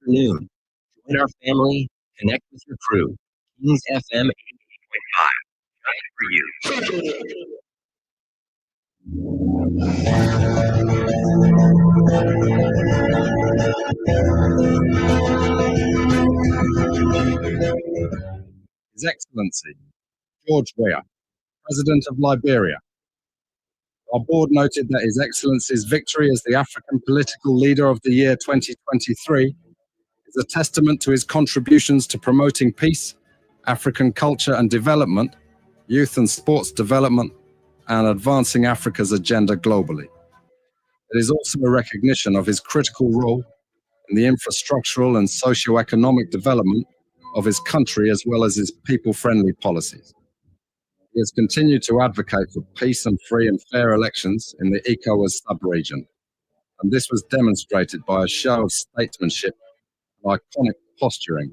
afternoon. Join our family, connect with your crew. Kings FM 88.5, right for you. His Excellency George Weah, President of Liberia. Our board noted that His Excellency's victory as the African Political Leader of the Year 2023 is a testament to his contributions to promoting peace, African culture and development, youth and sports development, and advancing Africa's agenda globally. It is also a recognition of his critical role in the infrastructural and socio-economic development of his country as well as his people-friendly policies. He has continued to advocate for peace and free and fair elections in the ECOWAS sub-region, and this was demonstrated by a show of statesmanship and iconic posturing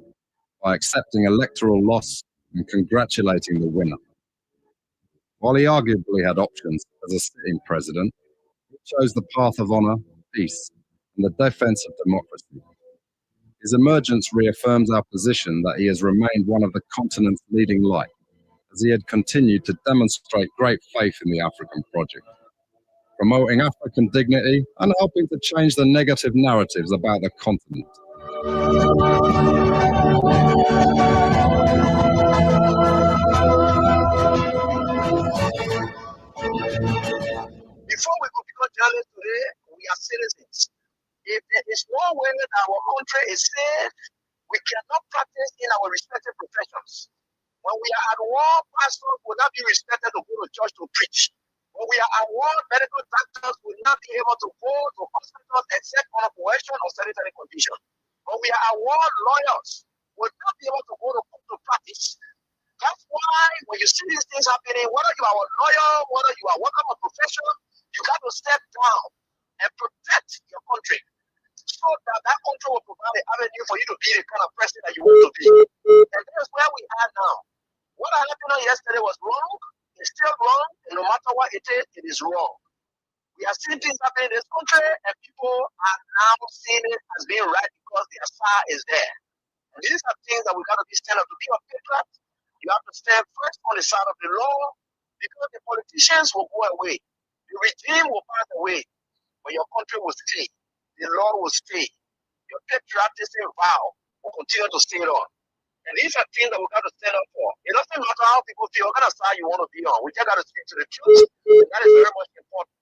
by accepting electoral loss and congratulating the winner. While he arguably had options as a sitting president, he chose the path of honor, peace, and the defense of democracy. His emergence reaffirms our position that he has remained one of the continent's leading light, as he had continued to demonstrate great faith in the African project, promoting African dignity and helping to change the negative narratives about the continent. Before we could become journalists today, we are citizens. If there is one way that our country is safe, we cannot practice in our respective professions. When we are at war, pastors will not be respected to go to church to preach. When we are at war, medical doctors will not be able to go to hospitals except on a coercion or sanitary condition. When we are at war, lawyers will not be able to go to practice. That's why when you see these things happening, whether you are a lawyer, whether you are working on a profession, you got to step down and protect your country so that that country will provide an avenue for you to be the kind of president that you want to be. And that's where we are now. What happened yesterday was wrong. It's still wrong. And no matter what it is wrong. We are seeing things happening in this country, and people are now seeing it as being right because their side is there. And these are things that we got to be stand up to be a patriot. You have to stand first on the side of the law because the politicians will go away. The regime will pass away, but your country will stay. The law will stay. Your patriotism vow will continue to stay on. And these are things that we got to stand up for. It doesn't matter how people feel, what kind of side you want to be on. We just got to stick to the truth. And that is very much important.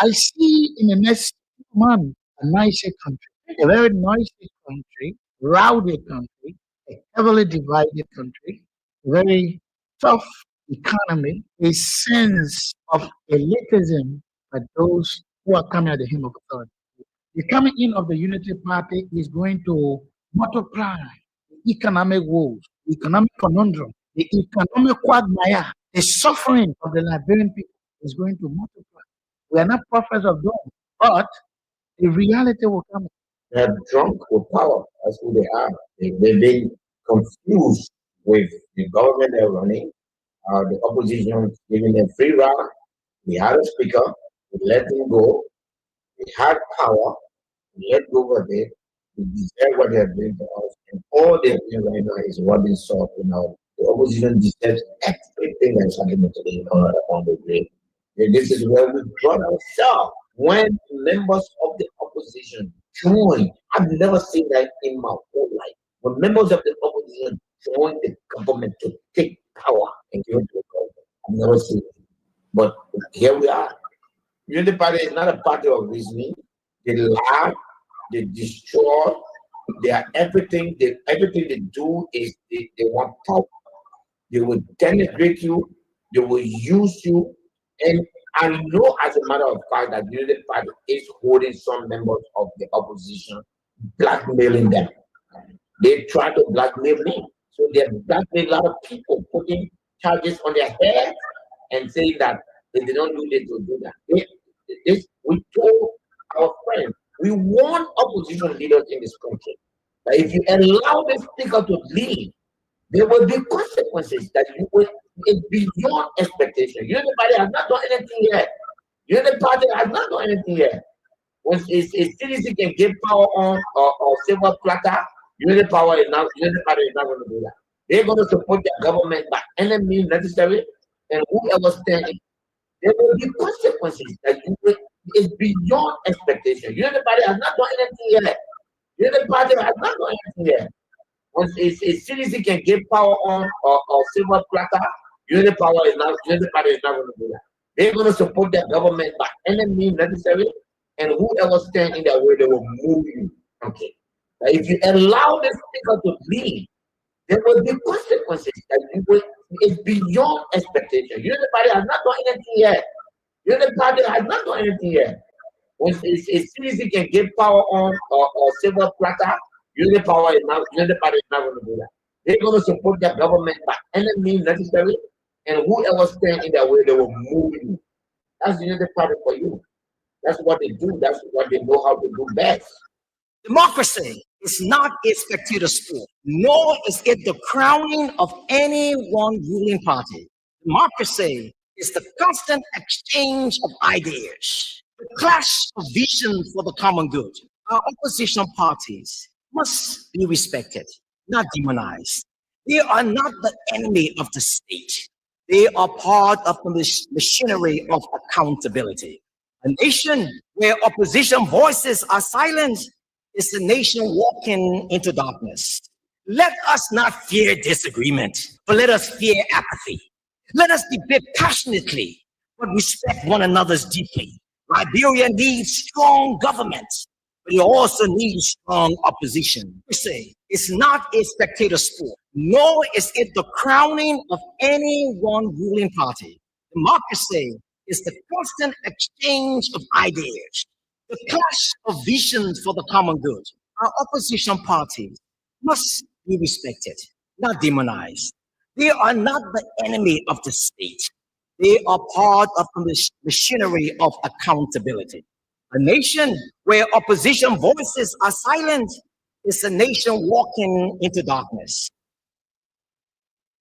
I see in the next month a nicer country, a very noisy country, rowdy country, a heavily divided country, a very tough economy, a sense of elitism by those who are coming at the hem of authority. The coming in of the Unity Party is going to multiply the economic woes, the economic conundrum, the economic quagmire, the suffering of the Liberian people is going to multiply. We are not prophets of doom, but the reality will come. They're drunk with power. That's who they are. They've been confused with the government they're running, the opposition giving them free ride. We had a speaker, we let him go. We had power, we let go of it. We deserve what they're doing to us. And all they're doing right now is rubbing salt in our. The opposition deserves everything that's happening today on the grid. And this is where we brought ourselves. When members of the opposition join, I've never seen that in my whole life. When members of the opposition join the government to take power and give it to the government, I've never seen it. But here we are. Unity Party is not a party of reasoning. They lie, they destroy, they are everything. Everything they do is they want power. They will denigrate you, they will use you. And I know, as a matter of fact, that the Unity Party is holding some members of the opposition, blackmailing them. They try to blackmail me. So they blackmail a lot of people, putting charges on their head and saying that if they don't do this, they'll do that. We told our friends, we want opposition leaders in this country. But if you allow the speaker to lead, there will be consequences that you will beyond expectation. Unity Party has not done anything yet. Unity Party has not done anything yet. Once a citizen can give power on or silver platter, unity power is not unity party is not going to do that. They're going to support their government by any means necessary, and whoever stands, there will be consequences that you will, is beyond expectation. Unity party has not done anything yet. Unity party has not done anything yet. Once a citizen can give power on or silver platter, unity power is not unity party is not going to do that. They're going to support their government by any means necessary, and whoever stands in their way, they will move you. Okay. But if you allow the speaker to lead, there will be consequences that you will, it's beyond expectation. Unity party has not done anything yet. Unity party has not done anything yet. Once a citizen can give power on or silver platter, unity power is not unity party is not going to do that. They're going to support their government by any means necessary, and whoever stands in their way, they will move you. That's the unity party for you. That's what they do. That's what they know how to do best. Democracy is not a spectator sport, nor is it the crowning of any one ruling party. Democracy is the constant exchange of ideas, the clash of vision for the common good. Our opposition parties must be respected, not demonized. They are not the enemy of the state. They are part of the machinery of accountability. A nation where opposition voices are silenced is a nation walking into darkness. Let us not fear disagreement, but let us fear apathy. Let us debate passionately, but respect one another's deeply. Liberia needs strong government, but it also needs strong opposition. We say it's not a spectator sport, nor is it the crowning of any one ruling party. Democracy is the constant exchange of ideas, the clash of visions for the common good. Our opposition parties must be respected, not demonized. They are not the enemy of the state. They are part of the machinery of accountability. A nation where opposition voices are silent is a nation walking into darkness.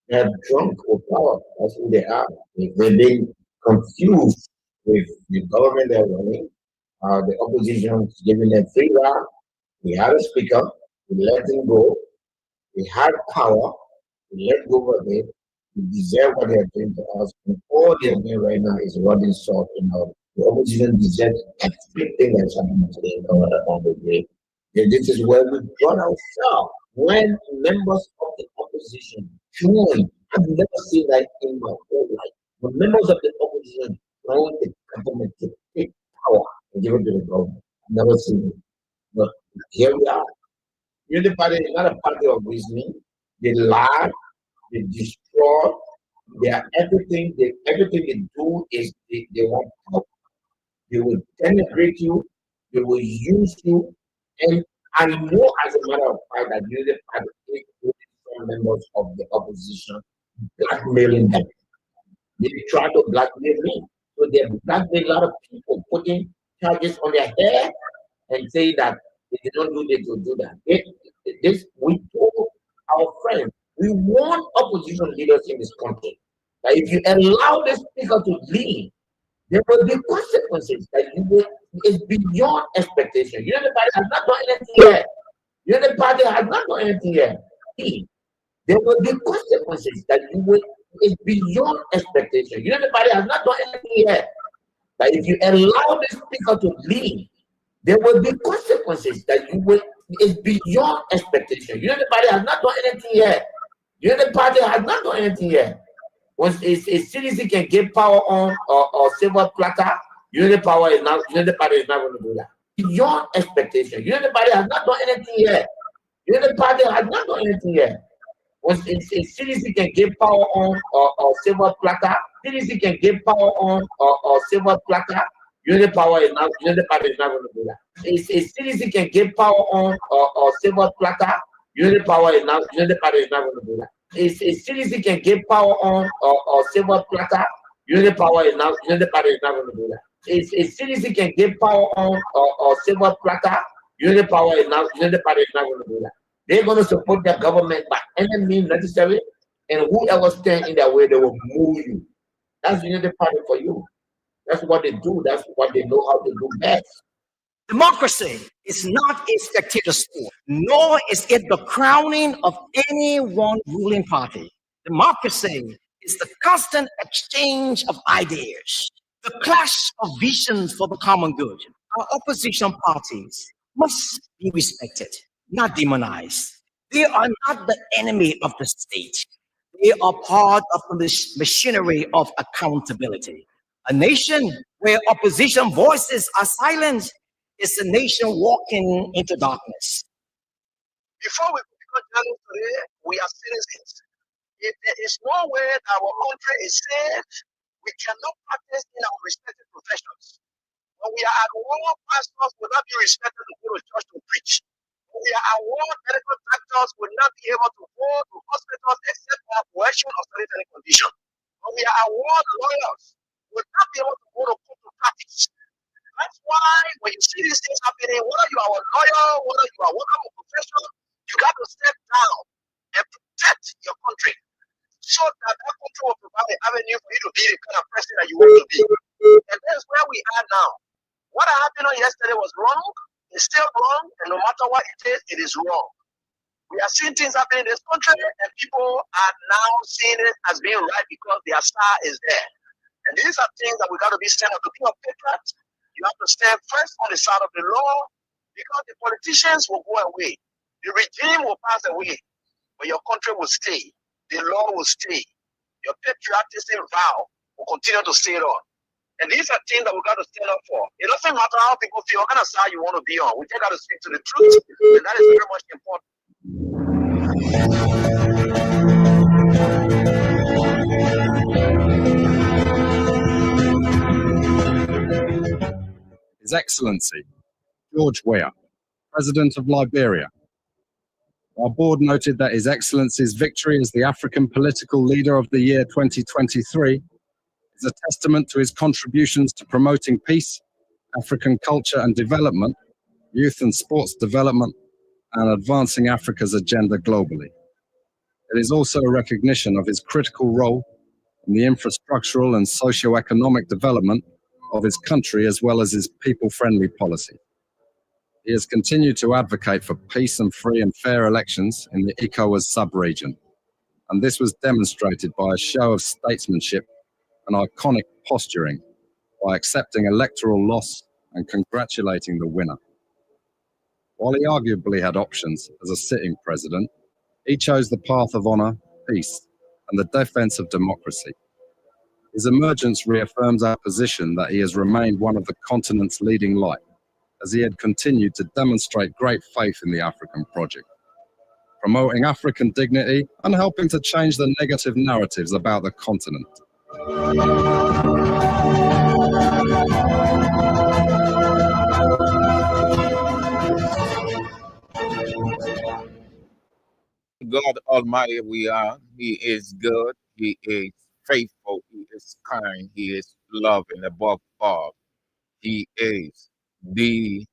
They're drunk with power. That's who they are. They've been confused with the government they're running. The opposition is giving them free ride. We had a speaker. We let him go. We had power. We let go of it. We deserve what they're doing to us. And all they're doing right now is rubbing salt in our. The opposition deserves everything that's happening today on the day. And this is where we brought ourselves. When members of the opposition join, I've never seen that in my whole life. When members of the opposition join the government to take power and give it to the government, I've never seen it. But here we are. Unity Party is not a party of reasoning. They lie, they destroy, they are everything. Everything they do is they want power. They will denigrate you, they will use you, and I know as a matter of fact that Unity Party is some members of the opposition blackmailing them. They try to blackmail me. So they blackmail a lot of people, putting charges on their head and say that if they don't do this, will do that. We told our friends, we want opposition leaders in this country. That if you allow the speaker to lead, there will be consequences that you will, it's beyond expectation. Unity Party has not done anything yet. Unity Party has not done anything yet. There will be consequences that you will, it's beyond expectation. Unity Party has not done anything yet. But if you allow the speaker to lead, there will be consequences that you will, it's beyond expectation. Unity Party has not done anything yet. Unity Party has not done anything yet. Once a citizen can give power on or silver platter, Unity Party is not going to do that. Beyond expectation. Unity Party has not done anything yet. Unity Party has not done anything yet. Once a citizen can give power on or silver platter, citizen can give power on or silver platter, Unity Party is not going to do that. A citizen can give power on or silver platter, Unity Party is not going to do that. A citizen can give power on or silver platter, Unity Party is not going to do that. A citizen can give power on or silver platter, Unity Party is not going to do that. They're going to support their government by any means necessary, and whoever stands in their way, they will move you. That's the Unity Party for you. That's what they do. That's what they know how to do best. Democracy is not a spectator sport, nor is it the crowning of any one ruling party. Democracy is the constant exchange of ideas, the clash of visions for the common good. Our opposition parties must be respected, not demonized. They are not the enemy of the state. They are part of the machinery of accountability. A nation where opposition voices are silenced is a nation walking into darkness. Before we become journalists today, we are citizens. If there is no way that our country is safe, we cannot practice in our respective professions. When we are at war, pastors will not be respected to go to church to preach. When we are at war, medical doctors will not be able to go to hospitals except for coercion or sanitary condition. When we are at war, lawyers will not be able to go to court to practice. That's why when you see these things happening, whether you are a lawyer, whether you are working with professional, you got to step down and protect your country so that that country will provide an avenue for you to be the kind of person that you want to be. And that's where we are now. What happened on yesterday was wrong. It's still wrong, and no matter what it is wrong. We are seeing things happening in this country, and people are now seeing it as being right because their star is there. And these are things that we got to be stand up to be a patriot. You have to stand first on the side of the law because the politicians will go away. The regime will pass away, but your country will stay. The law will stay. Your patriotism vow will continue to stay on. And these are things that we got to stand up for. It doesn't matter how people feel, what kind of side you want to be on. We just got to speak to the truth, and that is very much important. His Excellency George Weah, President of Liberia. Our board noted that His Excellency's victory as the African Political Leader of the Year 2023 is a testament to his contributions to promoting peace, African culture and development, youth and sports development, and advancing Africa's agenda globally. It is also a recognition of his critical role in the infrastructural and socio-economic development of his country as well as his people-friendly policy. He has continued to advocate for peace and free and fair elections in the ECOWAS sub-region, and this was demonstrated by a show of statesmanship and iconic posturing by accepting electoral loss and congratulating the winner. While he arguably had options as a sitting president, he chose the path of honor, peace, and the defense of democracy. His emergence reaffirms our position that he has remained one of the continent's leading light, as he had continued to demonstrate great faith in the African project, promoting African dignity and helping to change the negative narratives about the continent. God Almighty, we are. He is good. He is faithful. He is kind. He is loving above all. He is the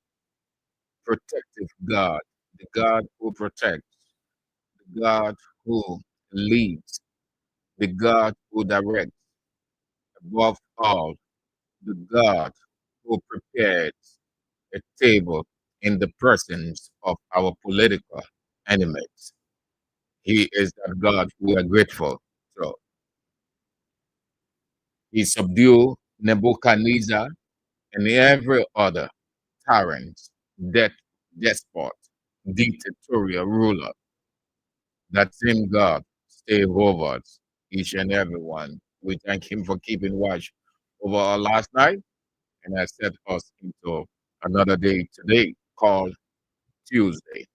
protective God, the God who protects, the God who leads, the God who directs, above all, the God who prepares a table in the presence of our political enemies. He is that God we are grateful to. He subdued Nebuchadnezzar and every other tyrant, despot, dictatorial ruler. That same God stay over us, each and every one. We thank him for keeping watch over our last night and has set us into another day today called Tuesday.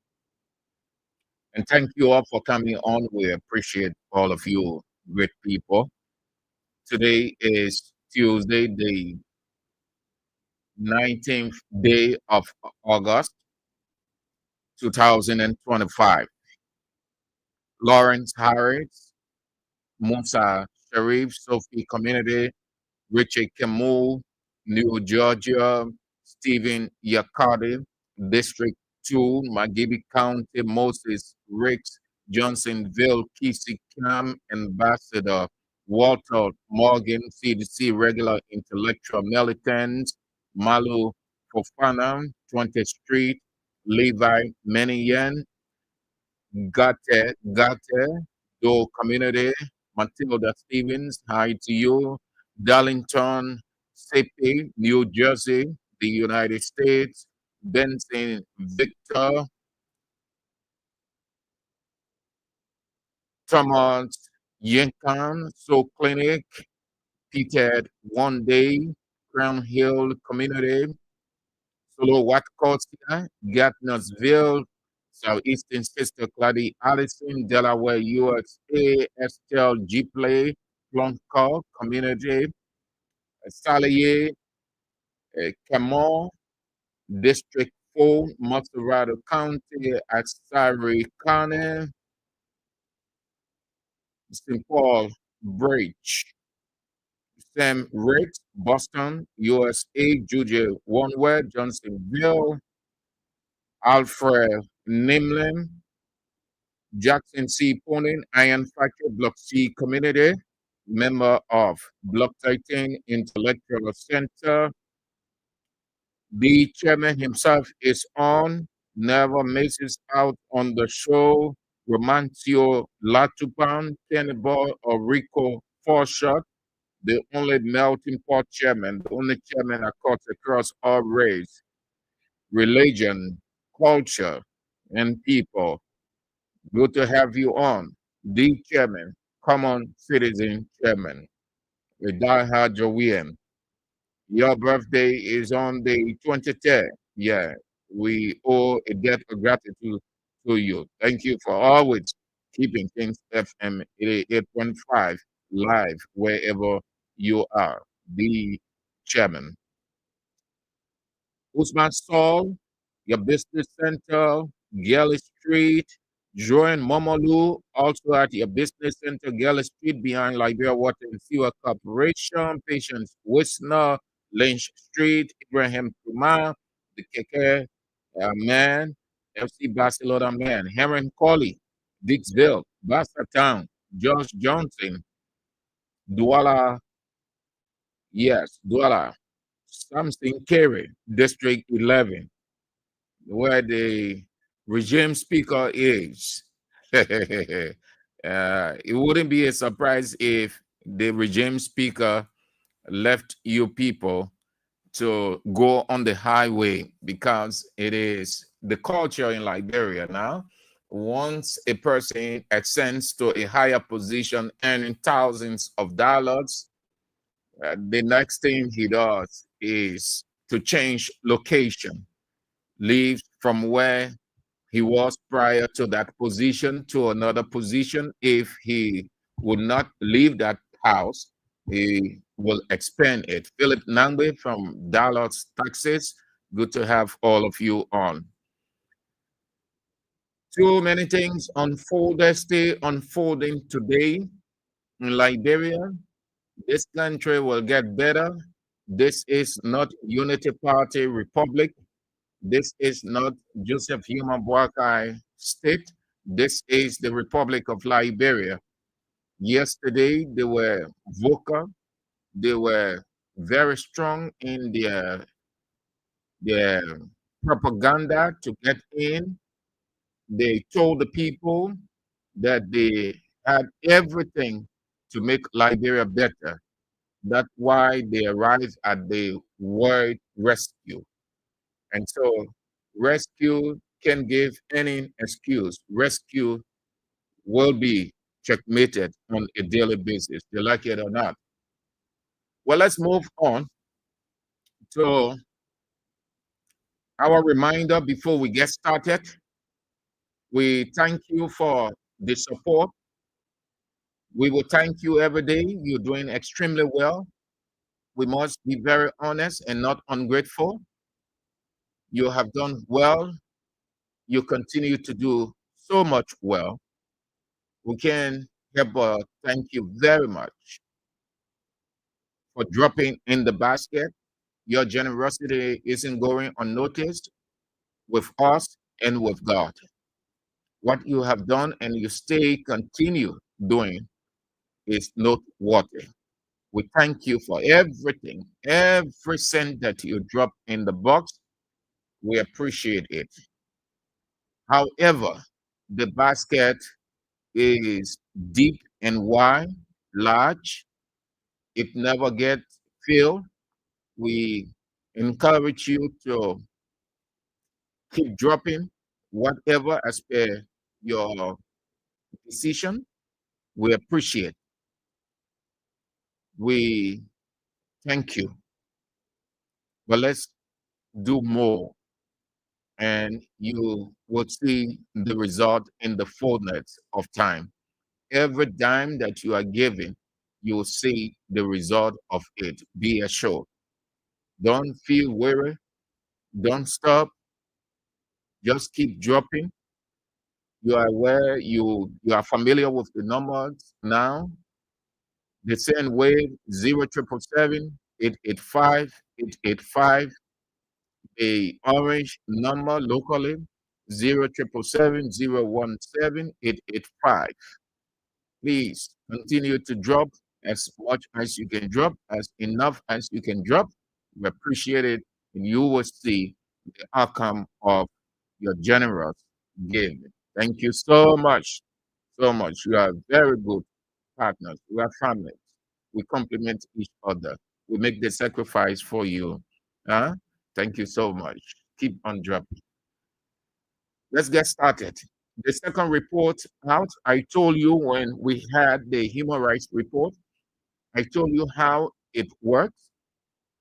And thank you all for coming on. We appreciate all of you great people. Today is Tuesday, the 19th day of August, 2025. Lawrence Harris, Musa Sharif, Sophie Community, Richard Camus, New Georgia, Stephen Yakardi, District 2, Magibi County, Moses Ricks, Johnsonville, Kisi Cam, Ambassador Walter Morgan, CDC Regular Intellectual Militant, Malu Fofana, 20th Street, Levi, Manian, Gate, Do Community, Matilda Stevens, hi to you, Darlington, Sippy, New Jersey, the United States, Benson, Victor, Thomas, Yenkan, So Clinic, Peter, One Day, Crown Hill Community, Solo Watcosia, Gatnesville, Southeastern Sister Clady Allison, Delaware, USA, Estelle G Play, Plonka Community, Salier, Camon, District 4, Montserrat County, Asari County, St. Paul, Bridge, Sam Riggs, Boston, USA, Julia Oneward, Johnsonville, Alfred Nimlin, Jackson C. Ponin, Iron Factory, Block C Community, member of Block 13 Intellectual Center. The chairman himself is on, never misses out on the show. Romancio Latupan, Cannibal, or Rico Forshot, the only melting pot chairman, the only chairman that cuts across all race, religion, culture, and people. Good to have you on. The chairman, common citizen chairman, a diehard Joanne. Your birthday is on the 23rd. Yeah, we owe a debt of gratitude to you. Thank you for always keeping Kings FM 88.5 live wherever you are. The chairman. Usman Saul, your business center, Galley Street, join Momolu, also at your business center, Galley Street, behind Liberia Water and Sewer Corporation, Patience Wisner, Lynch Street, Ibrahim Kumar, the Keke Man, FC Barcelona Man, Heron Colley, Dixville, Bassa Town, Josh Johnson, Douala, yes, Douala, Samson Carey, District 11, where the regime speaker is. It wouldn't be a surprise if the regime speaker left you people to go on the highway, because it is the culture in Liberia now. Once a person ascends to a higher position earning thousands of dollars, the next thing he does is to change location, leave from where he was prior to that position to another position. If he would not leave that house, he will expand it. Philip Nangbe from Dallas, Texas. Good to have all of you on. Too many things stay unfolding today in Liberia. This country will get better. This is not Unity Party Republic. This is not Joseph Huma Boakai state. This is the Republic of Liberia. Yesterday, they were vocal. They were very strong in their propaganda to get in. They told the people that they had everything to make Liberia better. That's why they arrived at the word rescue. And so rescue can give any excuse. Rescue will be checkmated on a daily basis, you like it or not. Well, let's move on to our reminder before we get started. We thank you for the support. We will thank you every day. You're doing extremely well. We must be very honest and not ungrateful. You have done well. You continue to do so much well. We can help but thank you very much for dropping in the basket. Your generosity isn't going unnoticed with us and with God. What you have done and you continue doing is noteworthy. We thank you for everything, every cent that you drop in the box. We appreciate it. However, the basket is deep and wide, large. It never gets filled. We encourage you to keep dropping whatever as per your decision. We appreciate. We thank you. But let's do more, and you will see the result in the fullness of time. Every dime that you are giving, you will see the result of it. Be assured. Don't feel weary. Don't stop. Just keep dropping. You are aware, you are familiar with the numbers now. The same wave 0777885 the orange number locally 07770178885. Please continue to drop as much as you can drop, as enough as you can drop. We appreciate it, and you will see the outcome of your generous giving. Thank you so much, so much. You are very good partners. We are families. We complement each other. We make the sacrifice for you. Huh? Thank you so much. Keep on dropping. Let's get started. The second report out, I told you when we had the human rights report, I told you how it works.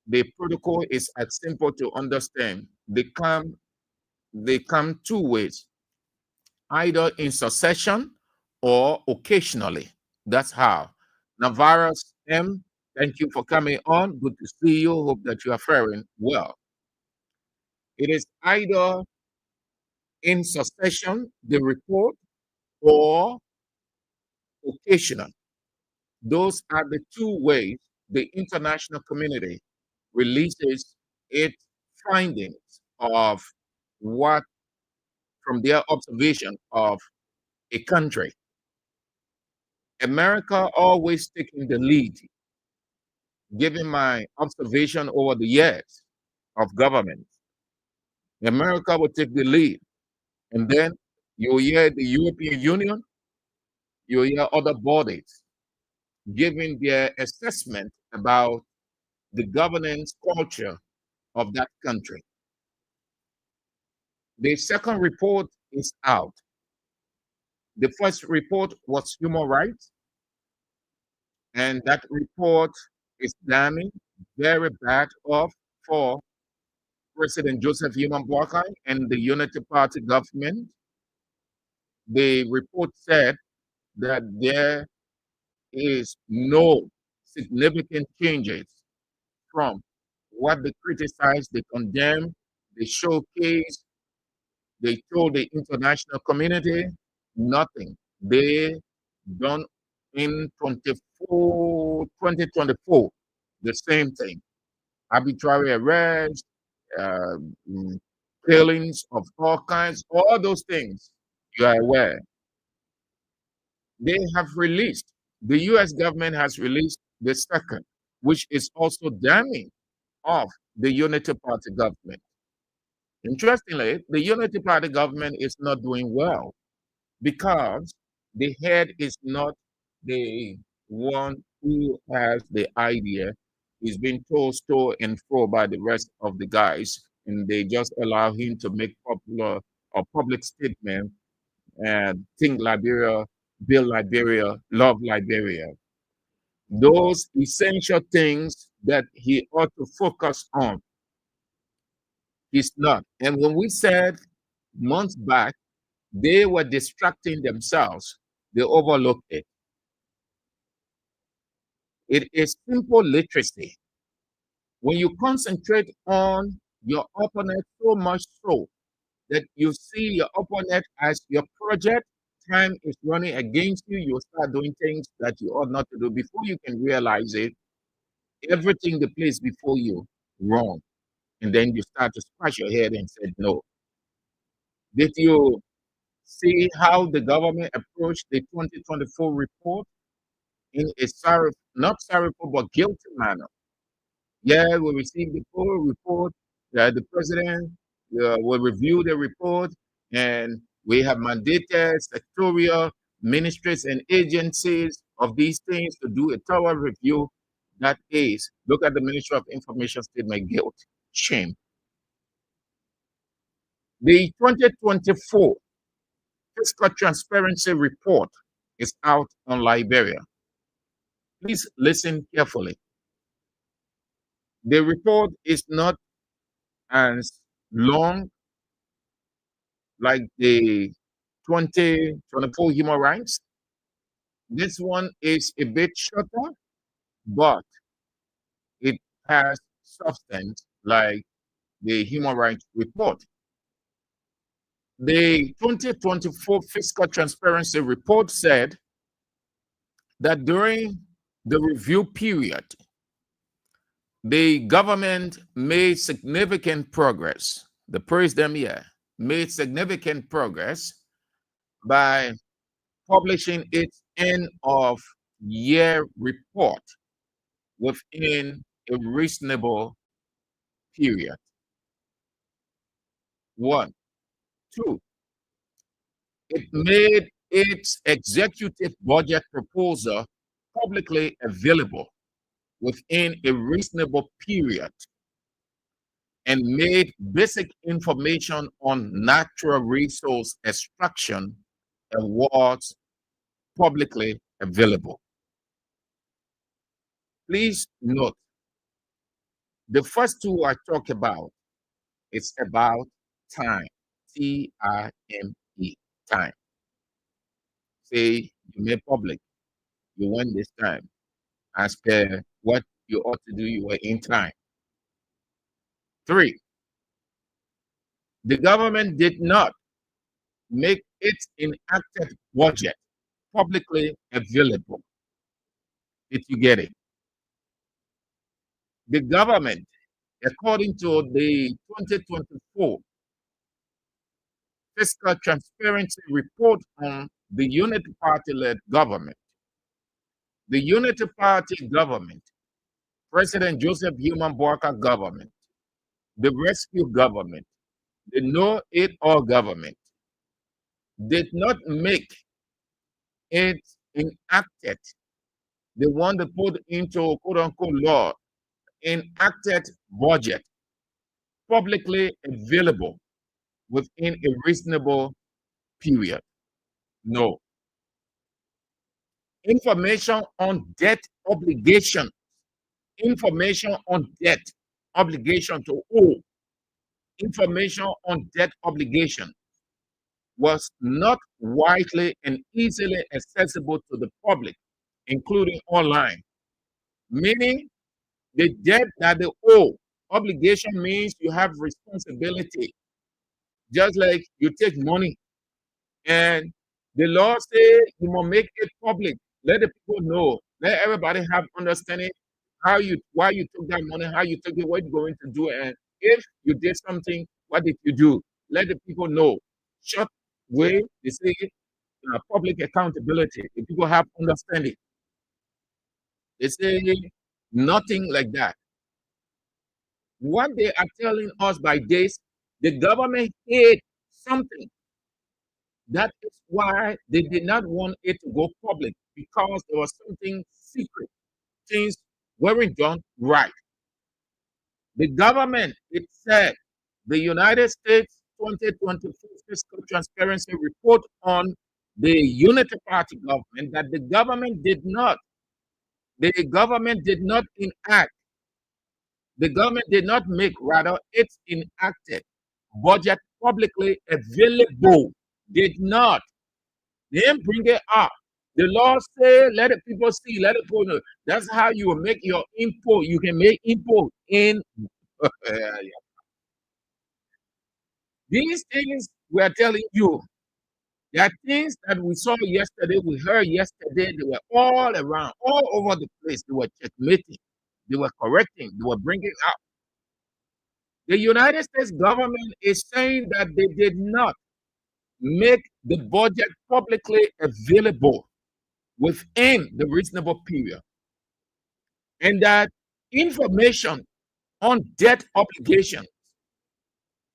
The protocol is as simple to understand. They come two ways, either in succession or occasionally. That's how. Navarro's M, thank you for coming on. Good to see you. Hope that you are faring well. It is either in succession, the report, or occasional. Those are the two ways the international community releases its findings of what, from their observation of a country. America always taking the lead, given my observation over the years of government. America will take the lead, and then you hear the European Union, you hear other bodies giving their assessment about the governance culture of that country. The second report is out. The first report was human rights, and that report is damning, very bad off for President Joseph Human Boakai and the Unity Party government. The report said that there is no significant changes from what they criticized, they condemned, they showcased, they told the international community nothing. They done in 2024 the same thing. Arbitrary arrest, uh, mm, killings of all kinds, all those things you are aware. They have released, the US government has released the second, which is also damning of the Unity Party government. Interestingly, the Unity Party government is not doing well because the head is not the one who has the idea. He's been told to and fro by the rest of the guys, and they just allow him to make popular or public statement and think Liberia, build Liberia, love Liberia. Those essential things that he ought to focus on, he's not. And when we said months back, they were distracting themselves, they overlooked it. It is simple literacy. When you concentrate on your opponent so much so that you see your opponent as your project, time is running against you, you start doing things that you ought not to do. Before you can realize it, everything they place before you, wrong. And then you start to scratch your head and say, no. Did you see how the government approached the 2024 report in a not sorrowful, but guilty manner? Yeah, we received the full report. The president will review the report, and we have mandated sectorial ministries and agencies of these things to do a thorough review. That is, look at the Ministry of Information Statement, guilt, shame. The 2024 Fiscal Transparency Report is out on Liberia. Please listen carefully. The report is not as long like the 2024 human rights. This one is a bit shorter, but it has substance like the human rights report. The 2024 Fiscal Transparency Report said that during the review period, the government made significant progress. The president here made significant progress by publishing its end of year report within a reasonable period. 1. 2, it made its executive budget proposal publicly available within a reasonable period and made basic information on natural resource extraction and was publicly available. Please note, the first two I talk about, it's about time, T-I-M-E, time. Say you made public, you went this time, as per what you ought to do, you were in time. 3, the government did not make its enacted budget publicly available. Did you get it? The government, according to the 2024 Fiscal Transparency Report on the Unity Party-led government, the Unity Party government, President Joseph Human Boakai government, the rescue government, the know-it-all government, did not make it enacted, the one that put into quote-unquote law, enacted budget publicly available within a reasonable period. No. Information on debt obligation, information on debt obligation to owe, information on debt obligation was not widely and easily accessible to the public, including online. Meaning, the debt that they owe, obligation means you have responsibility. Just like you take money and the law say you must make it public. Let the people know. Let everybody have understanding why you took that money, how you took it, what you're going to do, and if you did something, what did you do? Let the people know. Short way, they say public accountability. The people have understanding. They say nothing like that. What they are telling us by this, the government hid something. That is why they did not want it to go public, because there was something secret. Things weren't done right. The government, it said, the United States 2024 Fiscal Transparency Report on the Unity Party government, that the government did not enact, the government did not make, rather, it's enacted budget publicly available. Did not. They didn't bring it up. The law say, let the people see, let the people know. That's how you will make your import. You can make import in. These things we are telling you, there are things that we saw yesterday, we heard yesterday, they were all around, all over the place. They were checkmating, they were correcting, they were bringing up. The United States government is saying that they did not make the budget publicly available within the reasonable period, and that information on debt obligations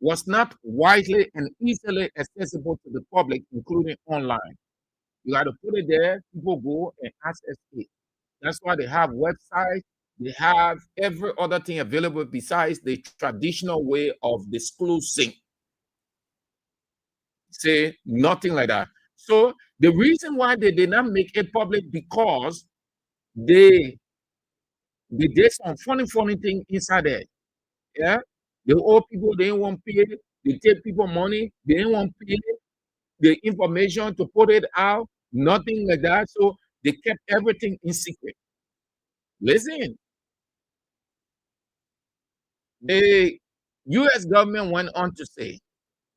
was not widely and easily accessible to the public, including online. You got to put it there, people go and access it. That's why they have websites, they have every other thing available besides the traditional way of disclosing. Say nothing like that. So the reason why they did not make it public because they did some funny thing inside there. Yeah, the old people they didn't want pay. They take people money. They didn't want pay the information to put it out. Nothing like that. So they kept everything in secret. Listen, the U.S. government went on to say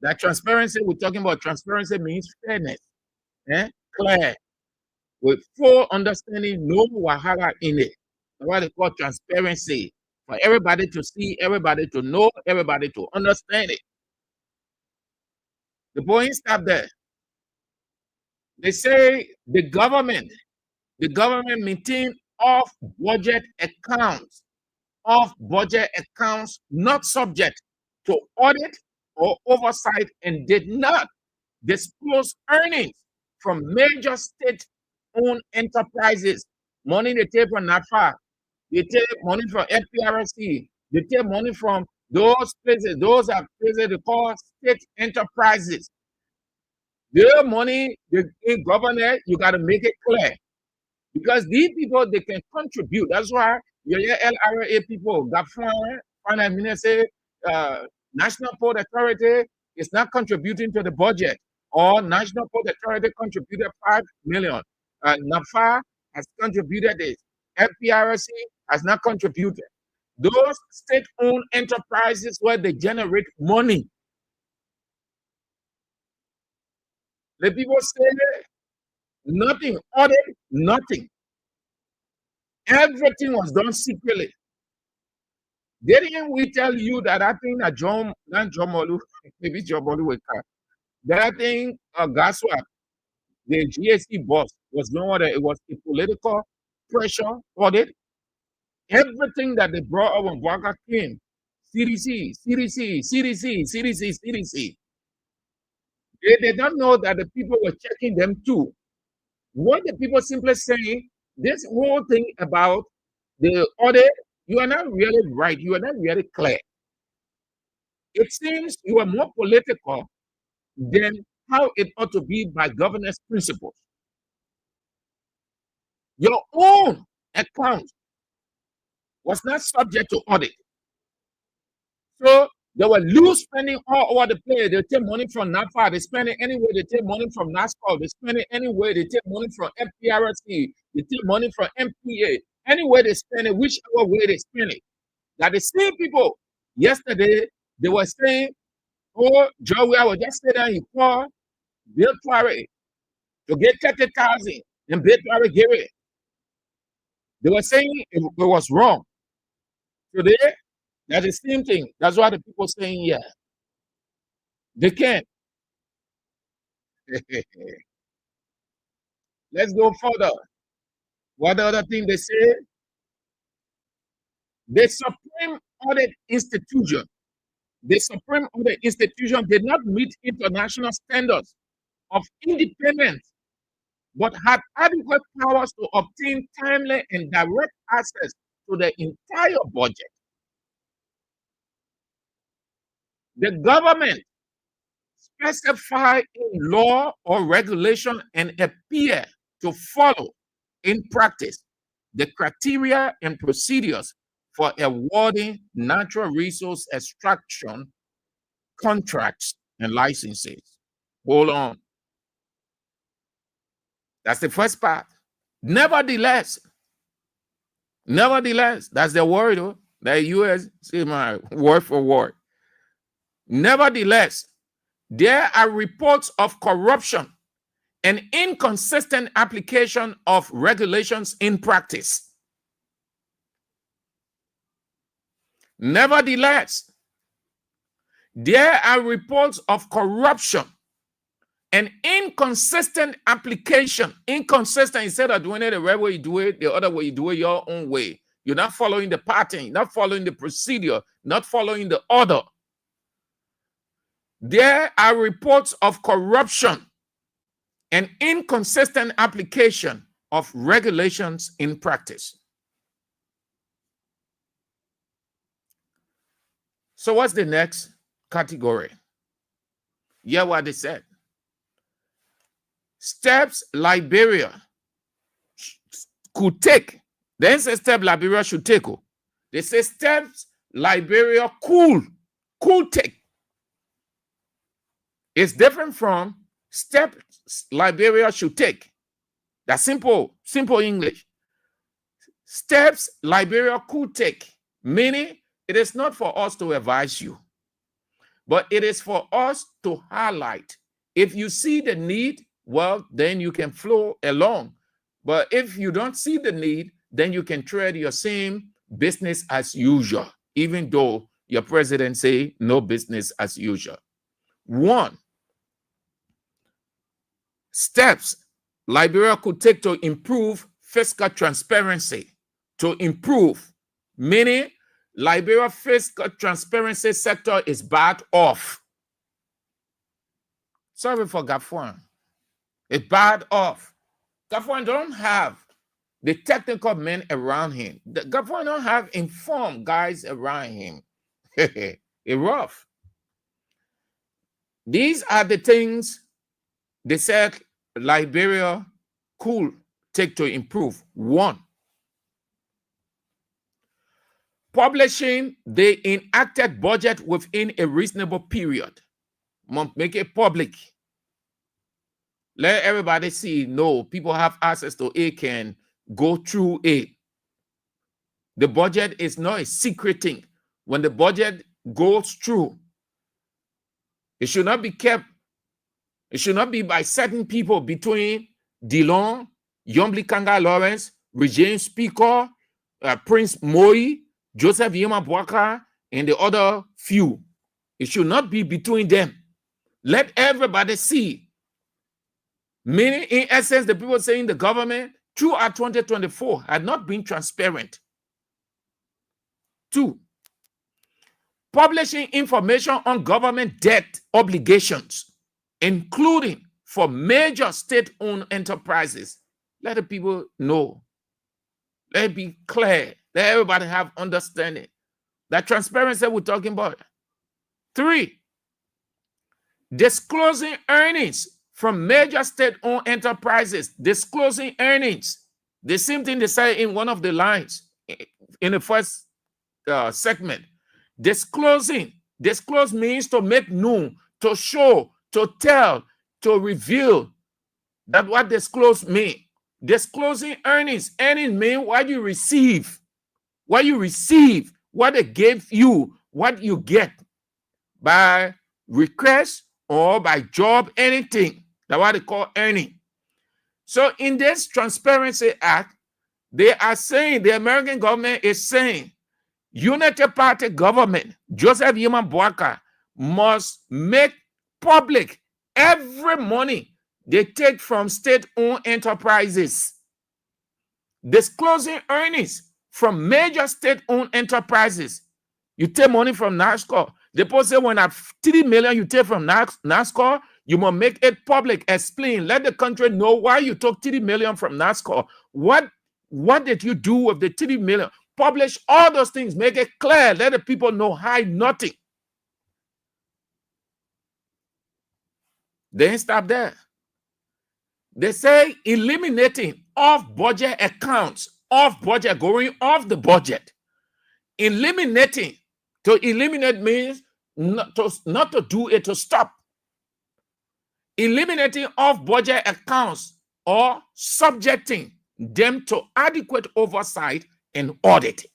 that transparency. We're talking about transparency means fairness, clear, with full understanding, no wahala in it. That's what they call transparency, for everybody to see, everybody to know, everybody to understand it. The point stop there. They say the government maintain off budget accounts, not subject to audit or oversight, and did not disclose earnings from major state-owned enterprises. Money they take from NAFA, they take money from FPRC, they take money from those places. Those are places they call state enterprises. Their money, the governor, you got to make it clear. Because these people, they can contribute. That's why your LRA people, finance minister, National Port Authority is not contributing to the budget, or National Port Authority contributed 5 million. NAFA has contributed this. FPRC has not contributed. Those state-owned enterprises where they generate money. The people say nothing, audit, nothing. Everything was done secretly. Didn't we tell you that I think that maybe John Molu will come. That thing, Gaswap, the GSC boss, was doing what it was a political pressure audit. Everything that they brought up when Bwaka came, CDC. They don't know that the people were checking them too. What the people simply saying, this whole thing about the audit, you are not really right. You are not really clear. It seems you are more political than how it ought to be by governance principles. Your own account was not subject to audit. So they were loose spending all over the place. They take money from NAFA, they spend it anywhere. They take money from NASCO, they spend it anywhere. They take money from FPRC, they take money from MPA. Anywhere they spend it, whichever way they spend it. That the same people yesterday they were saying, "Oh, Joe, I was just saying that he called Bill Clary to get 30,000, and Bill Clary gave it." They were saying it was wrong. Today, that's the same thing. That's why the people saying, yeah, they can. Let's go further. What the other thing they say? The Supreme Audit Institution did not meet international standards of independence, but had adequate powers to obtain timely and direct access to the entire budget. The government specify in law or regulation and appear to follow in practice the criteria and procedures for awarding natural resource extraction contracts and licenses. Hold on. That's the first part. Nevertheless, that's the word, though. The U.S. see my word for word. Nevertheless, there are reports of corruption and inconsistent application of regulations in practice. Nevertheless, there are reports of corruption and inconsistent application. Inconsistent, instead of doing it the right way, you do it the other way, you do it your own way. You're not following the pattern, not following the procedure, not following the order. There are reports of corruption and inconsistent application of regulations in practice. So what's the next category? Yeah, what they said. Steps Liberia could take. They didn't say step Liberia should take. They say steps Liberia could take. It's different from steps Liberia should take. That's simple English. Steps Liberia could take, meaning it is not for us to advise you, but it is for us to highlight. If you see the need, well, then you can flow along. But if you don't see the need, then you can tread your same business as usual, even though your president say no business as usual. 1, steps Liberia could take to improve fiscal transparency. To improve, meaning Liberia fiscal transparency sector is bad off. Sorry for Gafwan. It's bad off. Gafwan don't have the technical men around him. Gafwan don't have informed guys around him. It's rough. These are the things they said Liberia could take to improve. 1, publishing the enacted budget within a reasonable period. Make it public. Let everybody see. No, people have access to it, can go through it. The budget is not a secret thing. When the budget goes through, it should not be kept. It should not be by certain people between Dillon, Yombli Kanga Lawrence, Regime Speaker, Prince Moi, Joseph Yema Bwaka, and the other few. It should not be between them. Let everybody see. Meaning, in essence, the people saying the government throughout 2024 had not been transparent. 2, publishing information on government debt obligations, including for major state-owned enterprises. Let the people know. Let it be clear. Let everybody have understanding. That transparency we're talking about. 3, disclosing earnings from major state-owned enterprises. Disclosing earnings. The same thing they say in one of the lines in the first segment. Disclosing. Disclose means to make known, to show, to tell, to reveal. That's what disclose means. Disclosing earnings. Earnings mean what you receive. What you receive, what they gave you, what you get by request or by job, anything. That's what they call earning. So in this Transparency Act, they are saying, the American government is saying, United Party government, Joseph Yema Bwaka, must make public every money they take from state-owned enterprises. Disclosing earnings from major state-owned enterprises. You take money from NASCO. The people say when at 3 million you take from NASCO, you must make it public. Explain. Let the country know why you took 3 million from NASCO. What did you do with the 3 million? Publish all those things. Make it clear. Let the people know. Hide nothing. They ain't stop there. They say eliminating off-budget accounts. Off-budget, going off the budget. Eliminating. To eliminate means not to do it, to stop. Eliminating off-budget accounts or subjecting them to adequate oversight and audit.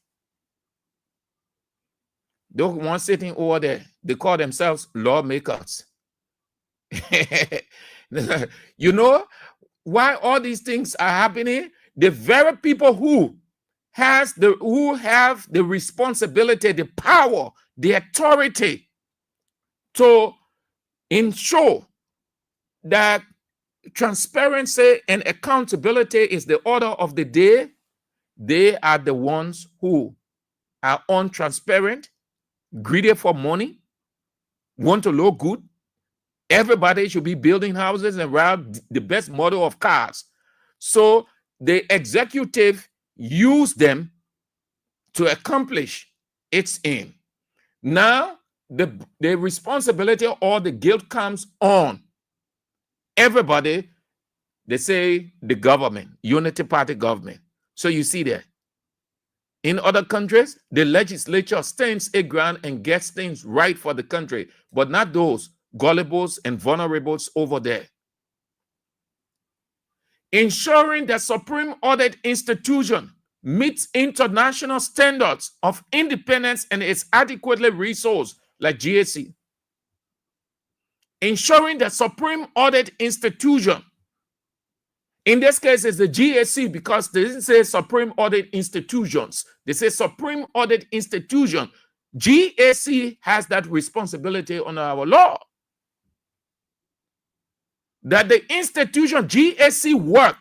Those ones sitting over there, they call themselves lawmakers. You know why all these things are happening? The very people who have the responsibility, the power, the authority to ensure that transparency and accountability is the order of the day, they are the ones who are untransparent, greedy for money, want to look good, Everybody should be building houses and ride the best model of cars. So the executive use them to accomplish its aim. Now, the responsibility or the guilt comes on everybody. They say the government, unity party government. So you see that. In other countries, the legislature stands a ground and gets things right for the country, but not those gullibles and vulnerables over there. Ensuring that Supreme Audit Institution meets international standards of independence and is adequately resourced, like GAC. Ensuring that Supreme Audit Institution, in this case, it's the GAC because they didn't say Supreme Audit Institutions. They say Supreme Audit Institution. GAC has that responsibility under our law. That the institution GAC work,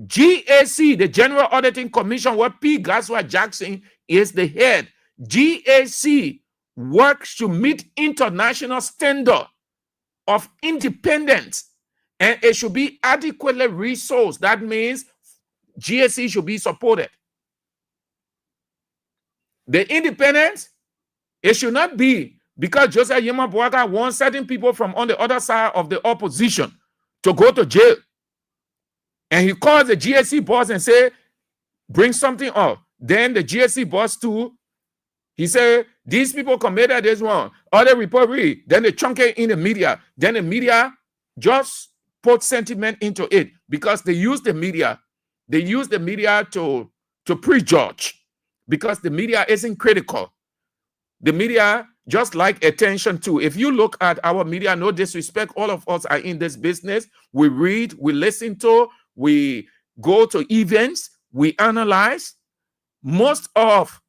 GAC, the General Auditing Commission, where P. Gaswa Jackson is the head. GAC works to meet international standard of independence, and it should be adequately resourced. That means GAC should be supported. The independence, it should not be because Joseph Yema Boaga wants certain people from on the other side of the opposition to go to jail. And he calls the GAC boss and say, bring something up. Then the GAC boss too, he said, these people committed this one. Other report read. Then they chunk it in the media. Then the media just put sentiment into it because they use the media. They use the media to prejudge because the media isn't critical. The media just like attention too. If you look at our media, no disrespect, all of us are in this business. We read, we listen to, we go to events, we analyze. Most of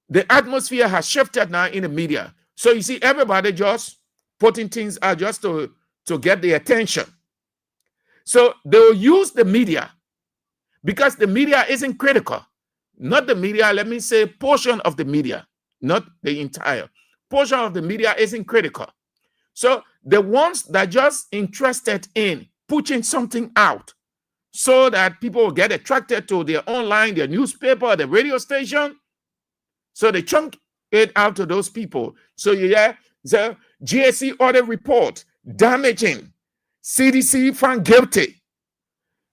the atmosphere has shifted now in the media. So you see everybody just putting things out just to get the attention. So they'll use the media because the media isn't critical. Not the media, let me say portion of the media, not the entire. Portion of the media isn't critical. So the ones that just interested in pushing something out so that people will get attracted to their online, their newspaper, the radio station. So they chunk it out to those people. So yeah, the GAC audit report damaging, CDC found guilty.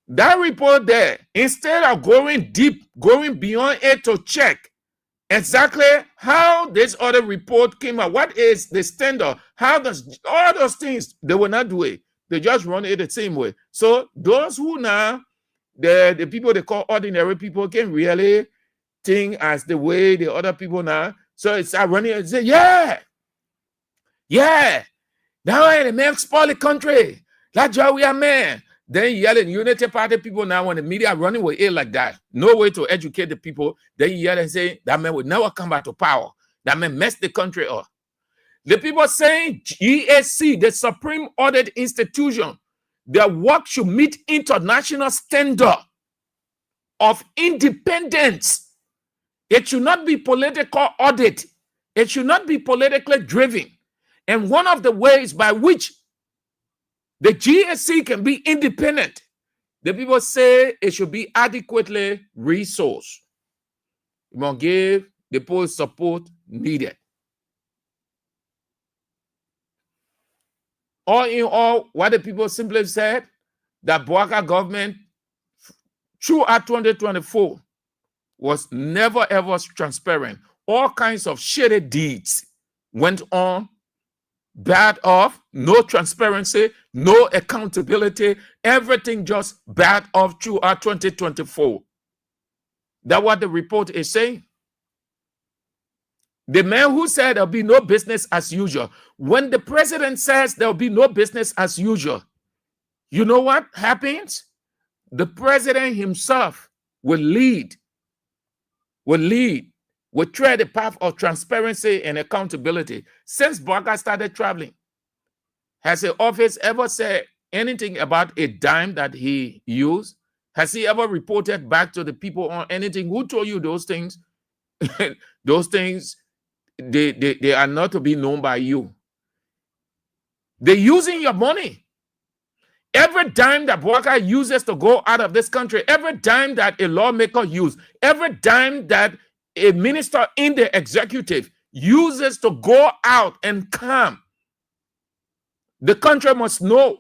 That report there, instead of going deep, going beyond it to check exactly how this audit report came out, what is the standard, how does all those things, they will not do it. They just run it the same way. So those who now, the people they call ordinary people can really think as the way the other people now. So it's running and say, yeah, now the man spoil the country. That's how we are, man. Then yelling unity party people now when the media are running with it like that. No way to educate the people. Then you yell and say that man will never come back to power. That man messed the country up. The people saying GAC, the Supreme Audit Institution, their work should meet international standard of independence. It should not be political audit. It should not be politically driven. And one of the ways by which the GAC can be independent, the people say it should be adequately resourced. You must give the post support needed. All in all, what the people simply said, that Boaga government throughout 2024 was never ever transparent. All kinds of shady deeds went on, bad off, no transparency, no accountability, everything just bad off throughout 2024. That's what the report is saying. The man who said there'll be no business as usual, when the president says there'll be no business as usual, you know what happens? The president himself will lead, will tread the path of transparency and accountability. Since Boaga started traveling, has the office ever said anything about a dime that he used? Has he ever reported back to the people on anything? Who told you those things? Those things, they are not to be known by you. They're using your money. Every dime that Boakai uses to go out of this country, every dime that a lawmaker uses, every dime that a minister in the executive uses to go out and come, the country must know.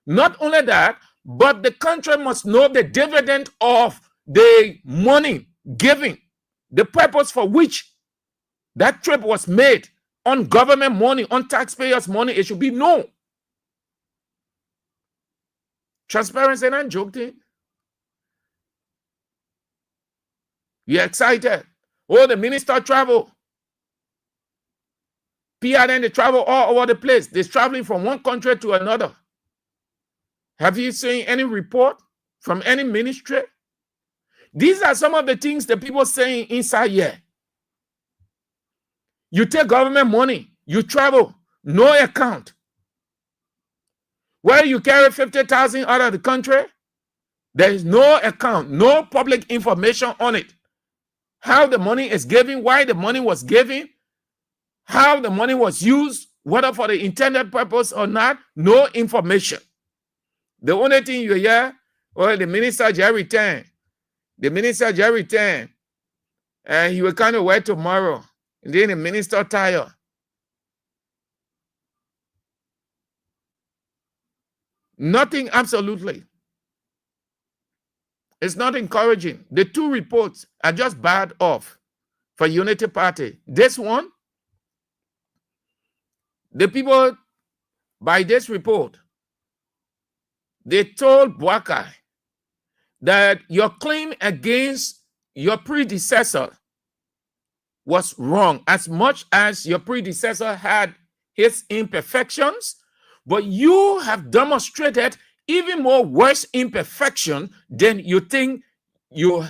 Not only that, but the country must know the dividend of the money giving, the purpose for which that trip was made, on government money, on taxpayers' money. It should be known. Transparency and joking. You're excited. Oh, the minister travel. PRN, they travel all over the place. They're traveling from one country to another. Have you seen any report from any ministry? These are some of the things that people saying inside here. You take government money, you travel, no account. Where you carry 50,000 out of the country, there is no account, no public information on it. How the money is given, why the money was given, how the money was used, whether for the intended purpose or not, no information. The only thing you hear, well, the minister just returned. The minister just returned. And he will kind of wait tomorrow. And then the minister tired. Nothing, absolutely. It's not encouraging. The two reports are just bad off for Unity Party. This one, the people, by this report, they told Boakai that your claim against your predecessor was wrong, as much as your predecessor had his imperfections, but you have demonstrated even more worse imperfection than you think your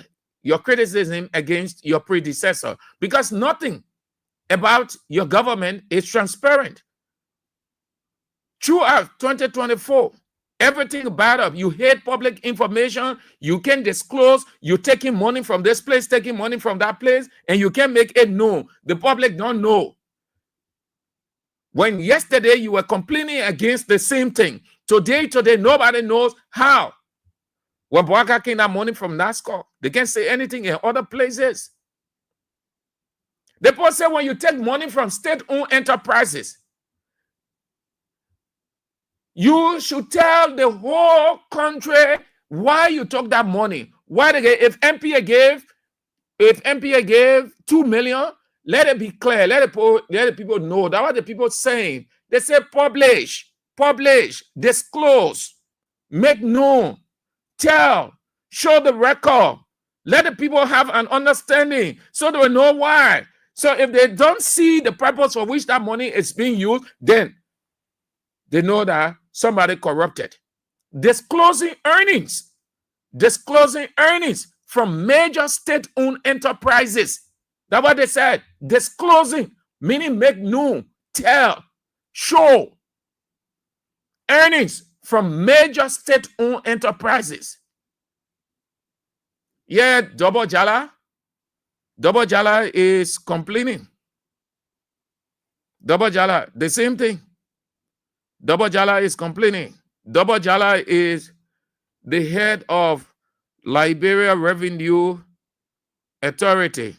criticism against your predecessor, because nothing about your government is transparent. Throughout 2024, everything about it, you hate public information, you can disclose, you're taking money from this place, taking money from that place, and you can make it known. The public don't know. When yesterday you were complaining against the same thing, today, nobody knows how. When Boakai came that money from NASCAR, they can't say anything in other places. The people say when you take money from state-owned enterprises, you should tell the whole country why you took that money. Why they gave, if MPA gave 2 million, let it be clear. Let the people know. That's what the people saying. They say publish, disclose, make known, tell, show the record. Let the people have an understanding so they will know why. So if they don't see the purpose for which that money is being used, then they know that somebody corrupted. Disclosing earnings from major state-owned enterprises. That's what they said. Disclosing, meaning make known, tell, show earnings from major state-owned enterprises. Yeah, Double Jala is complaining. Double Jala, the same thing. Double Jala is complaining. Double Jala is the head of Liberia Revenue Authority.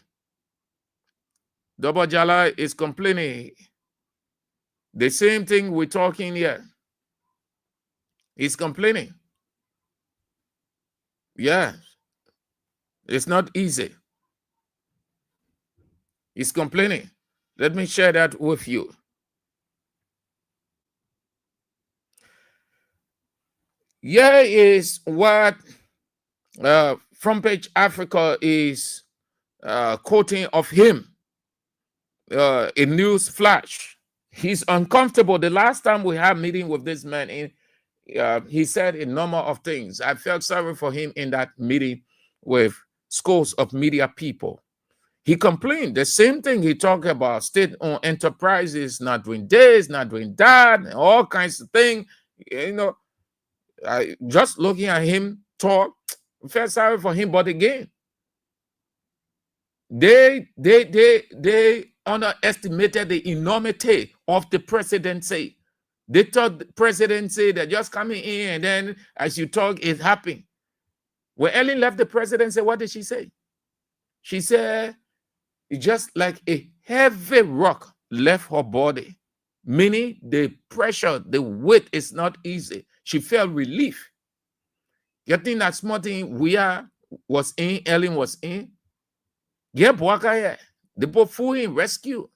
Double Jala is complaining. The same thing we're talking here. He's complaining. Yeah. It's not easy. He's complaining. Let me share that with you. Here is what Front Page Africa is quoting of him in news flash. He's uncomfortable. The last time we had a meeting with this man, he said a number of things. I felt sorry for him in that meeting with scores of media people. He complained the same thing. He talked about state-owned enterprises not doing this, not doing that, and all kinds of things. You know, just looking at him talk, I felt sorry for him. But again, they underestimated the enormity of the presidency. They thought the presidency, they're just coming in, and then as you talk, it's happening. When Ellen left the presidency, what did she say? She said, it's just like a heavy rock left her body, meaning the pressure, the weight is not easy. She felt relief. You think that small thing Weah was in, Ellen was in? Yeah, Boakaya. They both flew in rescue.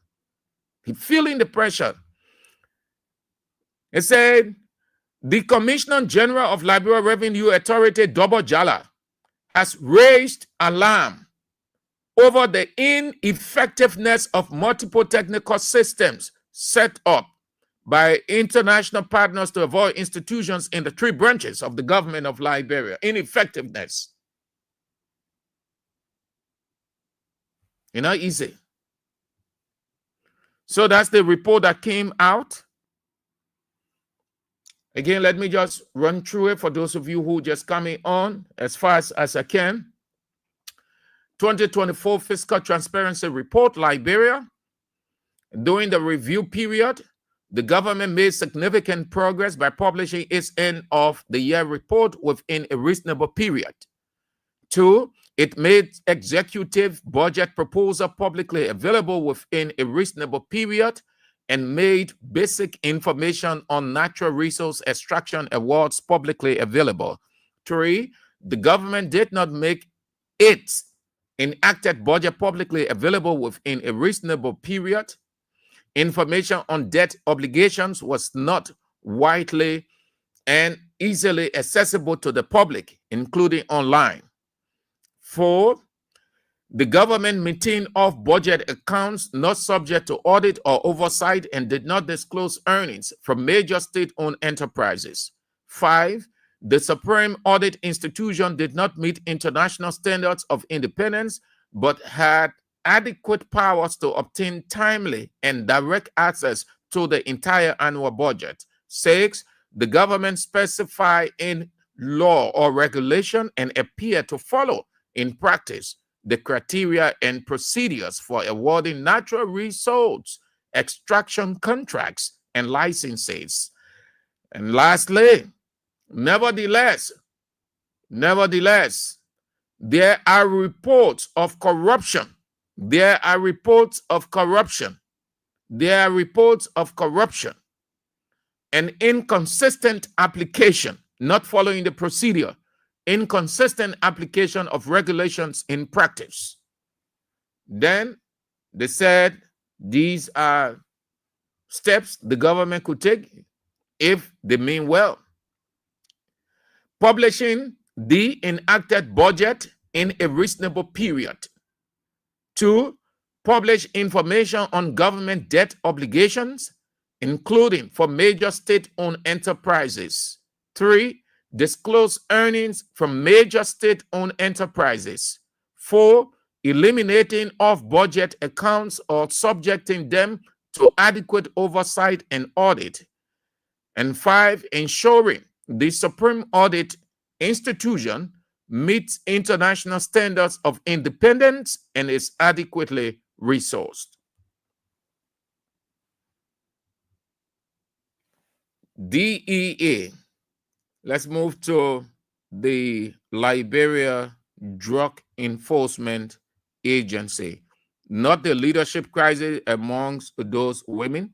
He feeling the pressure. It said, the Commissioner General of Liberia Revenue Authority, Double Jala, has raised alarm over the ineffectiveness of multiple technical systems set up by international partners to avoid institutions in the 3 branches of the government of Liberia. Ineffectiveness. It's not easy. So that's the report that came out. Again, let me just run through it for those of you who just coming on as fast as I can. 2024 Fiscal Transparency Report, Liberia. During the review period, the government made significant progress by publishing its end of the year report within a reasonable period. 2, it made executive budget proposal publicly available within a reasonable period and made basic information on natural resource extraction awards publicly available. 3, the government did not make its enacted budget publicly available within a reasonable period. Information on debt obligations was not widely and easily accessible to the public, including online. 4, the government maintained off-budget accounts not subject to audit or oversight and did not disclose earnings from major state-owned enterprises. 5, the Supreme Audit Institution did not meet international standards of independence, but had adequate powers to obtain timely and direct access to the entire annual budget. 6, the government specified in law or regulation and appear to follow in practice the criteria and procedures for awarding natural resource extraction contracts and licenses. And lastly, nevertheless, there are reports of corruption. There are reports of corruption. There are reports of corruption and inconsistent application, not following the procedure, inconsistent application of regulations in practice. Then they said these are steps the government could take if they mean well. Publishing the enacted budget in a reasonable period. 2, publish information on government debt obligations, including for major state-owned enterprises. 3, disclose earnings from major state-owned enterprises. 4, eliminating off-budget accounts or subjecting them to adequate oversight and audit. And 5, ensuring the Supreme Audit Institution meets international standards of independence and is adequately resourced. DEA. Let's move to the Liberia Drug Enforcement Agency. Not the leadership crisis amongst those women,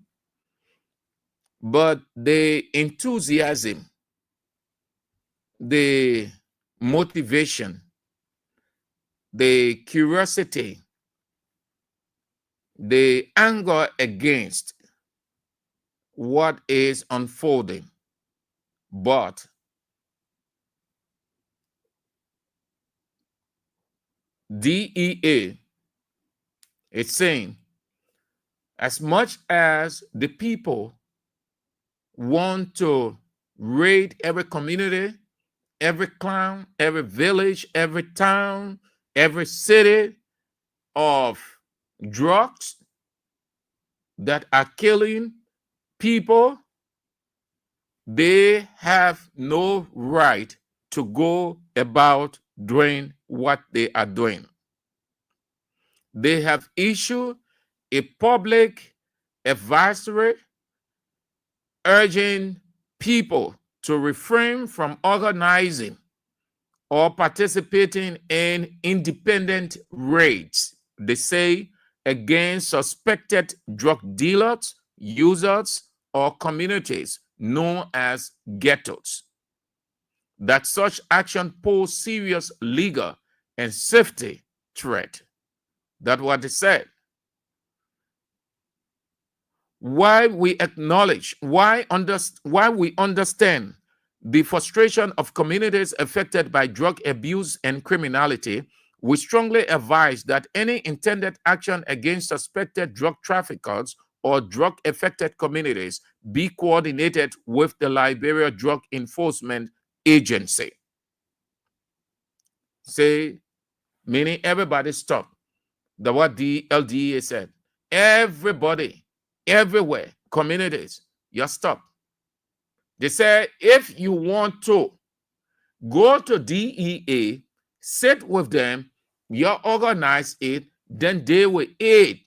but the enthusiasm, the motivation, the curiosity, the anger against what is unfolding. But DEA is saying, as much as the people want to raid every community, every clan, every village, every town, every city of drugs that are killing people, they have no right to go about doing what they are doing. They have issued a public advisory urging people to refrain from organizing or participating in independent raids, they say, against suspected drug dealers, users, or communities known as ghettos. That such action pose serious legal and safety threat. That's what they said. Why we acknowledge, why we understand the frustration of communities affected by drug abuse and criminality, we strongly advise that any intended action against suspected drug traffickers or drug-affected communities be coordinated with the Liberia Drug Enforcement Agency. Say, meaning everybody stop. That's what the LDA said. Everybody, everywhere, communities, you stop. They say if you want to go to DEA, sit with them, you organize it, then they will aid,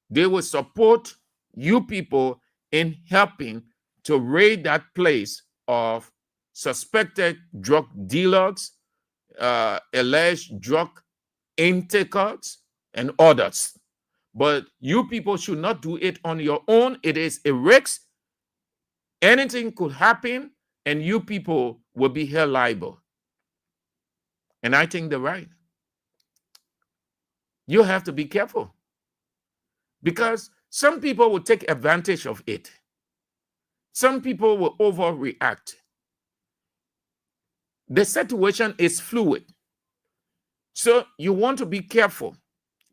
they will support you people in helping to raid that place of suspected drug dealers, alleged drug intakers, and others. But you people should not do it on your own. It is a risk. Anything could happen, and you people will be held liable. And I think they're right. You have to be careful, because some people will take advantage of it. Some people will overreact. The situation is fluid. So you want to be careful.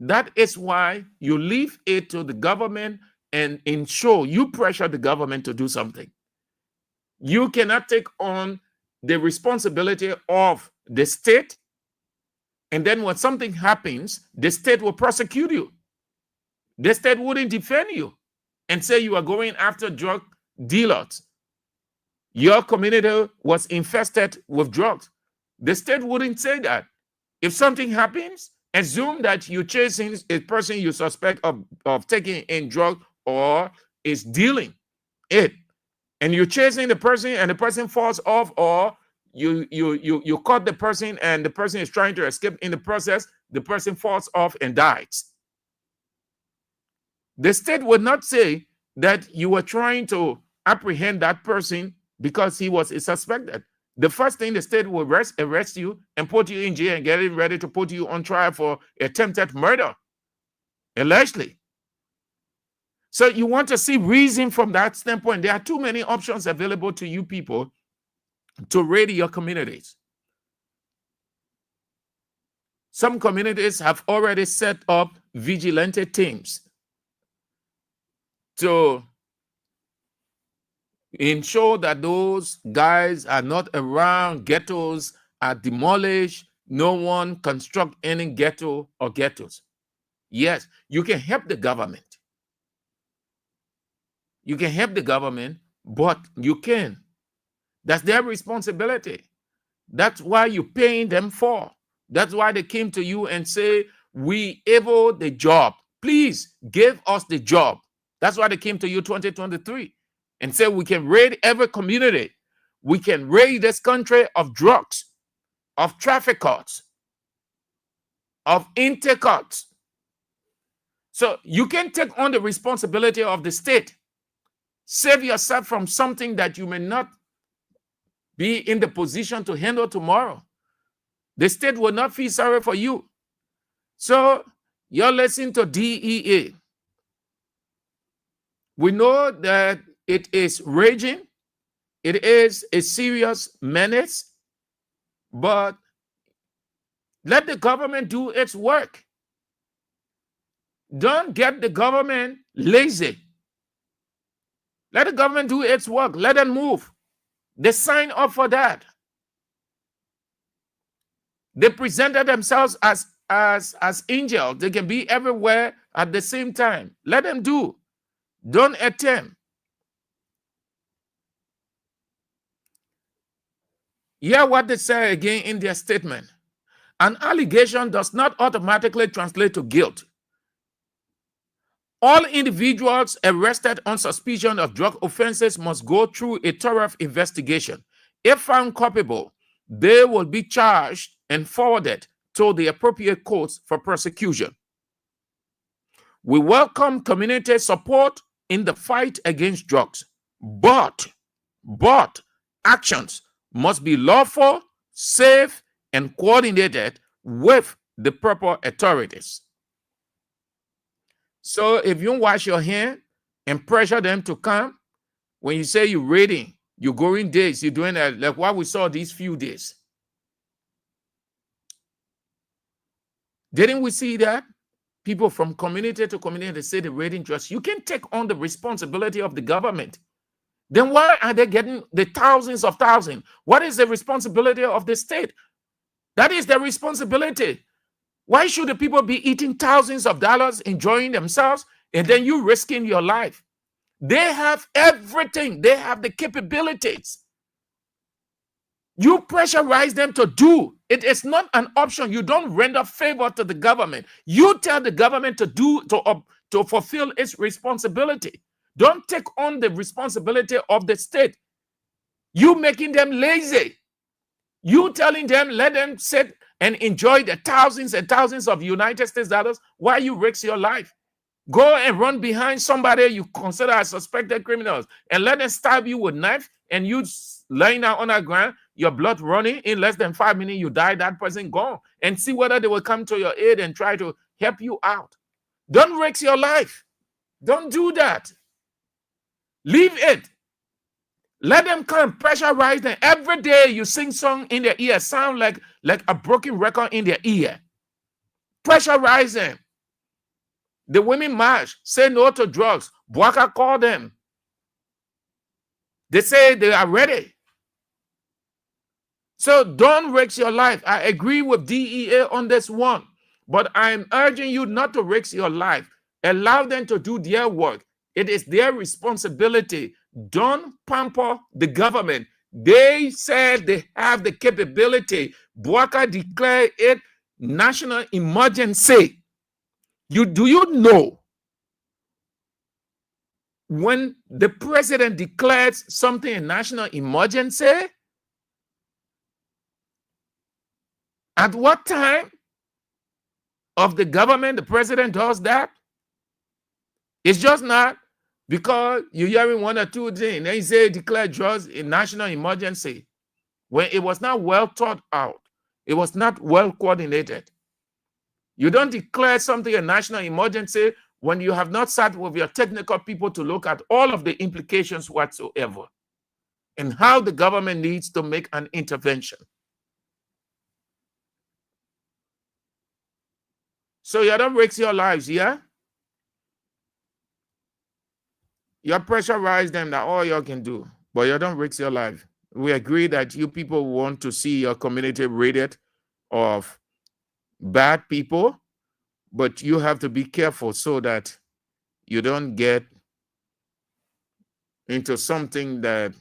That is why you leave it to the government and ensure you pressure the government to do something. You cannot take on the responsibility of the state, and then when something happens, the state will prosecute you. The state wouldn't defend you and say you are going after drug dealers. Your community was infested with drugs. The state wouldn't say that. If something happens, assume that you're chasing a person you suspect of taking in drug or is dealing it, and you're chasing the person and the person falls off, or you caught the person and the person is trying to escape. In the process, the person falls off and dies. The state would not say that you were trying to apprehend that person because he was suspected. The first thing the state will arrest you and put you in jail and get it ready to put you on trial for attempted murder, allegedly. So you want to see reason from that standpoint. There are too many options available to you people to raid your communities. Some communities have already set up vigilante teams to ensure that those guys are not around, ghettos are demolished, no one construct any ghetto or ghettos. Yes, you can help the government. You can help the government, but you can. That's their responsibility. That's why you're paying them for. That's why they came to you and say, we able the job. Please give us the job. That's why they came to you 2023 and said we can raid every community. We can raid this country of drugs, of traffickers, of intakers. So you can take on the responsibility of the state. Save yourself from something that you may not be in the position to handle tomorrow. The state will not feel sorry for you. So you're listening to DEA. We know that it is raging. It is a serious menace, but let the government do its work. Don't get the government lazy. Let the government do its work. Let them move. They signed up for that. They presented themselves as angels. They can be everywhere at the same time. Let them do. Don't attempt. Hear what they say again in their statement. An allegation does not automatically translate to guilt. All individuals arrested on suspicion of drug offenses must go through a thorough investigation. If found culpable, they will be charged and forwarded to the appropriate courts for prosecution. We welcome community support in the fight against drugs, but actions must be lawful, safe, and coordinated with the proper authorities. So if you wash your hand and pressure them to come, when you say you're reading, you're going days, you're doing that, like what we saw these few days. Didn't we see that? People from community to community say they're raiding drugs. You can take on the responsibility of the government. Then why are they getting the thousands of thousands? What is the responsibility of the state? That is their responsibility. Why should the people be eating thousands of dollars, enjoying themselves, and then you risking your life? They have everything. They have the capabilities. You pressurize them to do. It is not an option. You don't render favor to the government. You tell the government to do, to fulfill its responsibility. Don't take on the responsibility of the state. You making them lazy. You telling them, let them sit and enjoy the thousands and thousands of United States dollars while you risk your life. Go and run behind somebody you consider as suspected criminals and let them stab you with knife, and you laying out on the ground, your blood running. In less than 5 minutes, you die, that person gone. And see whether they will come to your aid and try to help you out. Don't risk your life. Don't do that. Leave it. Let them come, pressurize them. Every day you sing song in their ear, sound like a broken record in their ear. Pressurize them. The women march, say no to drugs. Bwaka call them. They say they are ready. So don't risk your life. I agree with DEA on this one, but I'm urging you not to risk your life. Allow them to do their work. It is their responsibility. Don't pamper the government. They said they have the capability. Bwaka declared it national emergency. Do you know when the president declares something a national emergency? At what time of the government the president does that? It's just not because you're hearing one or two things. They say declare drugs a national emergency when it was not well thought out. It was not well coordinated. You don't declare something a national emergency when you have not sat with your technical people to look at all of the implications whatsoever and how the government needs to make an intervention. So you don't risk your lives, yeah? You pressurize them that all you can do, but you don't risk your life. We agree that you people want to see your community raided of bad people, but you have to be careful so that you don't get into something that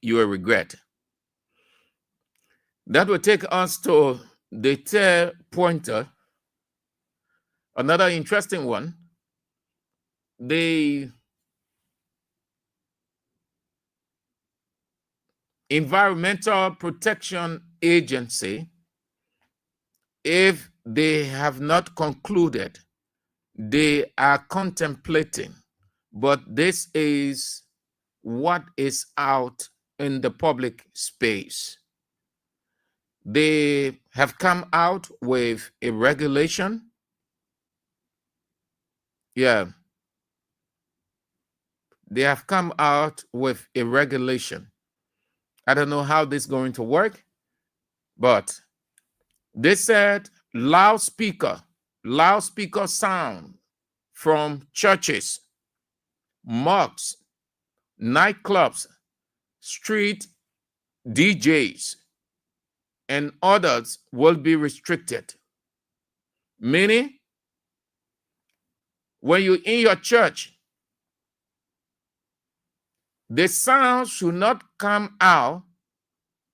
you will regret. That will take us to the third pointer, another interesting one. The Environmental Protection Agency, if they have not concluded, they are contemplating, but this is what is out in the public space. They have come out with a regulation. Yeah. They have come out with a regulation. I don't know how this is going to work, but they said loudspeaker sound from churches, mosques, nightclubs, street DJs, and others will be restricted. Meaning, when you're in your church, the sound should not come out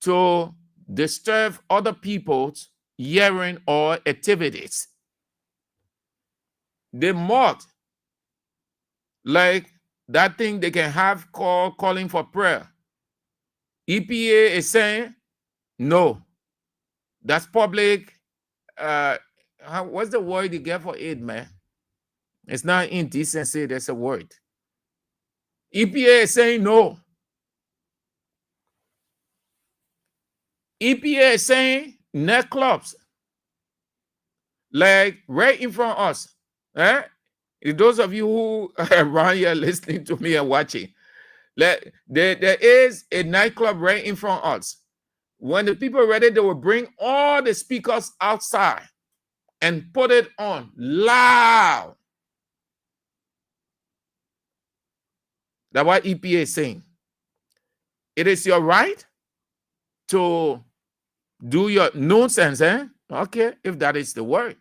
to disturb other people's hearing or activities. The mosque like that thing they can have calling for prayer. EPA is saying no. That's public. What's the word you get for it, man? It's not indecency. There's a word. EPA is saying no. EPA is saying net clubs, like right in front of us. Those of you who are around here listening to me and watching, there is a nightclub right in front of us. When the people are ready, they will bring all the speakers outside and put it on loud. That's what EPA is saying. It is your right to do your nonsense, Okay, if that is the word.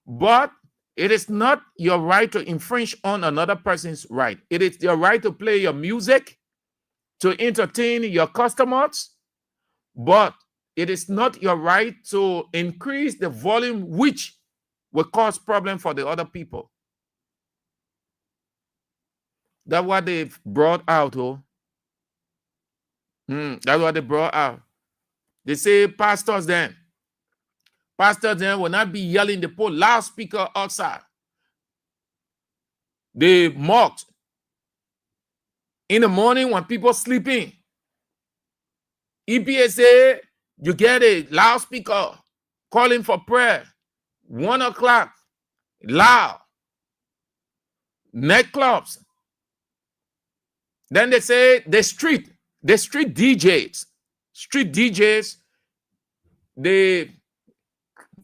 But it is not your right to infringe on another person's right. It is your right to play your music, to entertain your customers, but it is not your right to increase the volume, which will cause problem for the other people. That's what they've brought out. That's what they brought out. They say pastors then will not be yelling, the put loudspeaker outside. They mocked in the morning when people sleeping. EPA say you get a loudspeaker calling for prayer, 1 o'clock, loud, nightclubs. Then they say the street DJs, they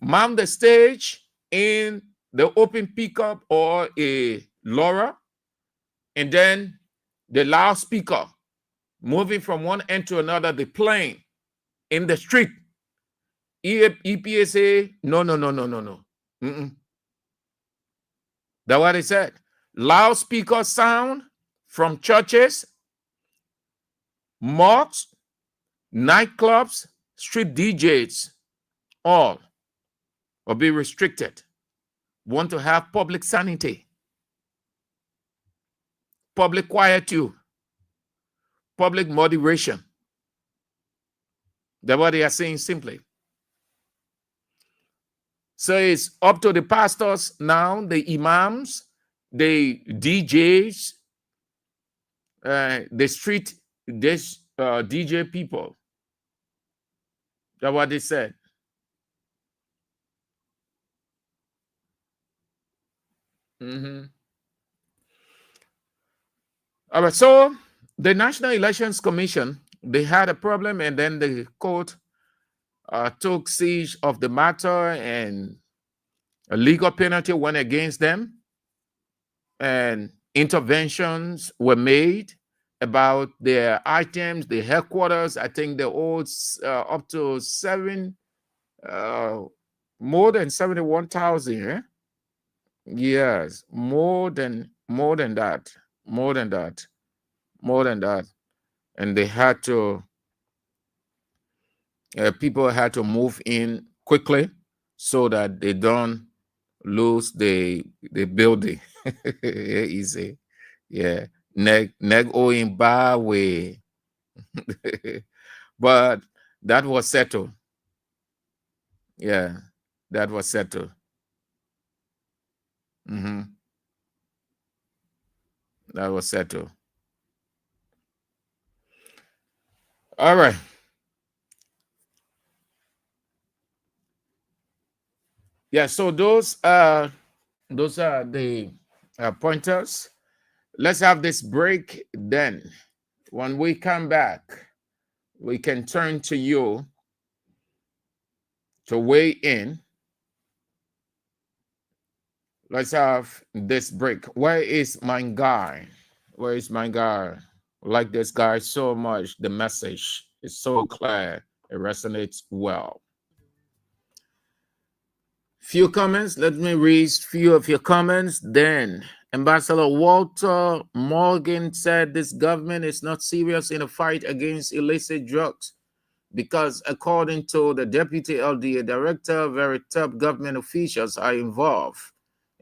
mount the stage in the open pickup or a Laura, and then the loudspeaker moving from one end to another, the plane in the street. EPA say no. That's what they said. Loudspeaker sound from churches, mosques, nightclubs, street DJs, all will be restricted. Want to have public sanity, public quietude, public moderation. That's what they are saying simply. So it's up to the pastors now, the imams, the DJs, the street DJ people. That's what they said. All right, so the National Elections Commission, they had a problem, and then the court took siege of the matter, and a legal penalty went against them, and interventions were made about their items, the headquarters. I think they owed up to more than 71,000. Yes, more than that, and they had to. People had to move in quickly so that they don't lose the building. Easy, yeah. Neg owing bar way, but that was settled. Yeah, that was settled. That was settled. All right. Yeah, so those are the pointers. Let's have this break. Then when we come back, we can turn to you to weigh in. Let's have this break. Where is my guy? Where is my guy? I like this guy so much. The message is so clear. It resonates well. Few comments. Let me read few of your comments. Then Ambassador Walter Morgan said this government is not serious in a fight against illicit drugs because, according to the Deputy LDA Director, very top government officials are involved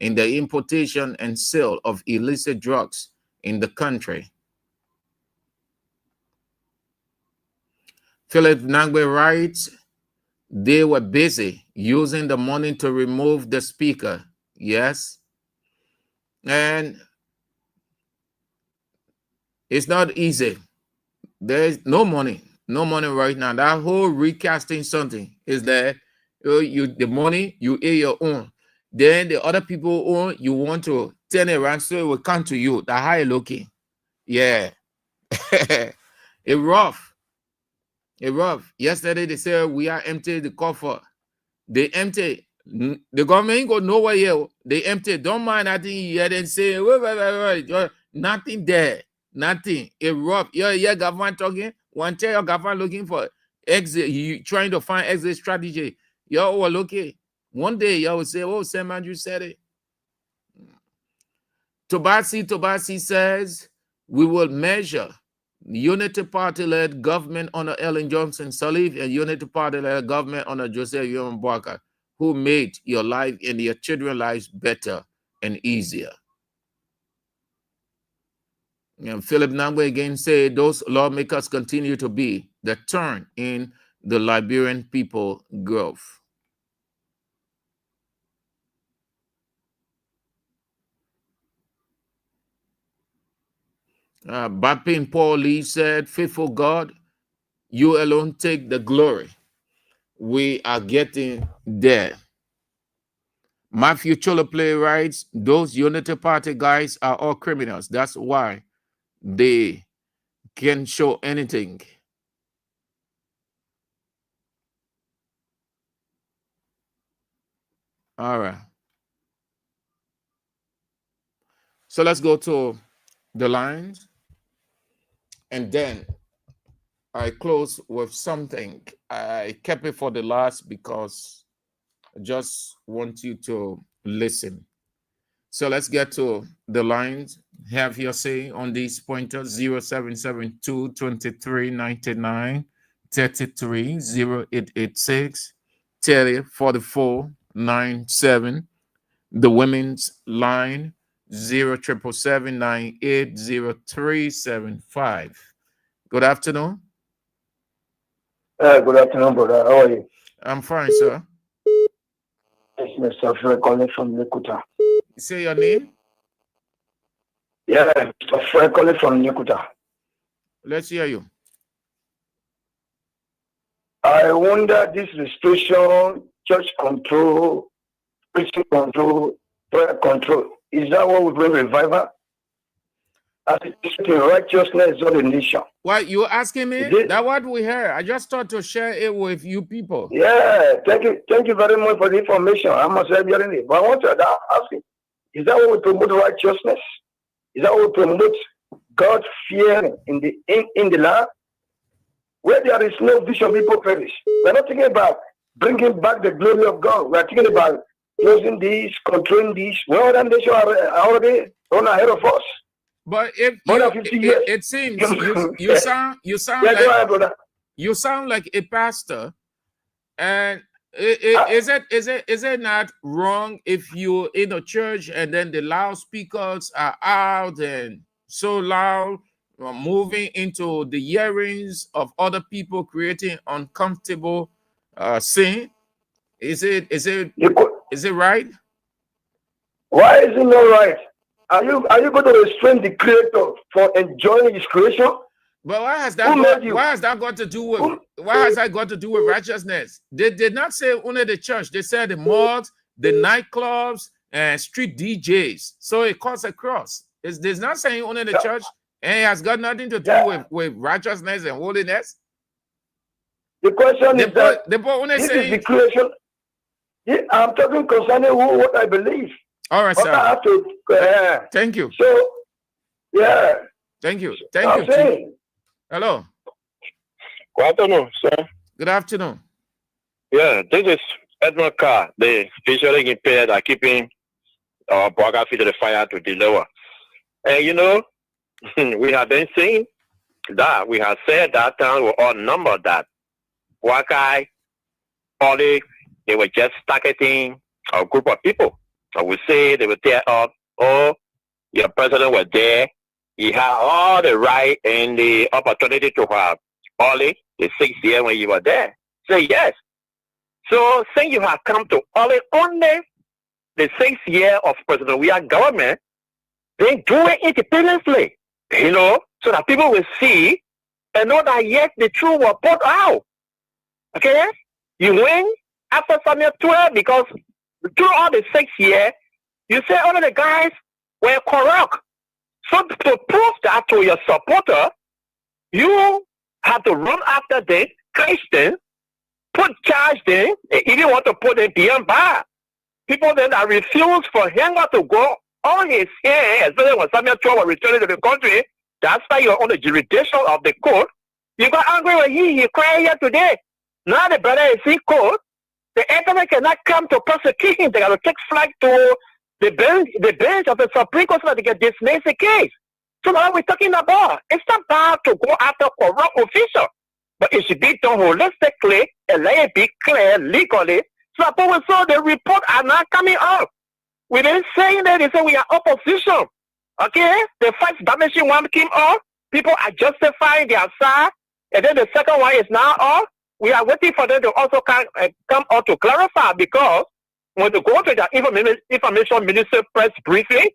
in the importation and sale of illicit drugs in the country. Philip Nangbe writes, they were busy using the money to remove the speaker. Yes. And it's not easy. There's no money right now. That whole recasting something is that the money you pay your own. Then the other people own, you want to turn it around so it will come to you. The high looking. Yeah. It rough. It rough. Yesterday they said we are empty the coffer. They empty. The government ain't go nowhere here. They empty. Don't mind nothing you hear say, wait. Nothing there. Nothing. It rough. Yeah, government talking. One tell your government looking for exit. You trying to find exit strategy. Yo, well, okay. One day y'all will say, oh, Sam Andrew said it. Tobasi says we will measure Unity Party-led government under Ellen Johnson Sirleaf and Unity Party-led government under Joseph Young-Boakai, who made your life and your children's lives better and easier. And Philip Nangbe again said those lawmakers continue to be the turn in the Liberian people growth. Bapin Paul Lee said, faithful God, you alone take the glory. We are getting there. Matthew Choloplay writes, those Unity Party guys are all criminals. That's why they can show anything. All right. So let's go to the lines. And then I close with something. I kept it for the last because I just want you to listen. So let's get to the lines. Have your say on these pointers: 0772 23 99 33 0886 30 44 97. The women's line 0777 980375. Good afternoon. Good afternoon, brother. How are you? I'm fine, sir. It's Mr. Fred calling from Nikuta. Say your name. Yeah, Mr. Fred calling from Nikuta. Let's hear you. I wonder this restriction, church control, preaching control, prayer control, is that what we bring revival? As it is to righteousness of the nation. What you asking me? That what we heard. I just thought to share it with you people. Yeah, thank you very much for the information. I must have hearing it. But I want to ask you, is that what we promote righteousness? Is that what we promote God fear in the land? Where there is no vision, people perish. We're not thinking about bringing back the glory of God. We're thinking about closing these, controlling these. Well, other nations are already run ahead of us. But if it seems you sound yeah, like, go ahead, brother. You sound like a pastor, and is it not wrong if you in a church and then the loudspeakers are out and so loud, moving into the hearings of other people, creating uncomfortable scene? Is it right? Why is it not right? Are you going to restrain the Creator for enjoying His creation? But why has that got to do with righteousness? They did not say only the church. They said the malls, the nightclubs, and street DJs. So it cuts across. It's not saying only the church, and it has got nothing to do with righteousness and holiness. The question is that this is the creation. I'm talking concerning what I believe. All right, sir. I have to, thank you. So, yeah. Thank you. Thank you. Hello. Good afternoon, sir. Good afternoon. Yeah, this is Edmund Carr, the visually impaired are keeping our burger feet to the fire to deliver. And you know, we have been saying that we have said that time we all number that Wakai, Polly, they were just targeting a group of people. I would say they would tell us, oh, your president was there. He had all the right and the opportunity to have only the 6 years when you were there. Say yes. So since you have come to only the 6 year of President Weah government, they do it independently, so that people will see and know that yes, the truth was put out. Okay? You win after Samuel 12 because throughout the 6 years, you say all of the guys were corrupt. So to prove that to your supporter, you have to run after them, Christian, put charge them, and even want to put them beyond bar. People then that refuse for him to go on his hand, especially when Samuel 12 was returning to the country, that's why you're on the jurisdiction of the court. You got angry with he cried here today. Now the brother is in court. The government cannot come to prosecute him. They got to take flight to the bench of the Supreme Court so that they can dismiss the case. So now we're talking about, it's not bad to go after corrupt officials, but it should be done holistically and let it be clear legally. So the report are not coming out. We've been saying that they say we are opposition. Okay? The first damaging one came out. People are justifying their side. And then the second one is now off. We are waiting for them to also come out to clarify, because when they go to the information minister press briefing,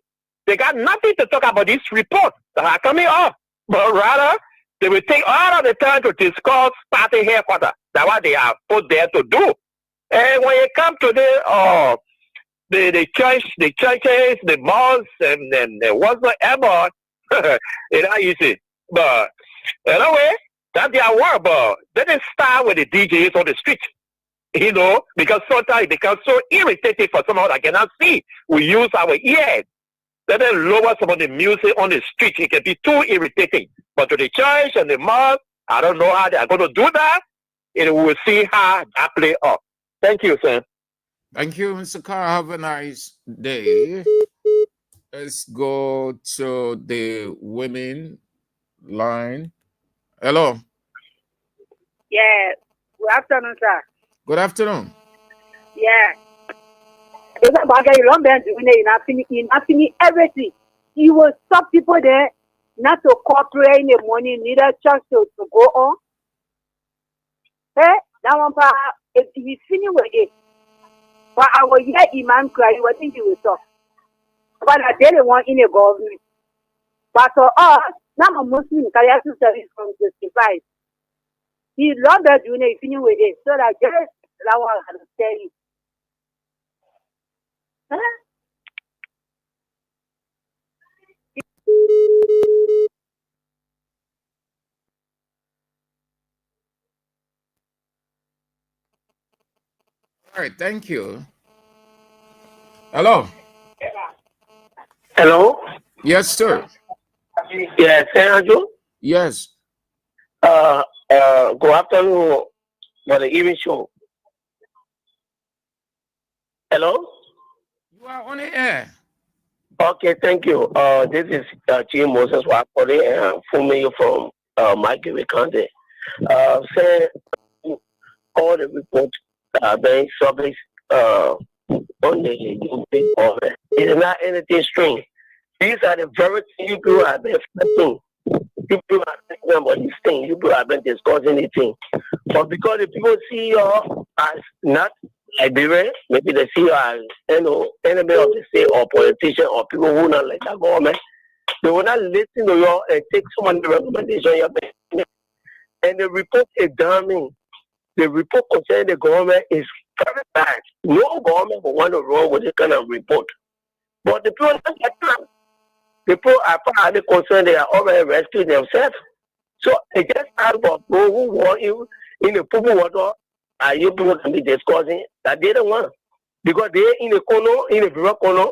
they got nothing to talk about this report that are coming up. But rather, they will take all of the time to discuss party headquarters. That's what they are put there to do. And when you come to the churches, the mosques, and whatsoever, it's not easy. But anyway, that's their work. But let us start with the DJs on the street. Because sometimes it becomes so irritating for someone that cannot see. We use our ears. Let them lower some of the music on the street. It can be too irritating. But to the church and the mosque, I don't know how they are going to do that. And we'll see how that play out. Thank you, sir. Thank you, Mr. Carr. Have a nice day. Let's go to the women line. Hello. Yeah. Good afternoon, sir. Good afternoon. Yeah. It's about getting long been doing it in happening everything. You will stop people there not to cooperate in the morning, neither church to go on. Hey, that one part, if you finish with it. But I will hear Imam cry, you will think he will talk. But I didn't want in a government. But for us, now I'm Muslim, career service from justified. He love that doing it, finish with it. So that just that one has to tell you. Huh? All right, thank you. Hello. Hello? Yes, sir. Yes, Andrew? Yes. Good afternoon for the evening show. Hello? You are on the air. Okay, thank you. This is Chief Moses Wakode, and I'm phoning you from Michael County. Say all the reports that are being published on the big government. It is not anything strange. These are the very things people have been expecting. People are thinking about these things. People have been discussing these things. But because the people see you as not Liberia, maybe they see you as enemy of the state or politician or people who not like that government, they will not listen to you and take some of the recommendation you have been. And the report is damning. The report concerning the government is very bad. No government will want to run with this kind of report. But the people don't get time. People are far the concern, they are already rescuing themselves. So it just ask for people who want you in the people water, and you people can be discussing that they don't want. Because they're in the corner, in the river corner,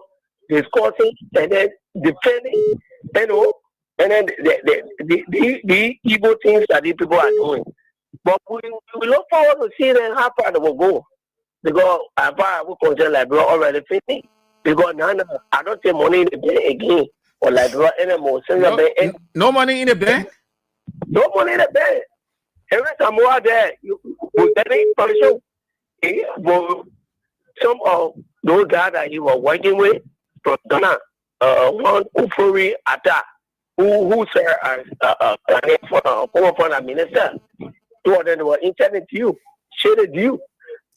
discussing and then defending, and then the evil things that these people are doing. But we look forward to seeing how far they will go. Because as far as we concern Liberia already finished. Because now I don't take money in the bank again. Or Liberia anymore. No money in the bank? No money in the bank. Every time we are there, you get information. Some those guys that he was working with from Ghana, one Kufuri Atta, who served as former foreign minister, two of them were intended to you, shaded you.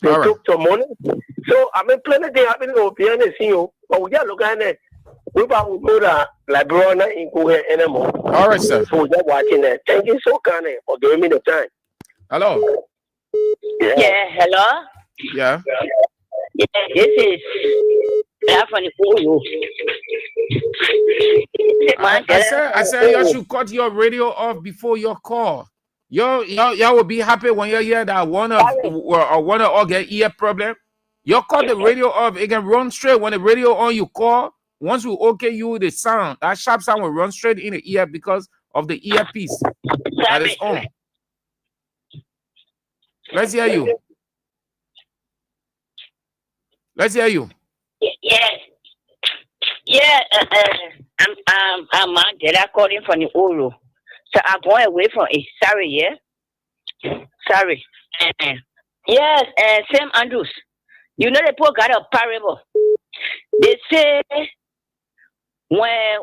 They took some money. So I mean, plenty things happening over behind the scene, but we just look at it. We probably go to Liberia in Kuwait anymore. All right, sir. So just watching that. Thank you so kind for giving me the time. Hello. Yeah, hello. Yeah. Yeah, this is from the Ulu. I said you should cut your radio off before your call. Y'all will be happy when you hear that one or get ear problem. You cut the radio off, it can run straight. When the radio on, you call. Once we okay you, the sound, that sharp sound will run straight in the ear because of the earpiece that is on. Let's hear you. Let's hear you. Yeah. I'm Mandela calling from the Ulu. So I'm going away from it. Sorry, yeah. Sorry. Yes, Sam Andrews. You know the poor got a parable. They say when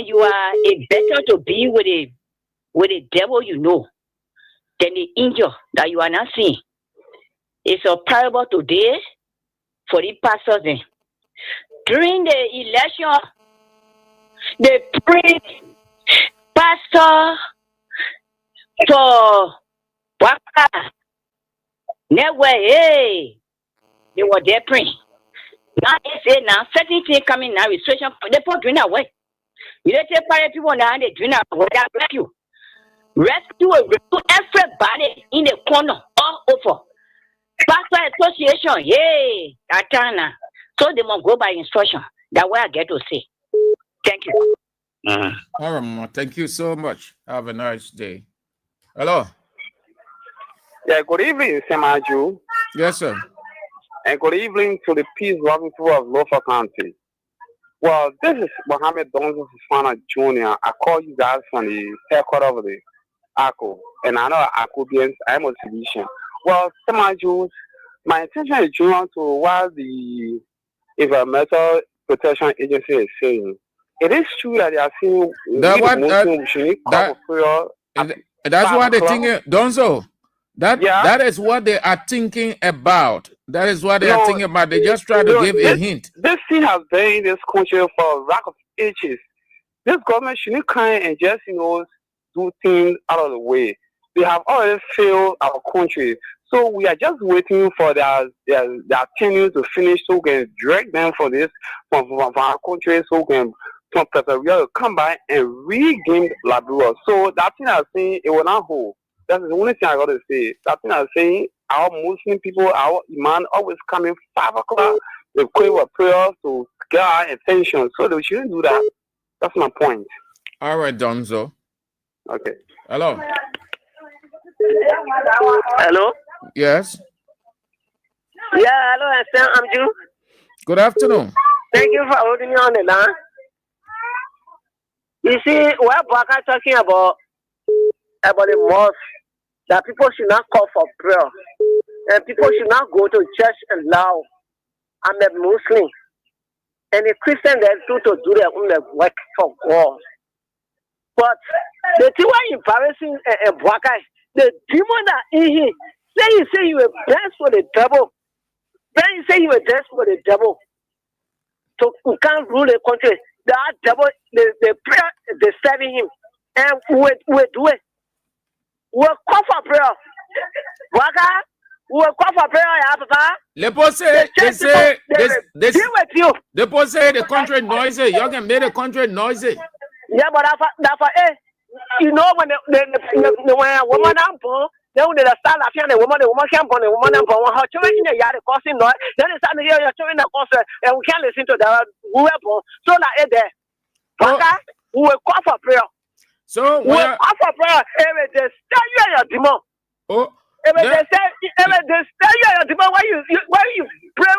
you are a better to be with the devil you know than the angel that you are not seeing. It's a parable today for the pastors. Then. During the election, the priest, pastor, for Waka, never, hey, they were there praying. Now they say now certain things coming now restriction. They put doing away. You don't take part of people now and they doing away. They rescue. Rescue everybody in the corner all over. Pastor Association, yay, Atana. So they must go by instruction. That's what I get to say. Thank you. All right, Mama. Thank you so much. Have a nice day. Hello. Yeah, good evening, Semaju. Yes, sir. And good evening to the peace-loving people of Lofa County. Well, this is Mohammed Donzo Fufana Jr. I call you guys from the headquarters of the ACO. And I know ACObians, I'm a solution. Well, Semaju, my intention is joining to what the Environmental Protection Agency is saying. It is true that they are saying that's what they think. Donzo, that is what they are thinking about. That is what they are thinking about. They just try to give a hint. This thing has been in this country for a rack of ages. This government shouldn't come and just, do things out of the way. They have already failed our country. So we are just waiting for their tenure to finish so we can drag them from our country so we can come back and regain Liberia. So that thing I'm saying, it will not hold. That's the only thing I got to say. That thing I'm saying, our Muslim people, our Imam always coming 5 o'clock, they pray with prayers to get our attention. So they shouldn't do that. That's my point. All right, Donzo. Okay. Hello. Hello? Yes. Yeah, hello, Sam Amju. Good afternoon. Thank you for holding me on the line. You see, what Baka talking about the mosque, that people should not call for prayer. And people should not go to church and loud. I'm a Muslim. And a Christian that to do their own work for God. But the thing why embarrassing Baka, the demon that in him, say you were blessed for the devil. Then you say you were blessed for the devil. So we can't rule the country. That devil, the prayer, they're serving him. And we do it. We'll call for prayer. Waka, we'll call for prayer, Papa. Lepo say, they deal with you. Lepo say the country noisy. You can make the country noisy. Yeah, but that's you know when a woman then when they start laughing, the woman can't put the woman and her children in the yard causing noise. Then it's under here, your children are causing, and we can't listen to the whoever. So that there, Waka, we will call for prayer. So we will call for prayer. Every day, tell you your demon. Oh, every day, tell you your demon. Why you pray?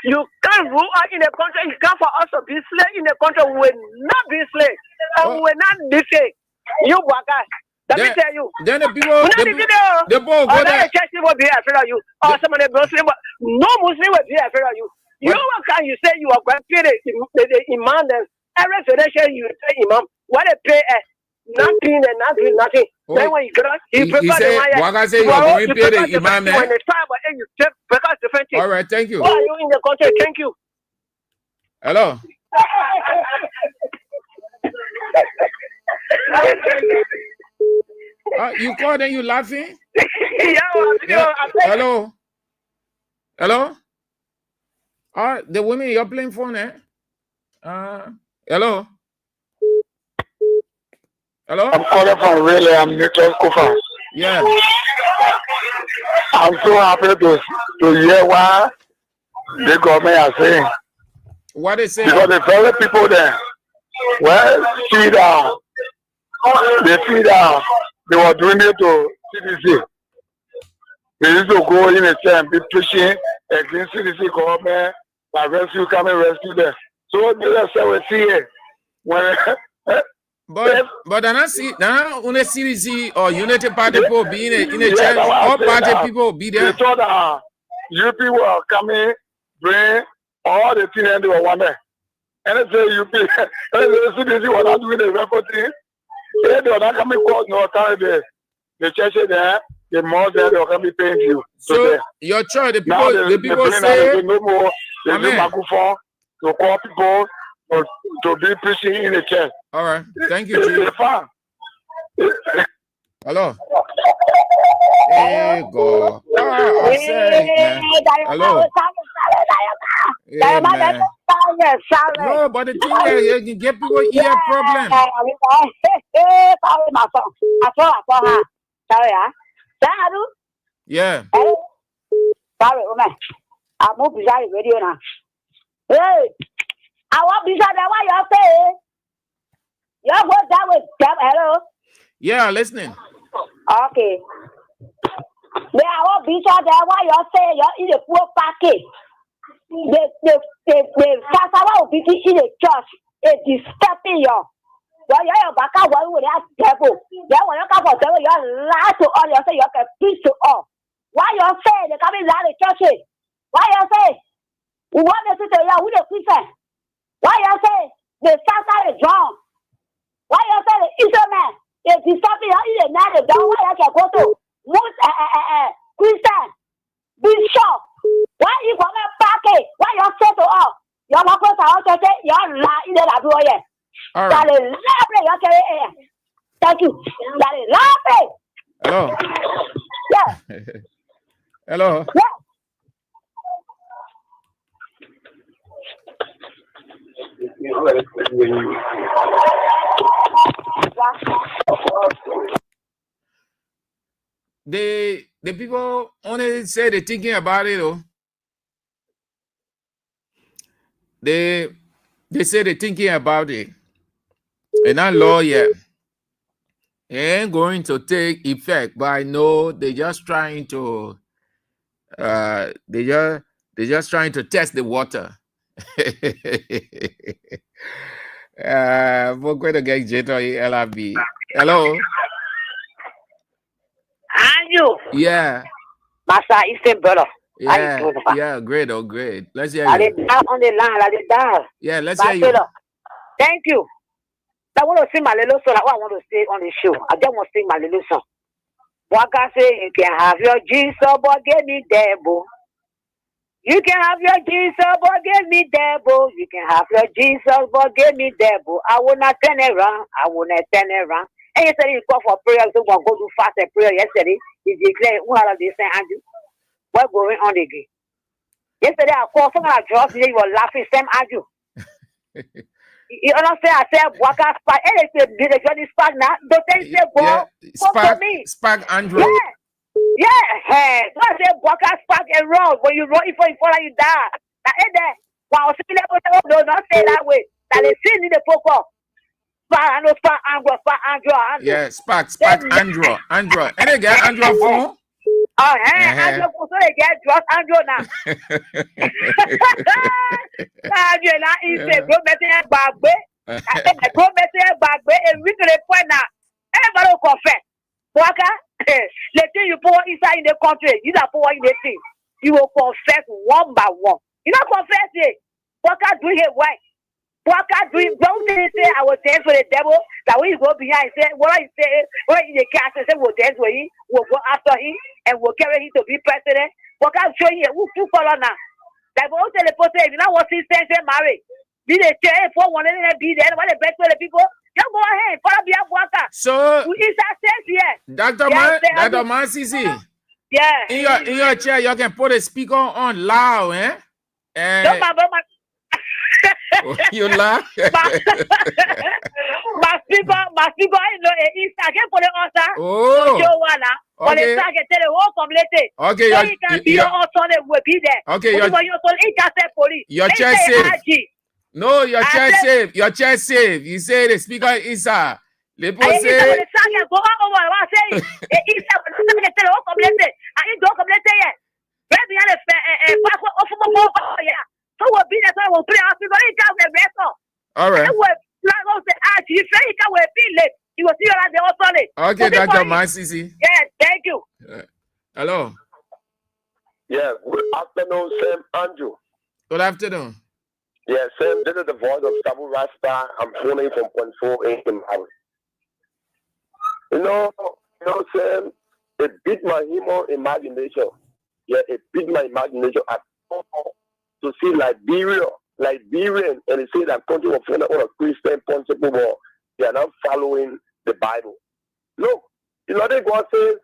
You can't rule out in the country. You can't for us to be slave in the country. We will not be slave, and we will not listen. You Waka. Let me tell you. Then the people, The people go there. church will be afraid of you. Or some of the Muslim, no Muslim will be afraid of you. You know what can you say you are going to pay the imam? Every federation you say imam, what they pay nothing and nothing. Then when you get out, he said, Waka say you are going to pay the imam. When the time, but you take because different things. All right, thank you. Why are you in the country? Thank you. Hello. You called and you laughing? Yeah. Hello. Hello. The women you're playing phone, eh? Hello. Hello. I'm calling from really. I'm Nicholas Kufa. Yeah. I'm so happy to hear what the government are saying. What they say? Because the very people there, well, they were doing it to CDC. They used to go in a time, be pushing against CDC government, by come and rescue them. So that's how we see it. But I don't see now on a CDC or United Party people being in a church, all party people be there. They thought that you people are coming, bring all the things and they were one there. And they say you people, the CDC were not doing the reporting. They were not coming court, no time the church there, the more there they were coming paying you. So your church, the people say no more. They do microphone to call people to be preaching in the church. All right, thank you, Chief. Hello. Hey, God. Hello. Hey, man. No, but the thing is, you can get people ear problem. Yeah. Sorry, woman. I'm moving the radio now. Hey, I want to be sure that what you're saying. You're going that way. Hello. Yeah, listening. Okay. But I want to be sure that what you're saying, you're in the poor package. The Sassawa will be in the church. It is stepping you. Well, you're back out one with that devil. Then when you come for devil, you're lie to all. You say you can preach to all. Why you say they come in the church? Why you say we want to sit there with the Christian? Why you say the Sasa is wrong? Why you say the Israel is disturbing you in the night? Why you can go to Christian Bishop? Why you come and pack it? Why you say to all? You're not going to our church. You're lying in the Labuoye. That is laughing. Thank you. That is laughing. Hello. Yeah. Hello. Yeah. The people only say they're thinking about it though. They say they're thinking about it. And that law yet. It ain't going to take effect, but I know they're just trying to they're just trying to test the water. We're going to get LRB. Hello. And you? Yeah. Master Eastern brother. Yeah, great, great. Let's hear you. I did down on the line, I did down. Yeah, let's hear you. Thank you. I want to sing my little song. I want to stay on the show. I just want to sing my little song. What I say, you can have your Jesus, but get me devil. You can have your Jesus, but get me devil. You can have your Jesus, but get me devil. I will not turn around. I will not turn around. And yesterday, you called for prayer. So we'll go to fast and prayer. Yesterday, he declared, what are they saying, Andrew? What's going on again? Yesterday, I called someone I dropped. You were laughing, Sam Andrew. You understand? I said, Waka Spark. And they Johnny Spark now. Don't they say, Bob? Spark, Spark Andrew. Yeah. Hey. So I said, Waka Spark and run. When you run, if you fall, you die. Now, and then, while no, not say that way. That they see in the focus. Spark Andrew. Yeah, Spark Andrew. And they get Andrew phone. Oh, hey, Andrew, so they get drugs, Andrew now. Andrew now is a go better bagbe. I said, go better bagbe, and we can point now. Everybody confess. Waka, the thing you pour inside in the country, you are pouring the thing. You will confess one by one. You don't confess it. Waka do it right. Waka do it. Don't say I will dance for the devil. That when you go behind, say what I say, what in the cast, say we'll dance with him, we'll go after him, and we'll carry him to be president. Waka show you who two color now. That will tell the person if you know what since married. Be the chair for one and be there. What the best for the people? Just go ahead. Follow me up, Waka. So it's a sense here. Dr. Mansisi. Yeah. In your chair, you can put a speaker on loud, eh? And you laugh. my speaker, you know, it's again for the answer. Oh. For the target, tell the whole community. Okay, so you can be your son will be there. Okay, your chair safe. No, your chair safe. Your chair safe. You say the speaker is Lepo say. All right. Okay, Dr. Mansisi. Yeah, thank you. Hello. Yeah, good afternoon, Sam Andrew. Good afternoon. Yeah, Sam, this is the voice of Sabu Rasta. I'm phoning from 0.4 in Zimbabwe. You know, Sam, it beat my human imagination. Yeah, it beat my imagination at all to see Liberian, and it say that country of a Christian principle, but they are not following the Bible. Look, you know what God says?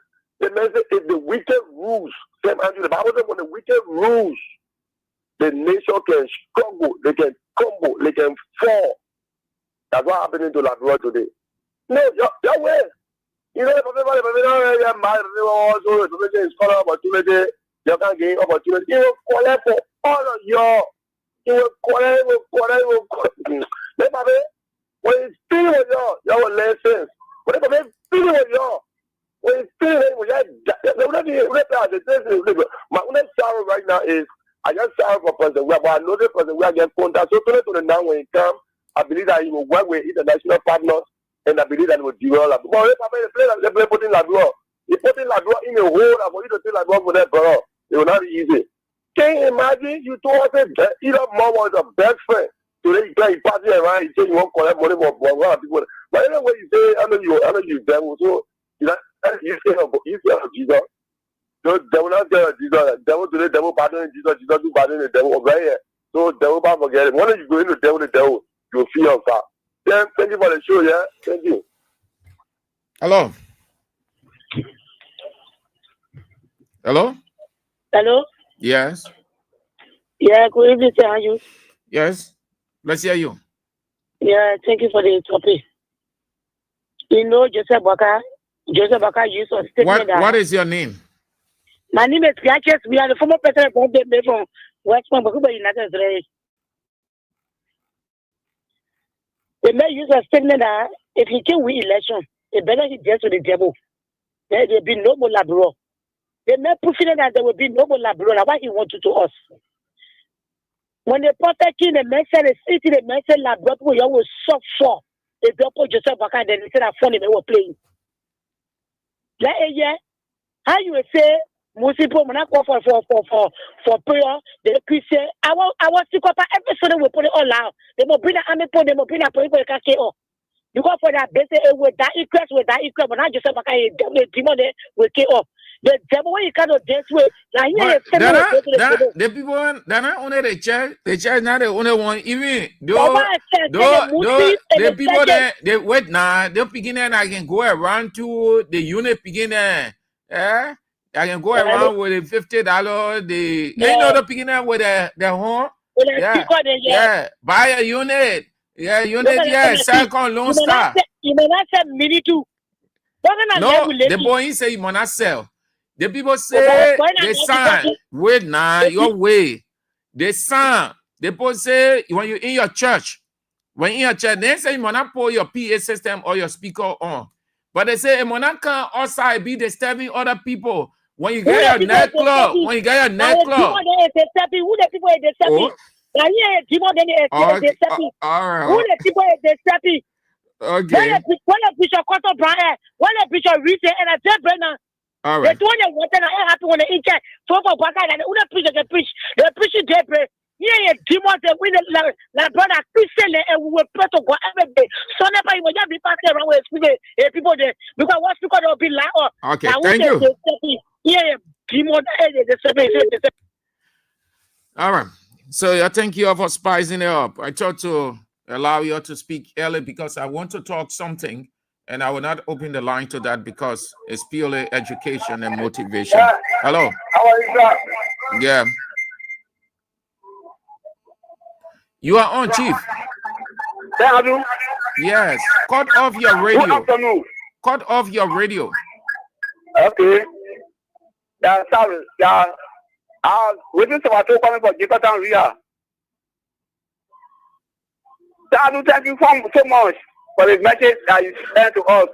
The message is the wicked rules. Sam Andrew, the Bible says when the wicked rules, the nation can struggle, they can crumble, they can fall. That's what happening to Liberia today. No, your way. You know, everybody are mad, also information is called opportunity, you can gain opportunity. You will collect for all of your, you will collect. When you speak with you will learn sense. When you speak with you, when you speak with you, my only sorrow right now is, I just sorry for President Weah, but I know the President Weah get contact. So to the now when he comes, I believe that he will work with international partners, and I believe that he will develop. But they play put in Labrador. He put in Labrador in a hole, and for you to take Labrador for that, bro, it will not be easy. Can you imagine you told us that Elon Musk was a best friend? Today you play party around, he say you won't collect money for people. But anyway, you say, I know you devil. So you know, you say of Jesus. So devil not tell Jesus. Devil today, devil pardon Jesus. Jesus do pardon the devil over here. So devil can't forget it. When you go into the devil, you'll feel on fire. Then thank you for the show. Yeah, thank you. Hello. Hello. Hello. Yes. Yeah, good evening, sir. How are you? Yes. Let's hear you. Yeah, thank you for the topic. You know, Joseph Baka used a statement. What is your name? My name is Gachas. We are the former president of the from West Point, United States. They may use a statement that if he can win election, it better he deals with the devil. There will be no more Labrador. They may prove that there will be no more Labrador. That's what he wanted to us. When the prophet came, the man said, the city, the man said, Labrador, we always suffer. If you put yourself back and then they said, that funny, they were playing. Like, yeah, how you would say, most people, when I call for prayer, the Christian, I want to call every Sunday we put it all out. They will bring the army, they will bring the police, they can't say, oh. You go for that, they say, with that equals, but not just about the demon, will kill off. The devil, when you cannot dance with, now here, the people, they're not only the church not the only one, even the people that they wait now, they're beginning, I can go around to the unit beginning, I can go around with the $50, you know, the beginning with the home, buy a unit, second loan star. You may not sell mini too. No, the boy he say you must not sell. The people say they sign. Wait now, your way. They sign. The people say when you in your church, they say you must not put your PA system or your speaker on. But they say you must not come outside be disturbing other people. When you get your nightclub, who the people are disturbing? Who the people are disturbing? Okay. When a bishop cotton brand, when a bishop read it, and I tell Brennan, All they right. told you what I have to want to eat. So for Baka, and the preacher they preach it. Yeah, demons they win it like brother Christian and we will pray to God every day. So never you will just be passing around with people there because what's because they'll be like Okay. Thank you. Yeah, demons they All right. So I thank you all for spicing it up. I thought to allow you all to speak early because I want to talk something, and I will not open the line to that because it's purely education and motivation. Hello. How are you, sir? Yeah. You are on, Chief. Yes. Cut off your Good radio. afternoon. Cut off your radio. Okay. Yeah, sorry. Yeah. Waiting for my coming for Jefferson Ria. Sir, thank you so much for the message that you sent to us.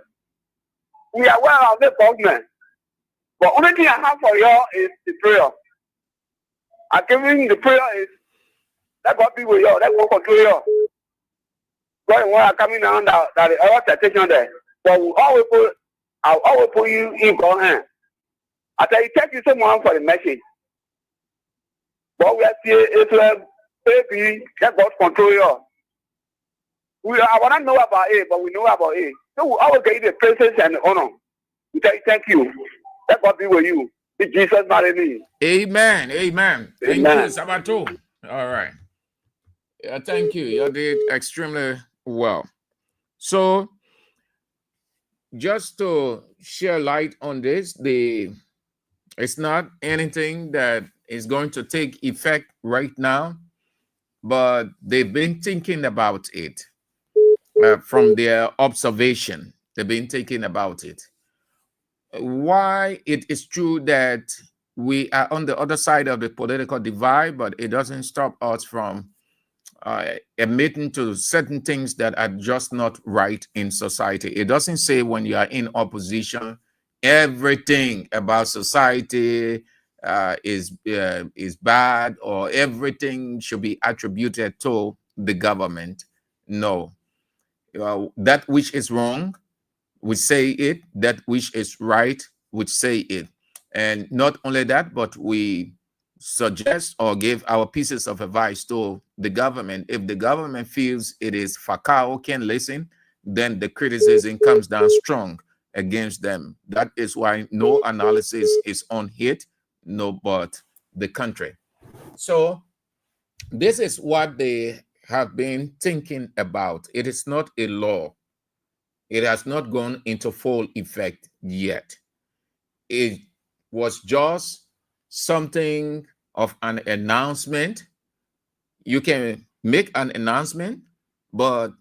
We are aware of the government. But only thing I have for you is the prayer. I giving the prayer is let God be with you, let God control you. God and are coming down that the other temptation there. But I'll always put you in God's hand. I tell you, thank you so much for the message. But we are still baby, let God control you. I want to know about it, but we know about it. So we always get you the praises and the honor. We tell you, thank you. Let God be with you. In Jesus' mighty name. Amen. Amen. Thank you, Amen. Sabato. All right. Yeah, thank you. You did extremely well. So, just to share light on this, it's not anything that is going to take effect right now, but they've been thinking about it from their observation. They've been thinking about it. Why it is true that we are on the other side of the political divide, but it doesn't stop us from admitting to certain things that are just not right in society. It doesn't say when you are in opposition, everything about society is bad or everything should be attributed to the government. No, that which is wrong, we say it. That which is right, we say it. And not only that, but we suggest or give our pieces of advice to the government. If the government feels it is Fakao can listen, then the criticism comes down strong against them. That is why no analysis is on it, no, but the country. So this is what they have been thinking about. It is not a law. It has not gone into full effect yet. It was just something of an announcement. You can make an announcement, but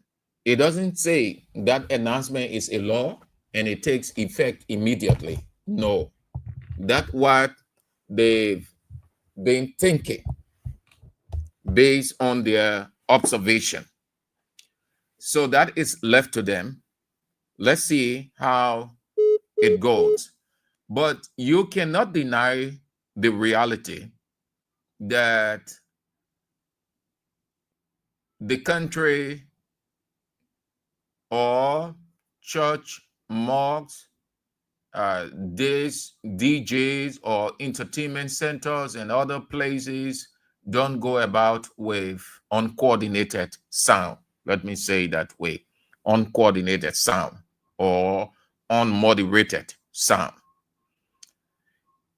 it doesn't say that announcement is a law and it takes effect immediately. No, that's what they've been thinking based on their observation. So that is left to them. Let's see how it goes. But you cannot deny the reality that the country or church, mosques, these DJs or entertainment centers and other places don't go about with uncoordinated sound. Let me say it that way. Uncoordinated sound or unmoderated sound.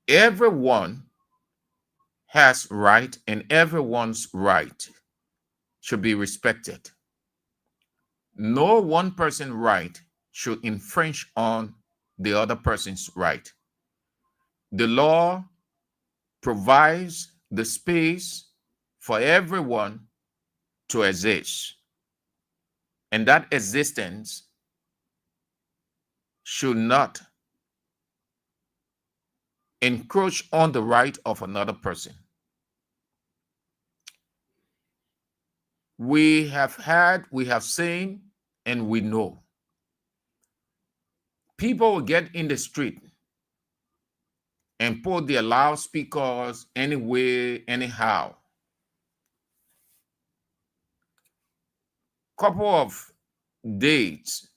Everyone has right and everyone's right should be respected. No one person's right should infringe on the other person's right. The law provides the space for everyone to exist, and that existence should not encroach on the right of another person. We have seen, and we know people will get in the street and put their loudspeakers anywhere, anyhow. Couple of dates,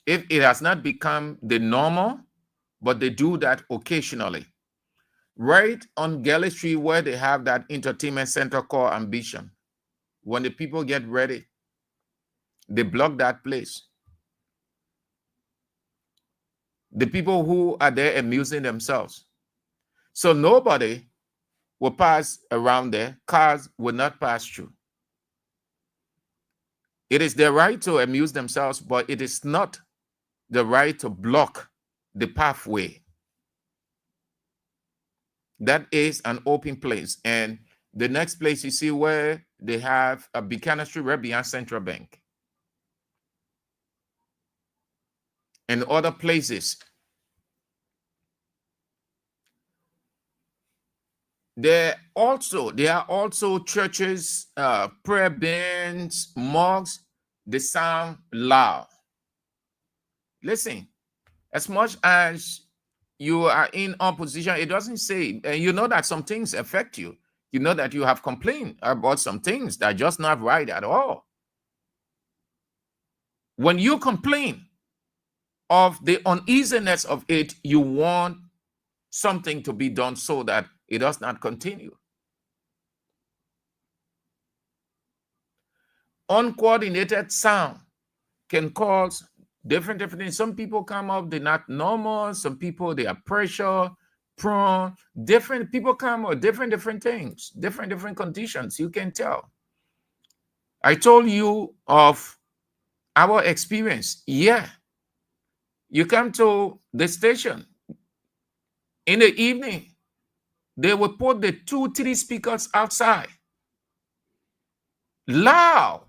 if it has not become the normal, but they do that occasionally. Right on Galley Street, where they have that entertainment center called Ambition, when the people get ready, they block that place. The people who are there amusing themselves. So nobody will pass around there. Cars will not pass through. It is their right to amuse themselves, but it is not the right to block the pathway. That is an open place. And the next place you see where they have a Buchanan Street right behind Central Bank. And other places. There are also churches, prayer bands, mosques. They sound loud. Listen, as much as you are in opposition, it doesn't say, you know that some things affect you. You know that you have complained about some things that are just not right at all. When you complain of the uneasiness of it, you want something to be done so that it does not continue. Uncoordinated sound can cause different things. Some people come up, they're not normal. Some people, they are pressure prone. Different people come up, different things, different conditions. You can tell. I told you of our experience. Yeah. You come to the station in the evening, they will put the 2-3 speakers outside. Loud.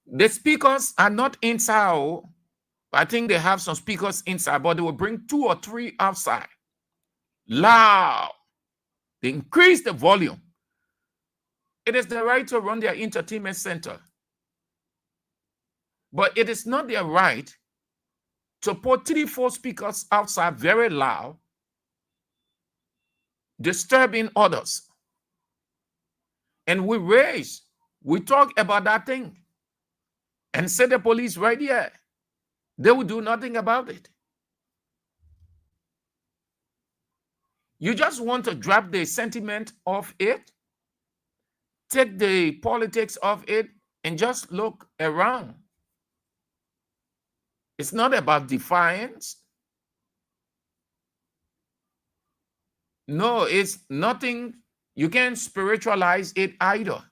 The speakers are not inside. I think they have some speakers inside, but they will bring 2 or 3 outside. Loud. They increase the volume. It is their right to run their entertainment center. But it is not their right to put 3-4 speakers outside very loud, disturbing others. And we talk about that thing and send the police right here. They will do nothing about it. You just want to drop the sentiment of it, take the politics of it, and just look around. It's not about defiance. No, it's nothing. You can't spiritualize it either,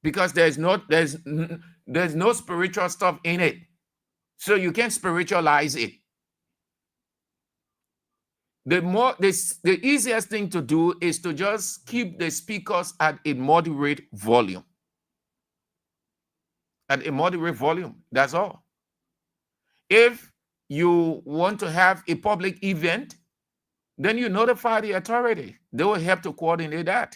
because there's no spiritual stuff in it. So you can't spiritualize it. The easiest thing to do is to just keep the speakers at a moderate volume. At a moderate volume, that's all. If you want to have a public event, then you notify the authority. They will have to coordinate that.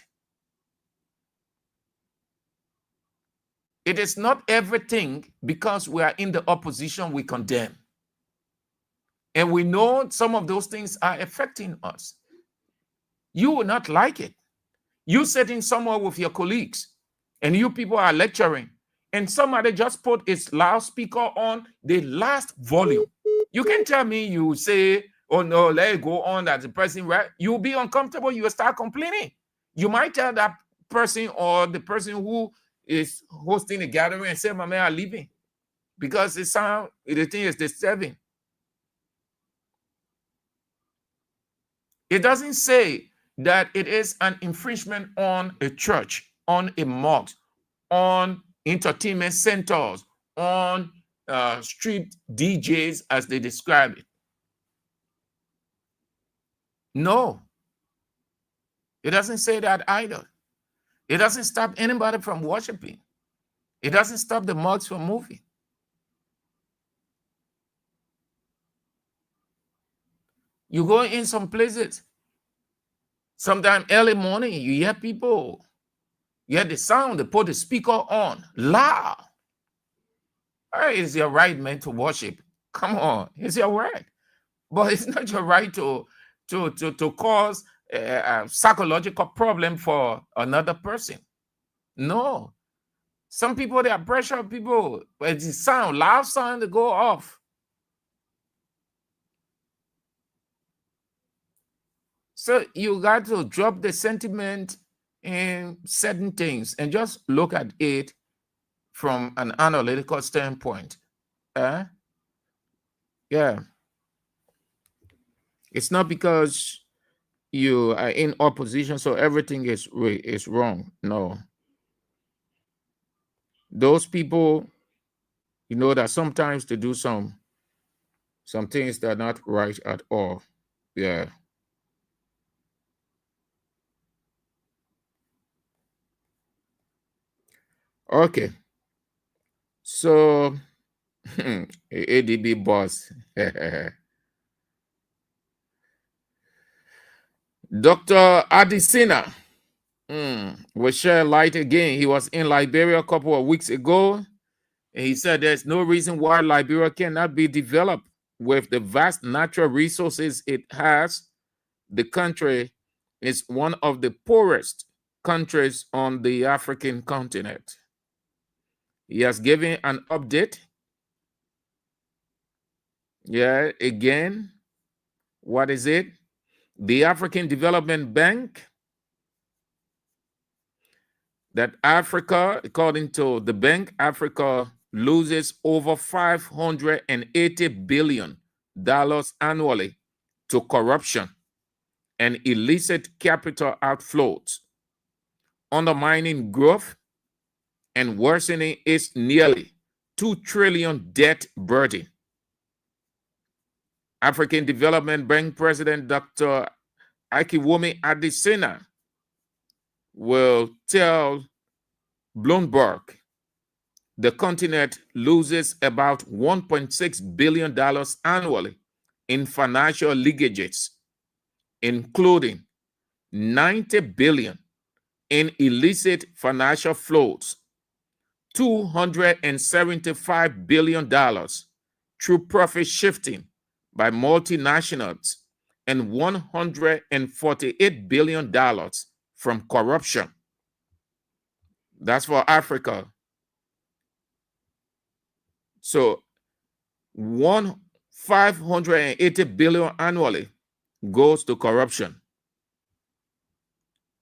It is not everything because we are in the opposition we condemn. And we know some of those things are affecting us. You will not like it. You sitting somewhere with your colleagues and you people are lecturing and somebody just put its loudspeaker on the last volume. You can tell me, you say, oh no, let it go on that the person, right? You'll be uncomfortable. You will start complaining. You might tell that person or the person who is hosting the gathering and say, my man are leaving because the thing is disturbing. It doesn't say that it is an infringement on a church, on a mosque, on entertainment centers, on street DJs as they describe it. No, it doesn't say that either. It doesn't stop anybody from worshiping. It doesn't stop the mosques from moving. You go in some places, sometime early morning, you hear people, you hear the sound, they put the speaker on, loud. It's your right, man, to worship. Come on, it's your right. But it's not your right to cause a psychological problem for another person. No. Some people, they are pressure people. But it's sound, loud sound to go off. So you got to drop the sentiment in certain things and just look at it from an analytical standpoint. Yeah. It's not because you are in opposition, so everything is wrong. No. Those people, you know that sometimes they do some things that are not right at all. Yeah. Okay. So ADB boss. Dr. Adesina will share light again. He was in Liberia a couple of weeks ago, and he said there's no reason why Liberia cannot be developed with the vast natural resources it has. The country is one of the poorest countries on the African continent. He has given an update. Yeah, again, what is it? The African Development Bank, that Africa, according to the bank, Africa loses over $580 billion annually to corruption and illicit capital outflows, undermining growth and worsening its nearly $2 trillion debt burden. African Development Bank President Dr. Akiwumi Adesina will tell Bloomberg the continent loses about $1.6 billion annually in financial leakages, including $90 billion in illicit financial flows, $275 billion through profit shifting by multinationals, and $148 billion from corruption. That's for Africa. So $580 billion annually goes to corruption.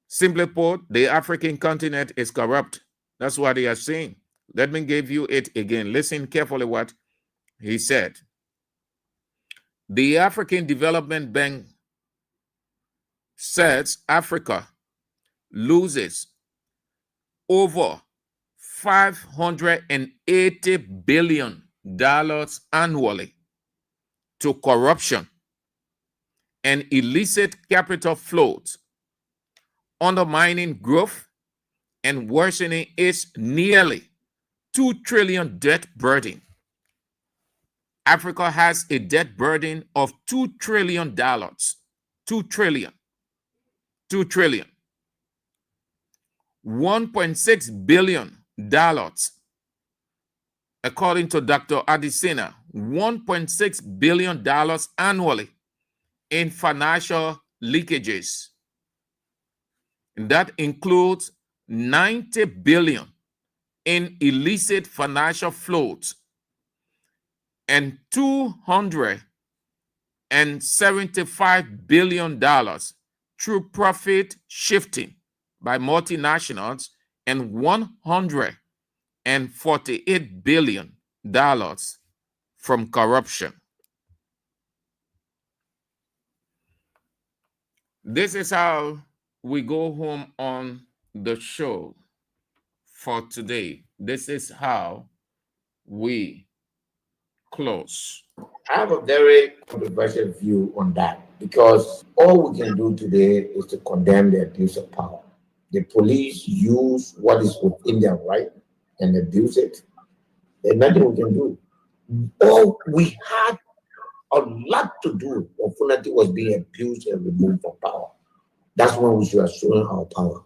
Simply put, the African continent is corrupt. That's what they are saying. Let me give you it again. Listen carefully what he said. The African Development Bank says Africa loses over $580 billion annually to corruption and illicit capital flows, undermining growth and worsening its nearly $2 trillion debt burden. Africa has a debt burden of $2 trillion. $2 trillion. $1.6 billion, according to Dr. Adesina, $1.6 billion annually in financial leakages. And that includes $90 billion in illicit financial flows and $275 billion through profit shifting by multinationals and $148 billion from corruption. This is how we go home on the show for today. This is how we close. I have a very controversial view on that because all we can do today is to condemn the abuse of power. The police use what is within their right and abuse it. There's nothing we can do. All we had a lot to do when Funati was being abused and removed from power. That's when we should have shown our power.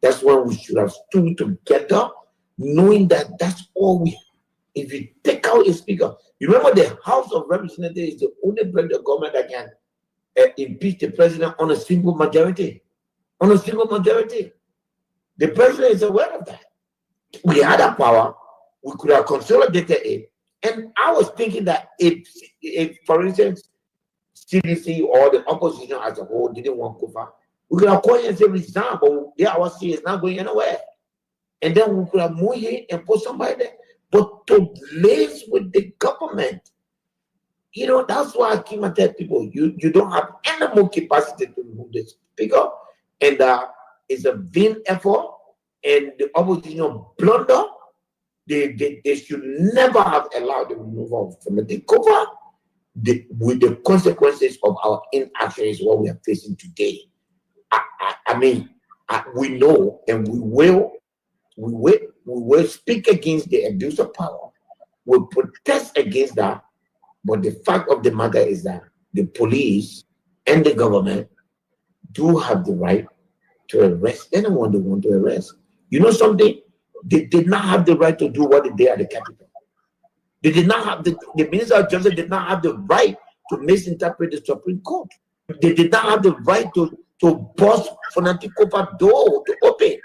That's when we should have stood together, knowing that that's all we. If you take out a speaker, you remember the House of Representatives is the only branch of government that can impeach the president on a simple majority. On a single majority. The president is aware of that. We had that power. We could have consolidated it. And I was thinking that if for instance, CDC or the opposition as a whole didn't want Kufa, we could have called and say resign, but our C is not going anywhere. And then we could have moved it and put somebody there. But to liaise with the government, that's why I keep telling people, you don't have any more capacity to remove the speaker. And it's a vain effort. And the opposition blunder. They should never have allowed the removal from the takeover. With the consequences of our inaction is what we are facing today. We know, and we will speak against the abuse of power. We'll protest against that. But the fact of the matter is that the police and the government do have the right to arrest anyone they want to arrest. You know something? They did not have the right to do what they did at the Capitol. They did not have the Minister of Justice did not have the right to misinterpret the Supreme Court. They did not have the right to bust Fonantikopa door to open.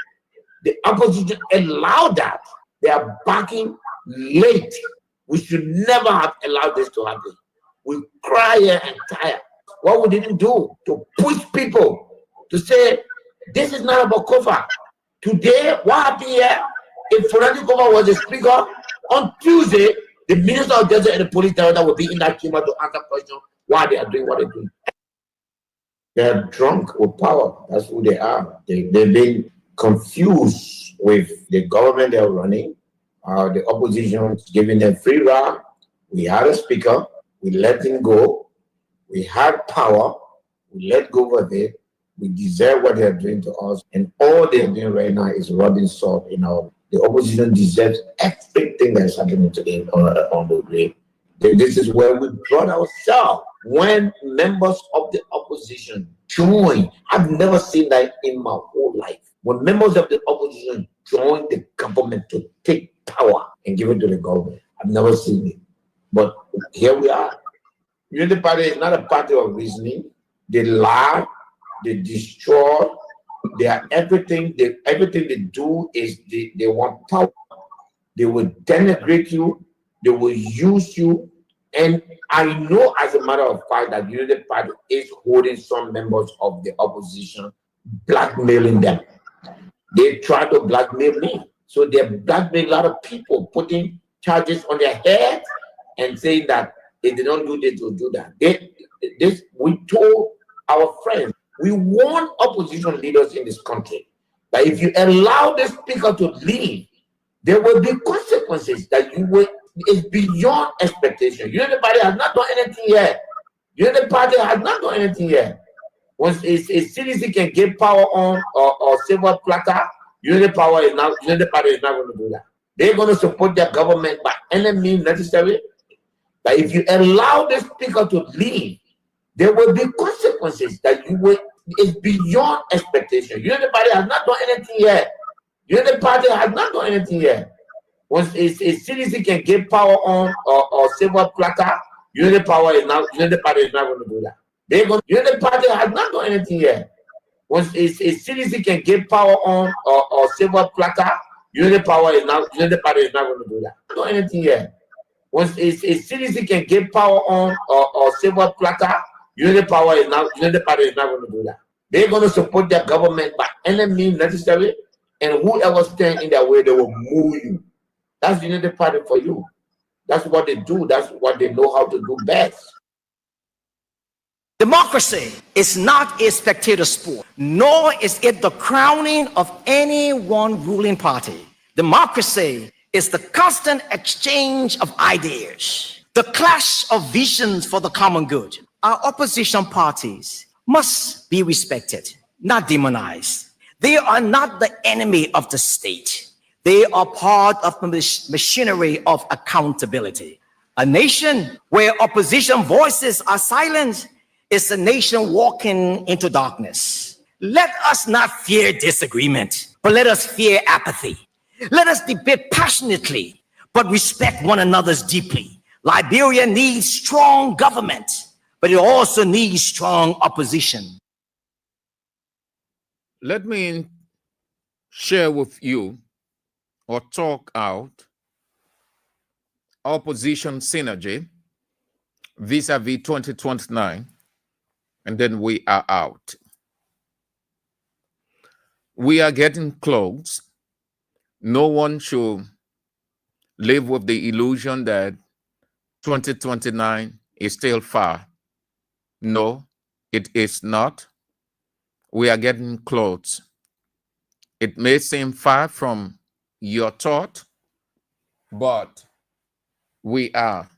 The opposition allowed that. They are backing late. We should never have allowed this to happen. We cry here and tire. What we didn't do to push people to say this is not about Kofa. Today, what happened here? If Fonantikopa was the speaker on Tuesday, the Minister of Justice and the police director will be in that chamber to answer questions why they are doing what they're doing. They're drunk with power. That's who they are. They've been confused with the government they're running. The opposition is giving them free ride. We had a speaker. We let him go. We had power. We let go of it. We deserve what they're doing to us. And all they're doing right now is rubbing salt in our. The opposition deserves everything that's happening today on the grave. This is where we brought ourselves. When members of the opposition join, I've never seen that in my whole life. When members of the opposition join the government to take power and give it to the government, I've never seen it. But here we are. Unity Party is not a party of reasoning. They lie, they destroy. They are everything they do is they want power. They will denigrate you, they will use you. And I know as a matter of fact that Unity Party is holding some members of the opposition, blackmailing them. They try to blackmail me. So they're blackmailing a lot of people, putting charges on their head and saying that if they don't do this, they'll do that. We told our friends, we warn opposition leaders in this country that if you allow the speaker to leave, there will be consequences that it's beyond expectation. Unity Party has not done anything yet. Unity Party has not done anything yet. Once a CDC can give power on or silver platter, Unity Party is not going to do that. They're going to support their government by any means necessary. But if you allow the speaker to leave, there will be consequences that it's beyond expectation. Unity Party has not done anything yet. Unity Party has not done anything yet. Once a CDC can give power on or silver platter, Unity Party is not going to do that. Unity Party has not done anything yet. Once a CDC can give power on or silver platter, Unity Party is not going to do that. Not done anything yet. Once a CDC can give power on or silver platter, Unity Party is not going to do that. They're going to support their government by any means necessary, and whoever stands in their way, they will move you. That's Unity Party for you. That's what they do. That's what they know how to do best. Democracy is not a spectator sport, nor is it the crowning of any one ruling party. Democracy is the constant exchange of ideas, the clash of visions for the common good. Our opposition parties must be respected, not demonized. They are not the enemy of the state. They are part of the machinery of accountability. A nation where opposition voices are silenced is a nation walking into darkness. Let us not fear disagreement, but let us fear apathy. Let us debate passionately, but respect one another's deeply. Liberia needs strong government, but it also needs strong opposition. Let me share with you or talk out opposition synergy vis-a-vis 2029, and then we are out. We are getting close. No one should live with the illusion that 2029 is still far. No, it is not. We are getting close. It may seem far from your thought, but we are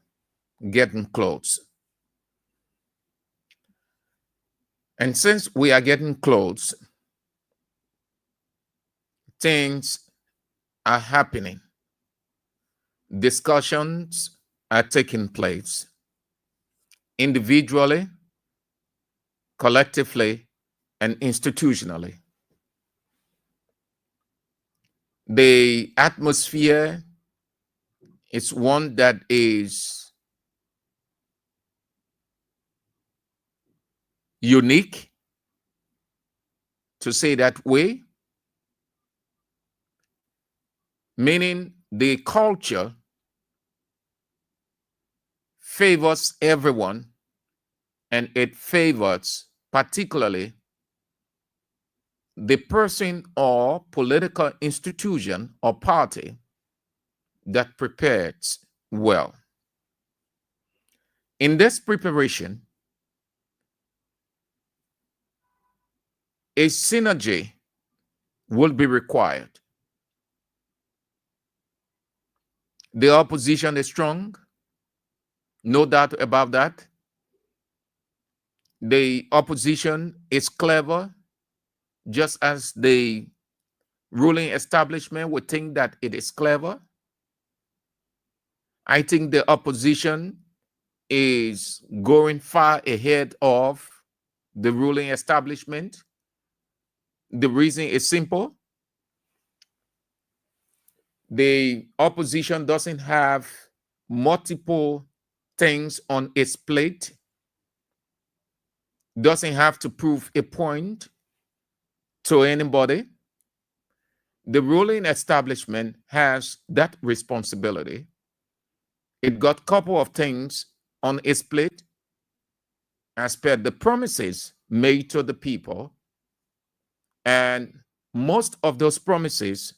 getting close. And since we are getting close, things are happening. Discussions are taking place individually, collectively, and institutionally. The atmosphere is one that is unique, to say that way, meaning the culture favors everyone, and it favors particularly the person or political institution or party that prepares well. In this preparation, a synergy will be required. The opposition is strong, no doubt about that. The opposition is clever, just as the ruling establishment would think that it is clever. I think the opposition is going far ahead of the ruling establishment. The reason is simple. The opposition doesn't have multiple things on its plate, doesn't have to prove a point to anybody. The ruling establishment has that responsibility. It got a couple of things on its plate as per the promises made to the people, and most of those promises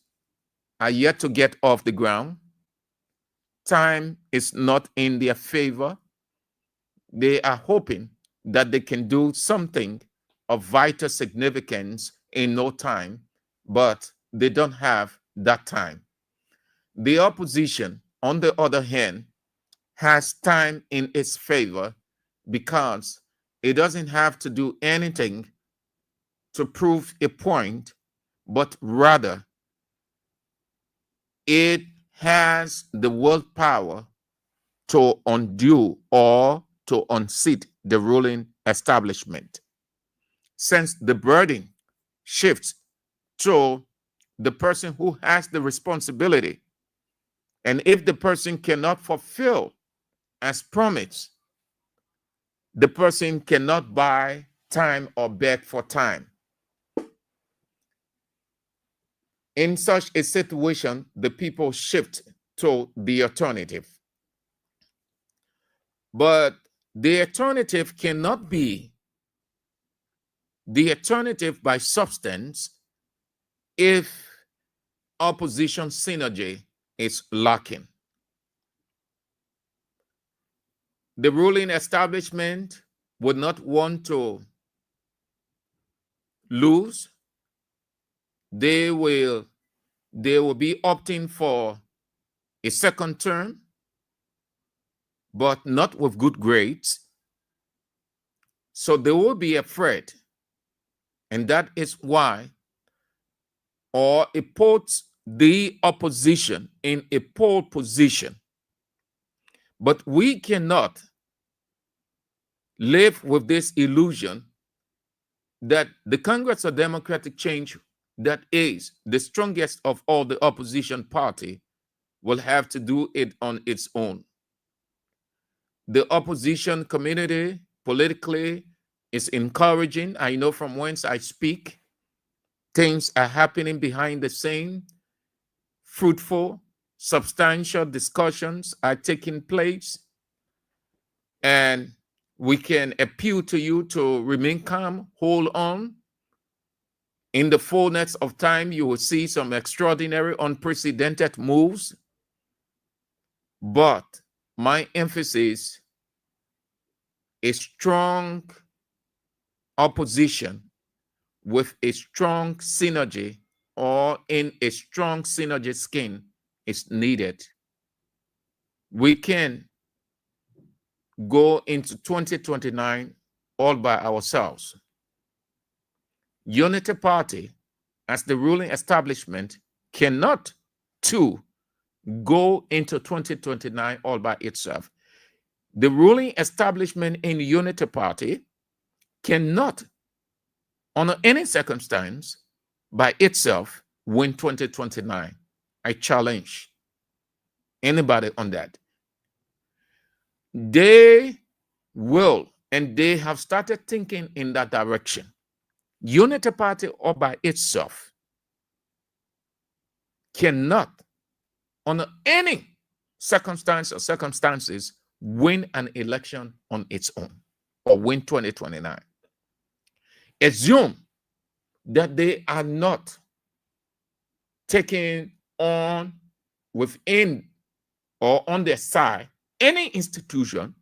are yet to get off the ground. Time is not in their favor. They are hoping that they can do something of vital significance in no time, but they don't have that time. The opposition, on the other hand, has time in its favor because it doesn't have to do anything to prove a point, but rather it has the willpower to undo or to unseat the ruling establishment. Since the burden shifts to the person who has the responsibility, and if the person cannot fulfill as promised, the person cannot buy time or beg for time. In such a situation, the people shift to the alternative. But the alternative cannot be the alternative by substance if opposition synergy is lacking. The ruling establishment would not want to lose. They will be opting for a second term, but not with good grades. So they will be afraid. And that is why, or it puts the opposition in a pole position. But we cannot live with this illusion that the Congress of Democratic Change, that is the strongest of all the opposition party, will have to do it on its own. The opposition community politically is encouraging. I know from whence I speak, things are happening behind the scene fruitful, substantial discussions are taking place, and we can appeal to you to remain calm, hold on. In the fullness of time, you will see some extraordinary, unprecedented moves. But my emphasis is strong opposition with a strong synergy, or in a strong synergy scheme, is needed. We can go into 2029 all by ourselves. Unity Party, as the ruling establishment, cannot too go into 2029 all by itself. The ruling establishment in Unity Party cannot, under any circumstance, by itself, win 2029. I challenge anybody on that. They will, and they have started thinking in that direction. Unity Party all by itself cannot, under any circumstance or circumstances, win an election on its own or win 2029. Assume that they are not taking on within or on their side any institution,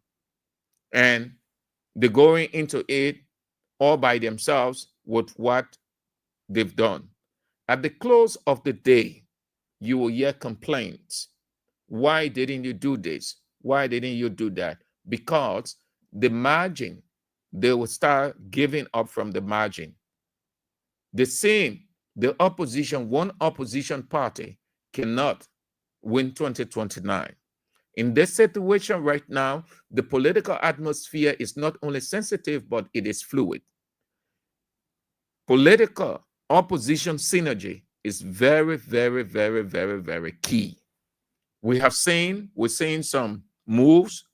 and they're going into it all by themselves with what they've done. At the close of the day, you will hear complaints. Why didn't you do this? Why didn't you do that? Because the margin, they will start giving up from the margin. The same, the opposition, one opposition party cannot win 2029. In this situation right now, the political atmosphere is not only sensitive, but it is fluid. Political opposition synergy is very, very, very, very, very key. We're seeing some moves.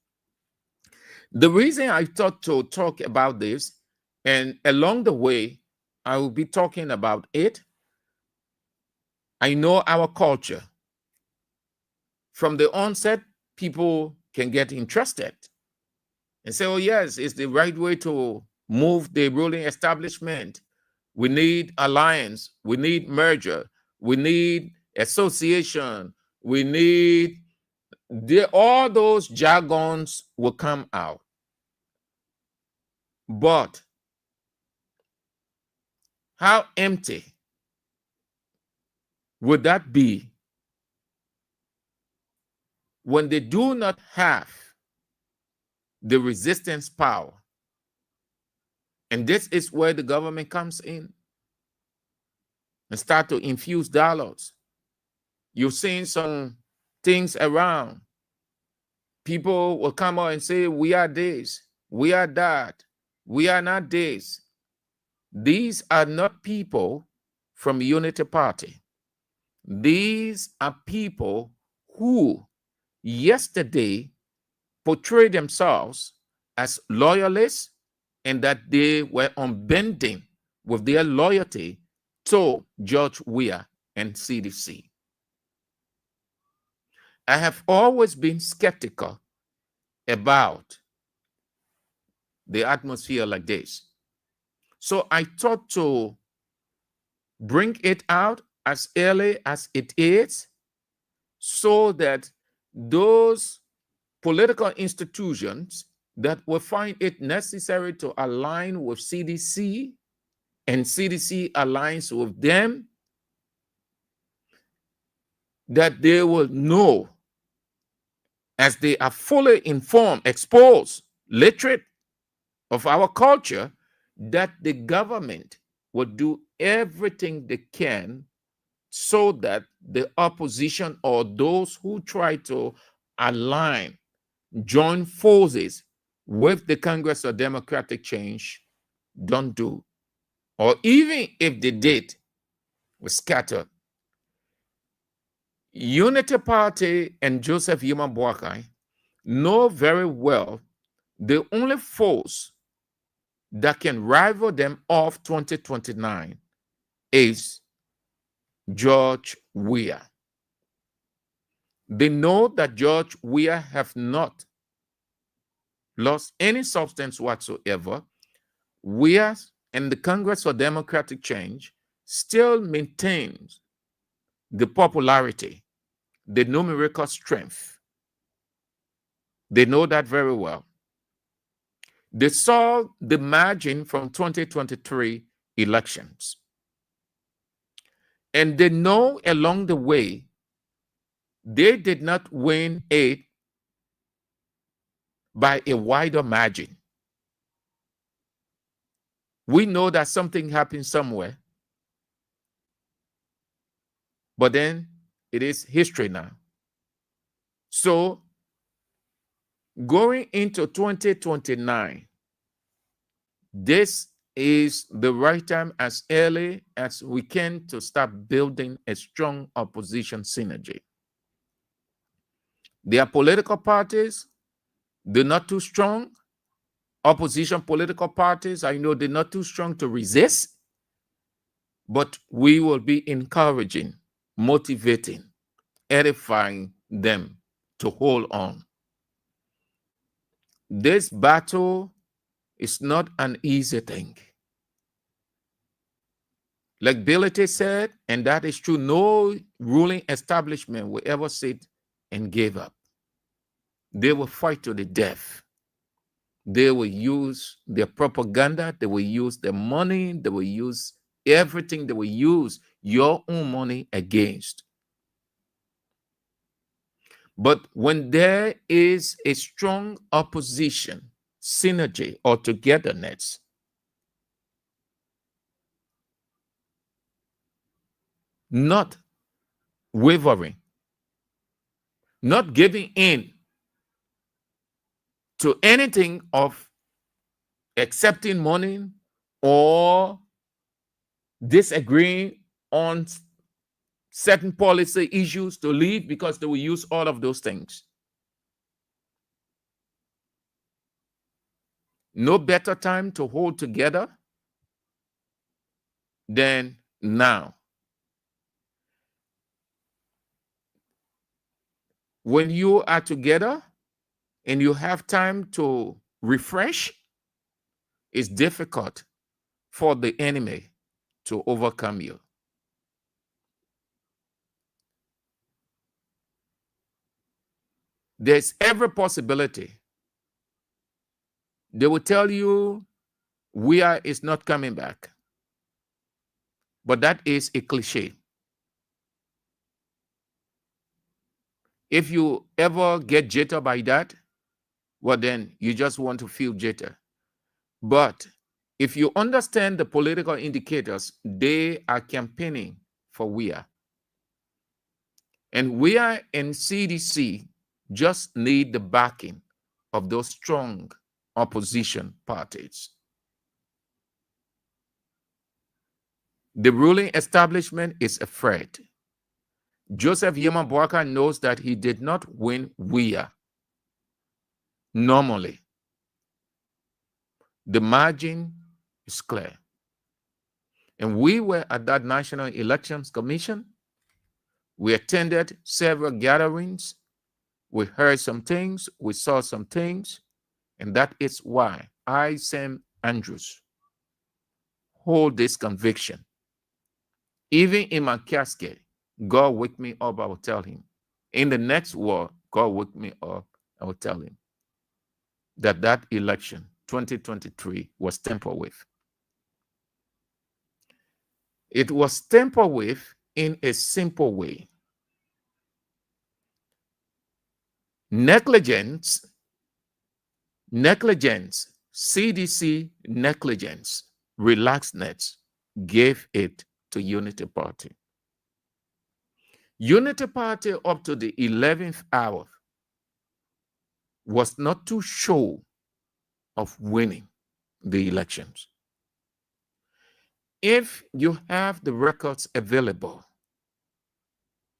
The reason I thought to talk about this, and along the way, I will be talking about it. I know our culture. From the onset, people can get interested and say, oh, yes, it's the right way to move the ruling establishment. We need alliance. We need merger. We need association. We need all those jargons will come out. But how empty would that be when they do not have the resistance power? And this is where the government comes in and start to infuse dialogues. You're seeing some things around. People will come out and say, we are this, we are that, we are not this. These are not people from Unity Party. These are people who yesterday portrayed themselves as loyalists, and that they were unbending with their loyalty to George Weah and CDC. I have always been skeptical about the atmosphere like this. So I thought to bring it out as early as it is, so that those political institutions that will find it necessary to align with CDC, and CDC aligns with them, that they will know, as they are fully informed, exposed, literate of our culture, that the government will do everything they can so that the opposition or those who try to align, join forces with the Congress of Democratic Change don't do. Or even if they did, were scattered. Unity Party and Joseph Yuma Boakai know very well the only force that can rival them off 2029 is George Weah. They know that George Weah have not lost any substance whatsoever. Weah and the Congress for Democratic Change still maintains the popularity, the numerical strength. They know that very well. They saw the margin from 2023 elections. And they know along the way, they did not win it by a wider margin. We know that something happened somewhere, but then it is history now. So going into 2029, this is the right time, as early as we can, to start building a strong opposition synergy. There are political parties, they're not too strong. Opposition political parties, I know they're not too strong to resist, but we will be encouraging, motivating, edifying them to hold on. This battle is not an easy thing. Like Billy said, and that is true, no ruling establishment will ever sit and give up. They will fight to the death. They will use their propaganda, they will use their money, they will use everything, they will use your own money against. But when there is a strong opposition, synergy, or togetherness, not wavering, not giving in to anything of accepting money or disagreeing on certain policy issues to leave, because they will use all of those things. No better time to hold together than now. When you are together and you have time to refresh, it's difficult for the enemy to overcome you. There's every possibility. They will tell you Weah is not coming back. But that is a cliche. If you ever get jittered by that, well, then you just want to feel jitter. But if you understand the political indicators, they are campaigning for Weah. And Weah and CDC just need the backing of those strong opposition parties. The ruling establishment is afraid. Joseph Yeman Boakai knows that he did not win Weah normally. The margin is clear. And we were at that National Elections Commission. We attended several gatherings. We heard some things. We saw some things. And that is why I, Sam Andrews, hold this conviction. Even in my casket, God wake me up, I will tell him. In the next war, God wake me up, I will tell him that that election, 2023, was tampered with. It was tampered with in a simple way. Negligence, CDC negligence, relaxedness gave it to Unity Party. Unity Party up to the 11th hour was not too sure of winning the elections. If you have the records available,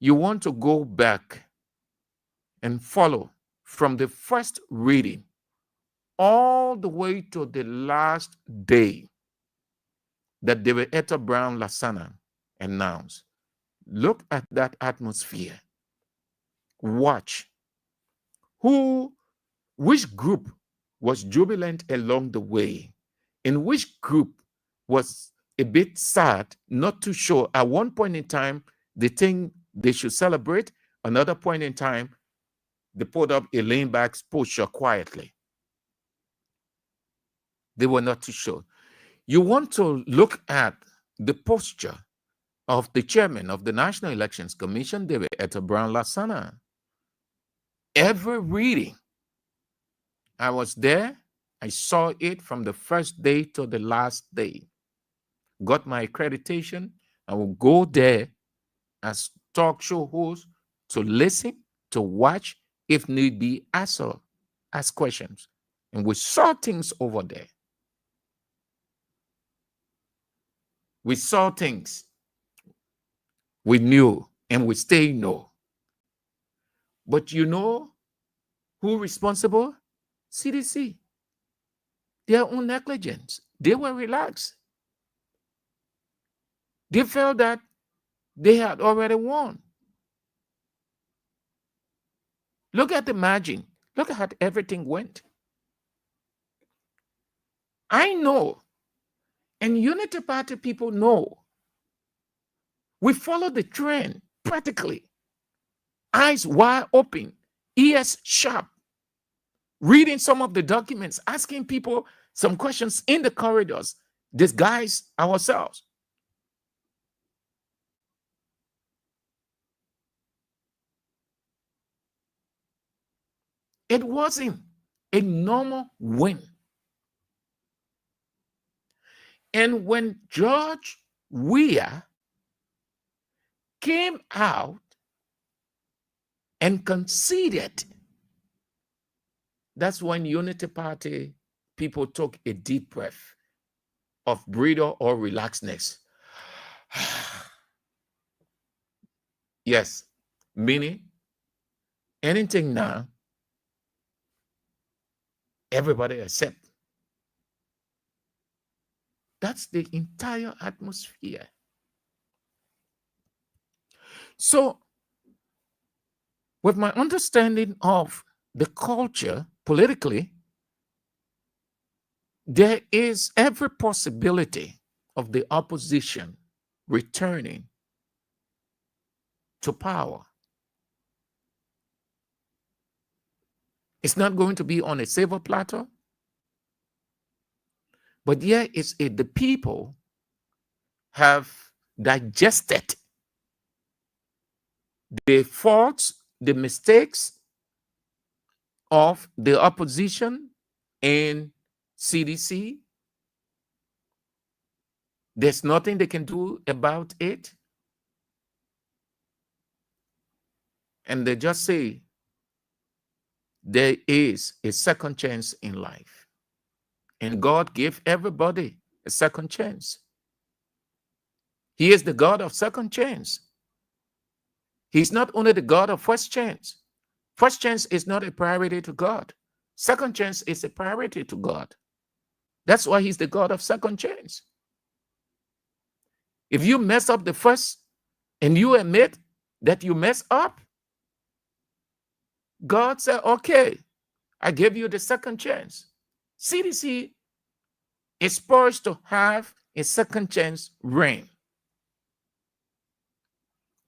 you want to go back and follow from the first reading all the way to the last day that David Etta Brown Lasana announced. Look at that atmosphere. watch which group was jubilant along the way, and which group was a bit sad, not too sure. At one point in time, they think they should celebrate. Another point in time, they put up a lean back posture quietly. They were not too sure. You want to look at the posture of the chairman of the National Elections Commission, David Etta Brown Lasana. Every reading, I was there. I saw it from the first day to the last day. Got my accreditation. I will go there as talk show host to listen, to watch, if need be, ask questions. And we saw things over there. We saw things we knew, and we still know. But you know who responsible? CDC. Their own negligence. They were relaxed. They felt that they had already won. Look at the margin. Look at how everything went. I know, and Unity Party people know. We follow the trend practically. Eyes wide open, ears sharp, reading some of the documents, asking people some questions in the corridors, disguise ourselves. It wasn't a normal win. And when George Weah came out and conceded, that's when Unity Party people took a deep breath of breather or relaxedness. Yes, meaning anything now, everybody accept. That's the entire atmosphere. So, with my understanding of the culture politically, there is every possibility of the opposition returning to power. It's not going to be on a silver platter, but yeah, the people have digested the faults, the mistakes of the opposition and CDC. There's nothing they can do about it. And they just say, there is a second chance in life. And God gave everybody a second chance. He is the God of second chance. He's not only the God of first chance. First chance is not a priority to God. Second chance is a priority to God. That's why he's the God of second chance. If you mess up the first and you admit that you mess up, God said, okay, I give you the second chance. CDC is supposed to have a second chance reign.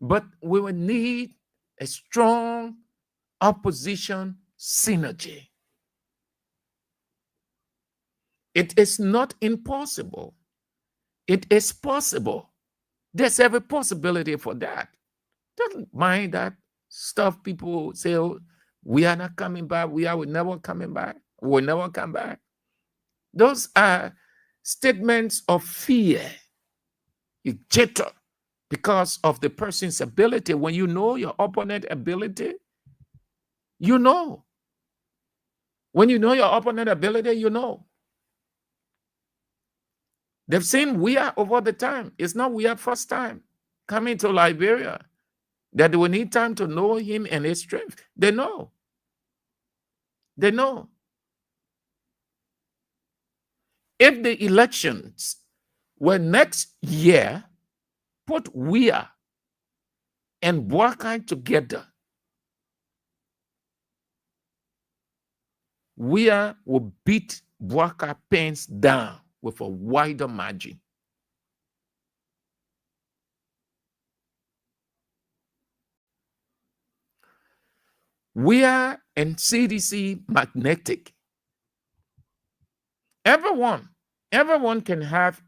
But we will need a strong opposition synergy. It is not impossible. It is possible. There's every possibility for that. Don't mind that stuff people say, oh, we are not coming back. We are never coming back. We'll never come back. Those are statements of fear. You jitter because of the person's ability. When you know your opponent's ability, you know. When you know your opponent's ability, you know. They've seen Weah over the time. It's not Weah first time coming to Liberia that they will need time to know him and his strength. They know. They know. If the elections were next year, put Weah and Boakai together, Weah will beat Bouaka Pence down with a wider margin. Weah and CDC magnetic. Everyone can have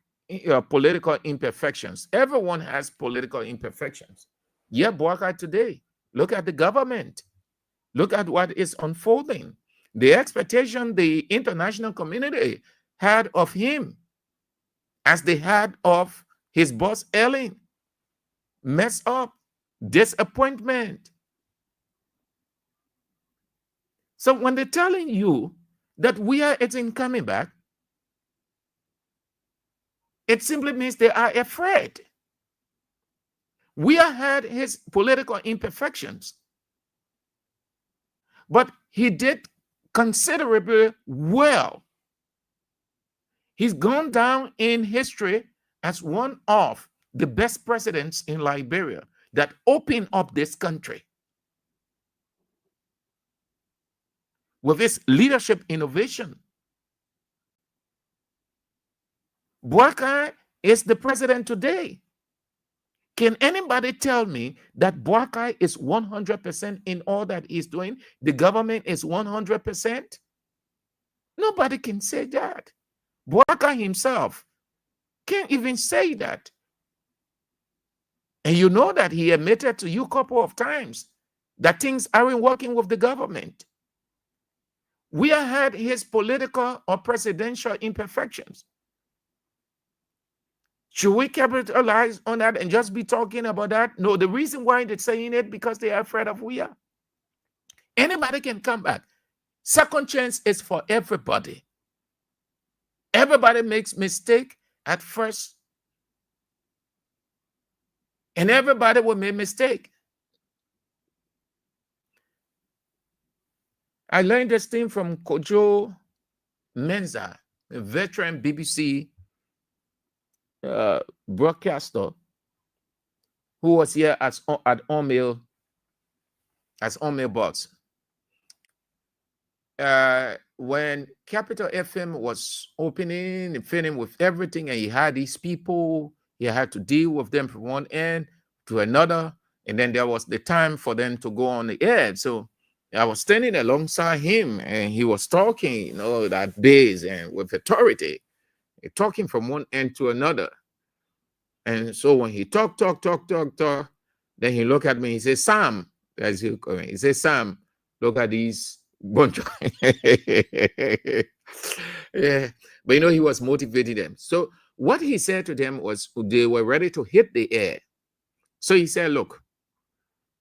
political imperfections. Everyone has political imperfections. Yeah, Bouaka today. Look at the government. Look at what is unfolding. The expectation the international community had of him, as they had of his boss Ellen, mess up, disappointment. So when they're telling you that Weah isn't coming back, it simply means they are afraid. Weah had his political imperfections, but he did considerably well. He's gone down in history as one of the best presidents in Liberia that opened up this country with his leadership innovation. Bouaka is the president today. Can anybody tell me that Bouaka is 100% in all that he's doing? The government is 100%? Nobody can say that. Bouaka himself can't even say that. And you know that he admitted to you a couple of times that things aren't working with the government. Weah had his political or presidential imperfections. Should we capitalize on that and just be talking about that? No, the reason why they're saying it because they are afraid of Weah. Anybody can come back. Second chance is for everybody. Everybody makes mistake at first. And everybody will make mistake. I learned this thing from Kojo Menza, a veteran BBC broadcaster who was here at All-Mail Box. When Capital FM was opening and filling with everything, and he had these people, he had to deal with them from one end to another, and then there was the time for them to go on the air. So I was standing alongside him, and he was talking, that base and with authority, talking from one end to another. And so when he talk, then he looked at me. He said, "Sam," as he said, "Sam, look at these bunch of." Yeah, but he was motivating them. So what he said to them was they were ready to hit the air. So he said, "Look,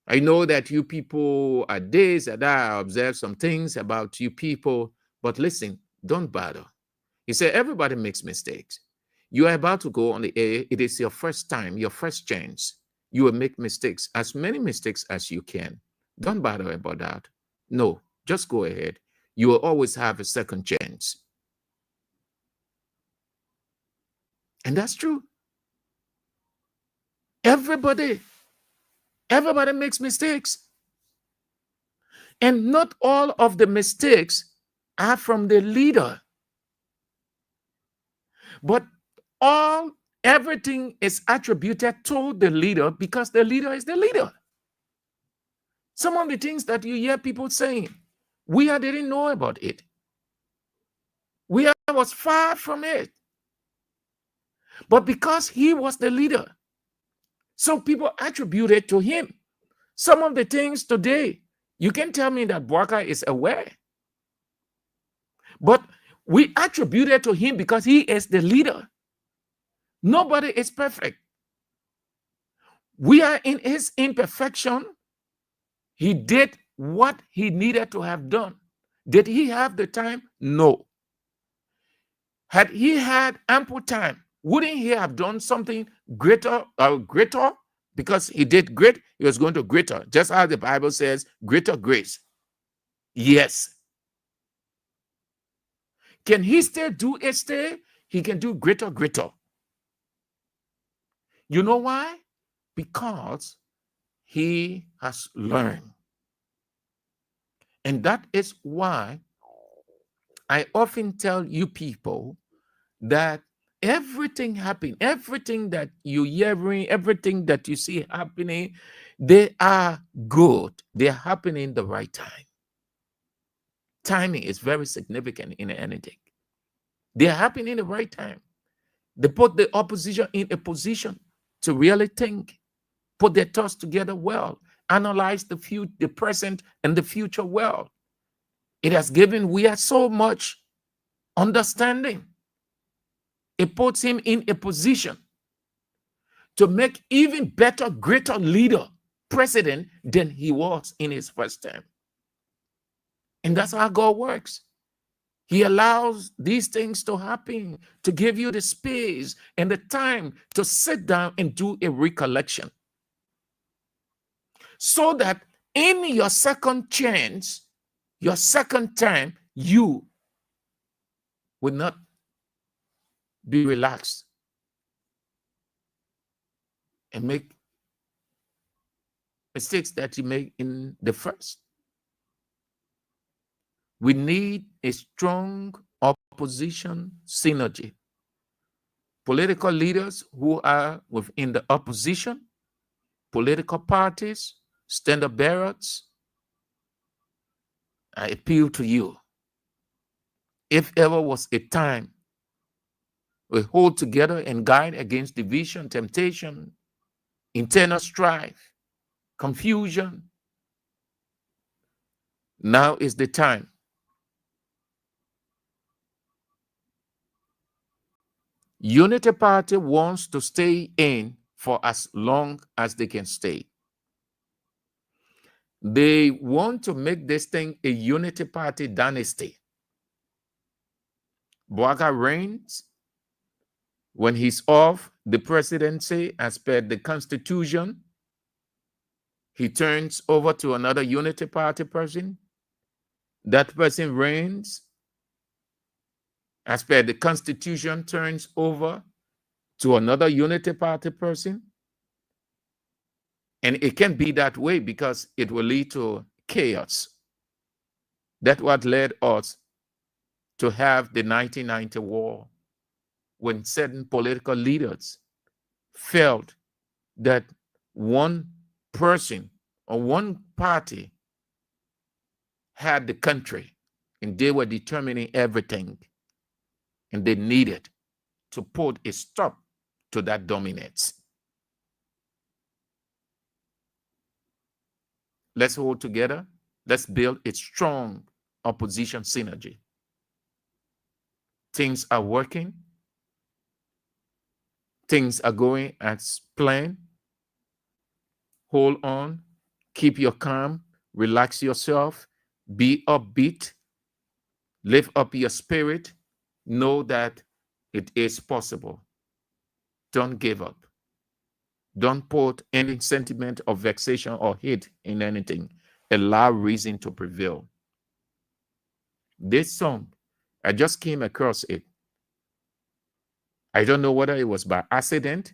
I know that you people are this and that. I observed some things about you people, but listen, don't bother." He said, "Everybody makes mistakes. You are about to go on the air. It is your first time, your first chance. You will make mistakes, as many mistakes as you can. Don't bother about that. No, just go ahead. You will always have a second chance." And that's true. Everybody makes mistakes. And not all of the mistakes are from the leader. But everything is attributed to the leader because the leader is the leader. Some of the things that you hear people saying, Weah didn't know about it. Weah was far from it. But because he was the leader, so people attributed to him. Some of the things today, you can tell me that Bouaka is aware. But we attribute it to him because he is the leader. Nobody is perfect. We are in his imperfection. He did what he needed to have done. Did he have the time? No. Had he had ample time, wouldn't he have done something greater? Because he did great, he was going to greater. Just as the Bible says, greater grace. Yes. Can he still do it still? He can do greater. You know why? Because he has learned. And that is why I often tell you people that everything happening, everything that you hearing, everything that you see happening, they are good. They are happening the right time. Timing is very significant in anything. They are happening in the right time. They put the opposition in a position to really think, put their thoughts together well, analyze the future, the present, and the future well. It has given Weah so much understanding. It puts him in a position to make even better, greater leader, president than he was in his first term. And that's how God works. He allows these things to happen to give you the space and the time to sit down and do a recollection. So that in your second chance, your second time, you will not be relaxed and make mistakes that you made in the first. We need a strong opposition synergy. Political leaders who are within the opposition, political parties, standard bearers, I appeal to you. If ever was a time we hold together and guide against division, temptation, internal strife, confusion, now is the time. Unity Party wants to stay in for as long as they can stay. They want to make this thing a Unity Party dynasty. Bwaga reigns. When he's off the presidency as per the Constitution, he turns over to another Unity Party person. That person reigns as per the Constitution, turns over to another Unity Party person. And it can be that way because it will lead to chaos. That's what led us to have the 1990 war, when certain political leaders felt that one person or one party had the country and they were determining everything, and they needed to put a stop to that dominance. Let's hold together. Let's build a strong opposition synergy. Things are working. Things are going as planned. Hold on. Keep your calm. Relax yourself. Be upbeat. Lift up your spirit. Know that it is possible. Don't give up. Don't put any sentiment of vexation or hate in anything. Allow reason to prevail. This song, I just came across it. I don't know whether it was by accident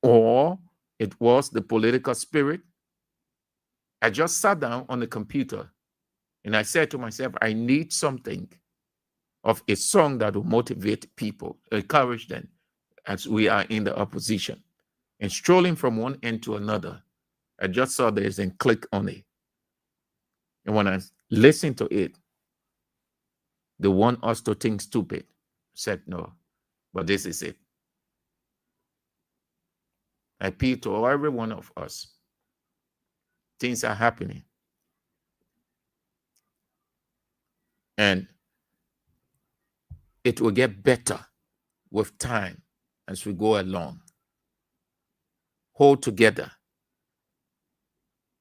or it was the political spirit. I just sat down on the computer and I said to myself, I need something of a song that will motivate people, encourage them as we are in the opposition. And strolling from one end to another, I just saw this and click on it. And when I listened to it, they want us to think stupid. I said no, but this is it. I appeal to every one of us. Things are happening. And it will get better with time as we go along. Hold together.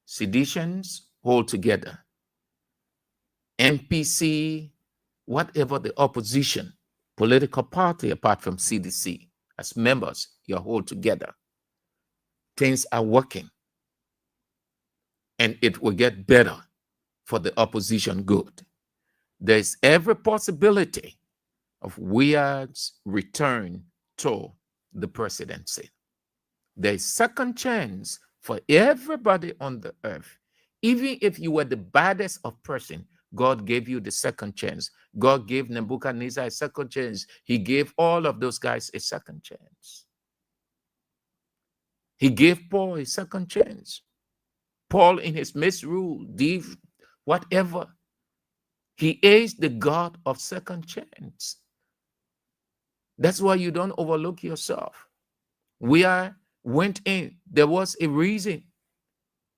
Seditions, hold together. NPC, whatever the opposition, political party apart from CDC, as members, you hold together. Things are working. And it will get better for the opposition good. There's every possibility of Weah's return to the presidency. There's second chance for everybody on the earth. Even if you were the baddest of person, God gave you the second chance. God gave Nebuchadnezzar a second chance. He gave all of those guys a second chance. He gave Paul a second chance. Paul, in his misrule, did whatever. He is the God of second chance. That's why you don't overlook yourself. Weah went in. There was a reason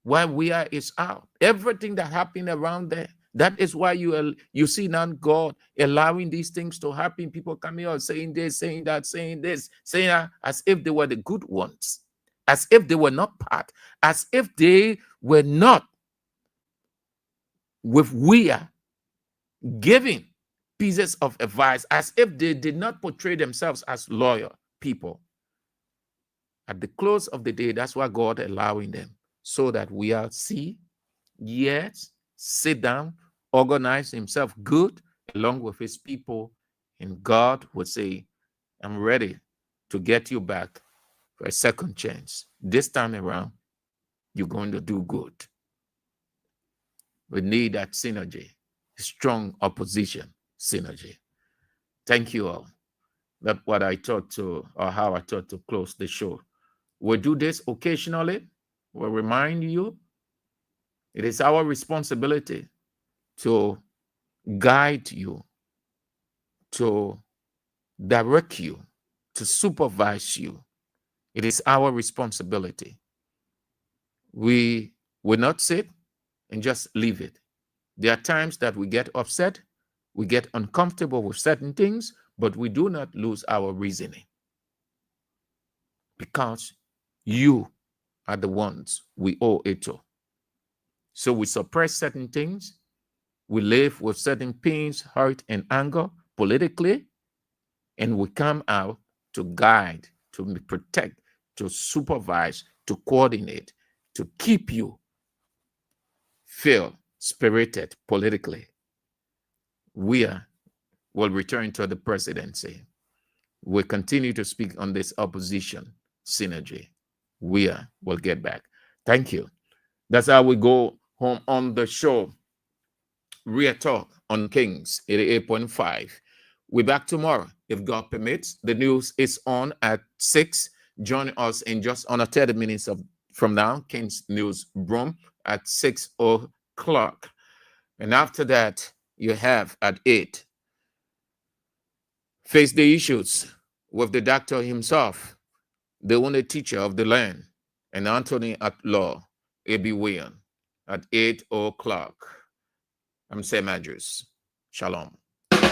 why Weah is out. Everything that happened around there. That is why you see now God allowing these things to happen. People coming out saying this, saying that, saying this, saying that, as if they were the good ones, as if they were not part, as if they were not with Weah giving pieces of advice, as if they did not portray themselves as loyal people. At the close of the day, that's why God allowing them, so that Weah see, yes, sit down, organize himself good along with his people, and God would say, I'm ready to get you back for a second chance. This time around, you're going to do good. We need that synergy, strong opposition synergy. Thank you all. That's what I thought to, or how I thought to close the show. We'll do this occasionally. We'll remind you it is our responsibility to guide you, to direct you, to supervise you. It is our responsibility. We will not sit and just leave it. There are times that we get upset, we get uncomfortable with certain things, but we do not lose our reasoning, because you are the ones we owe it to. So we suppress certain things. We live with certain pains, hurt, and anger politically, and we come out to guide, to protect, to supervise, to coordinate, to keep you feel spirited politically. Weah will return to the presidency. We'll continue to speak on this opposition synergy. Weah will get back. Thank you. That's how we go home on the show. Real Talk on Kings 88.5. We're back tomorrow, if God permits. The news is on at 6. Join us in just under 30 minutes from now, King's News Room at 6 o'clock. And after that, you have at 8, Face the Issues with the doctor himself, the only teacher of the land, and Anthony at Law, A.B. Weah, at 8 o'clock. I'm Sam Andrews. Shalom.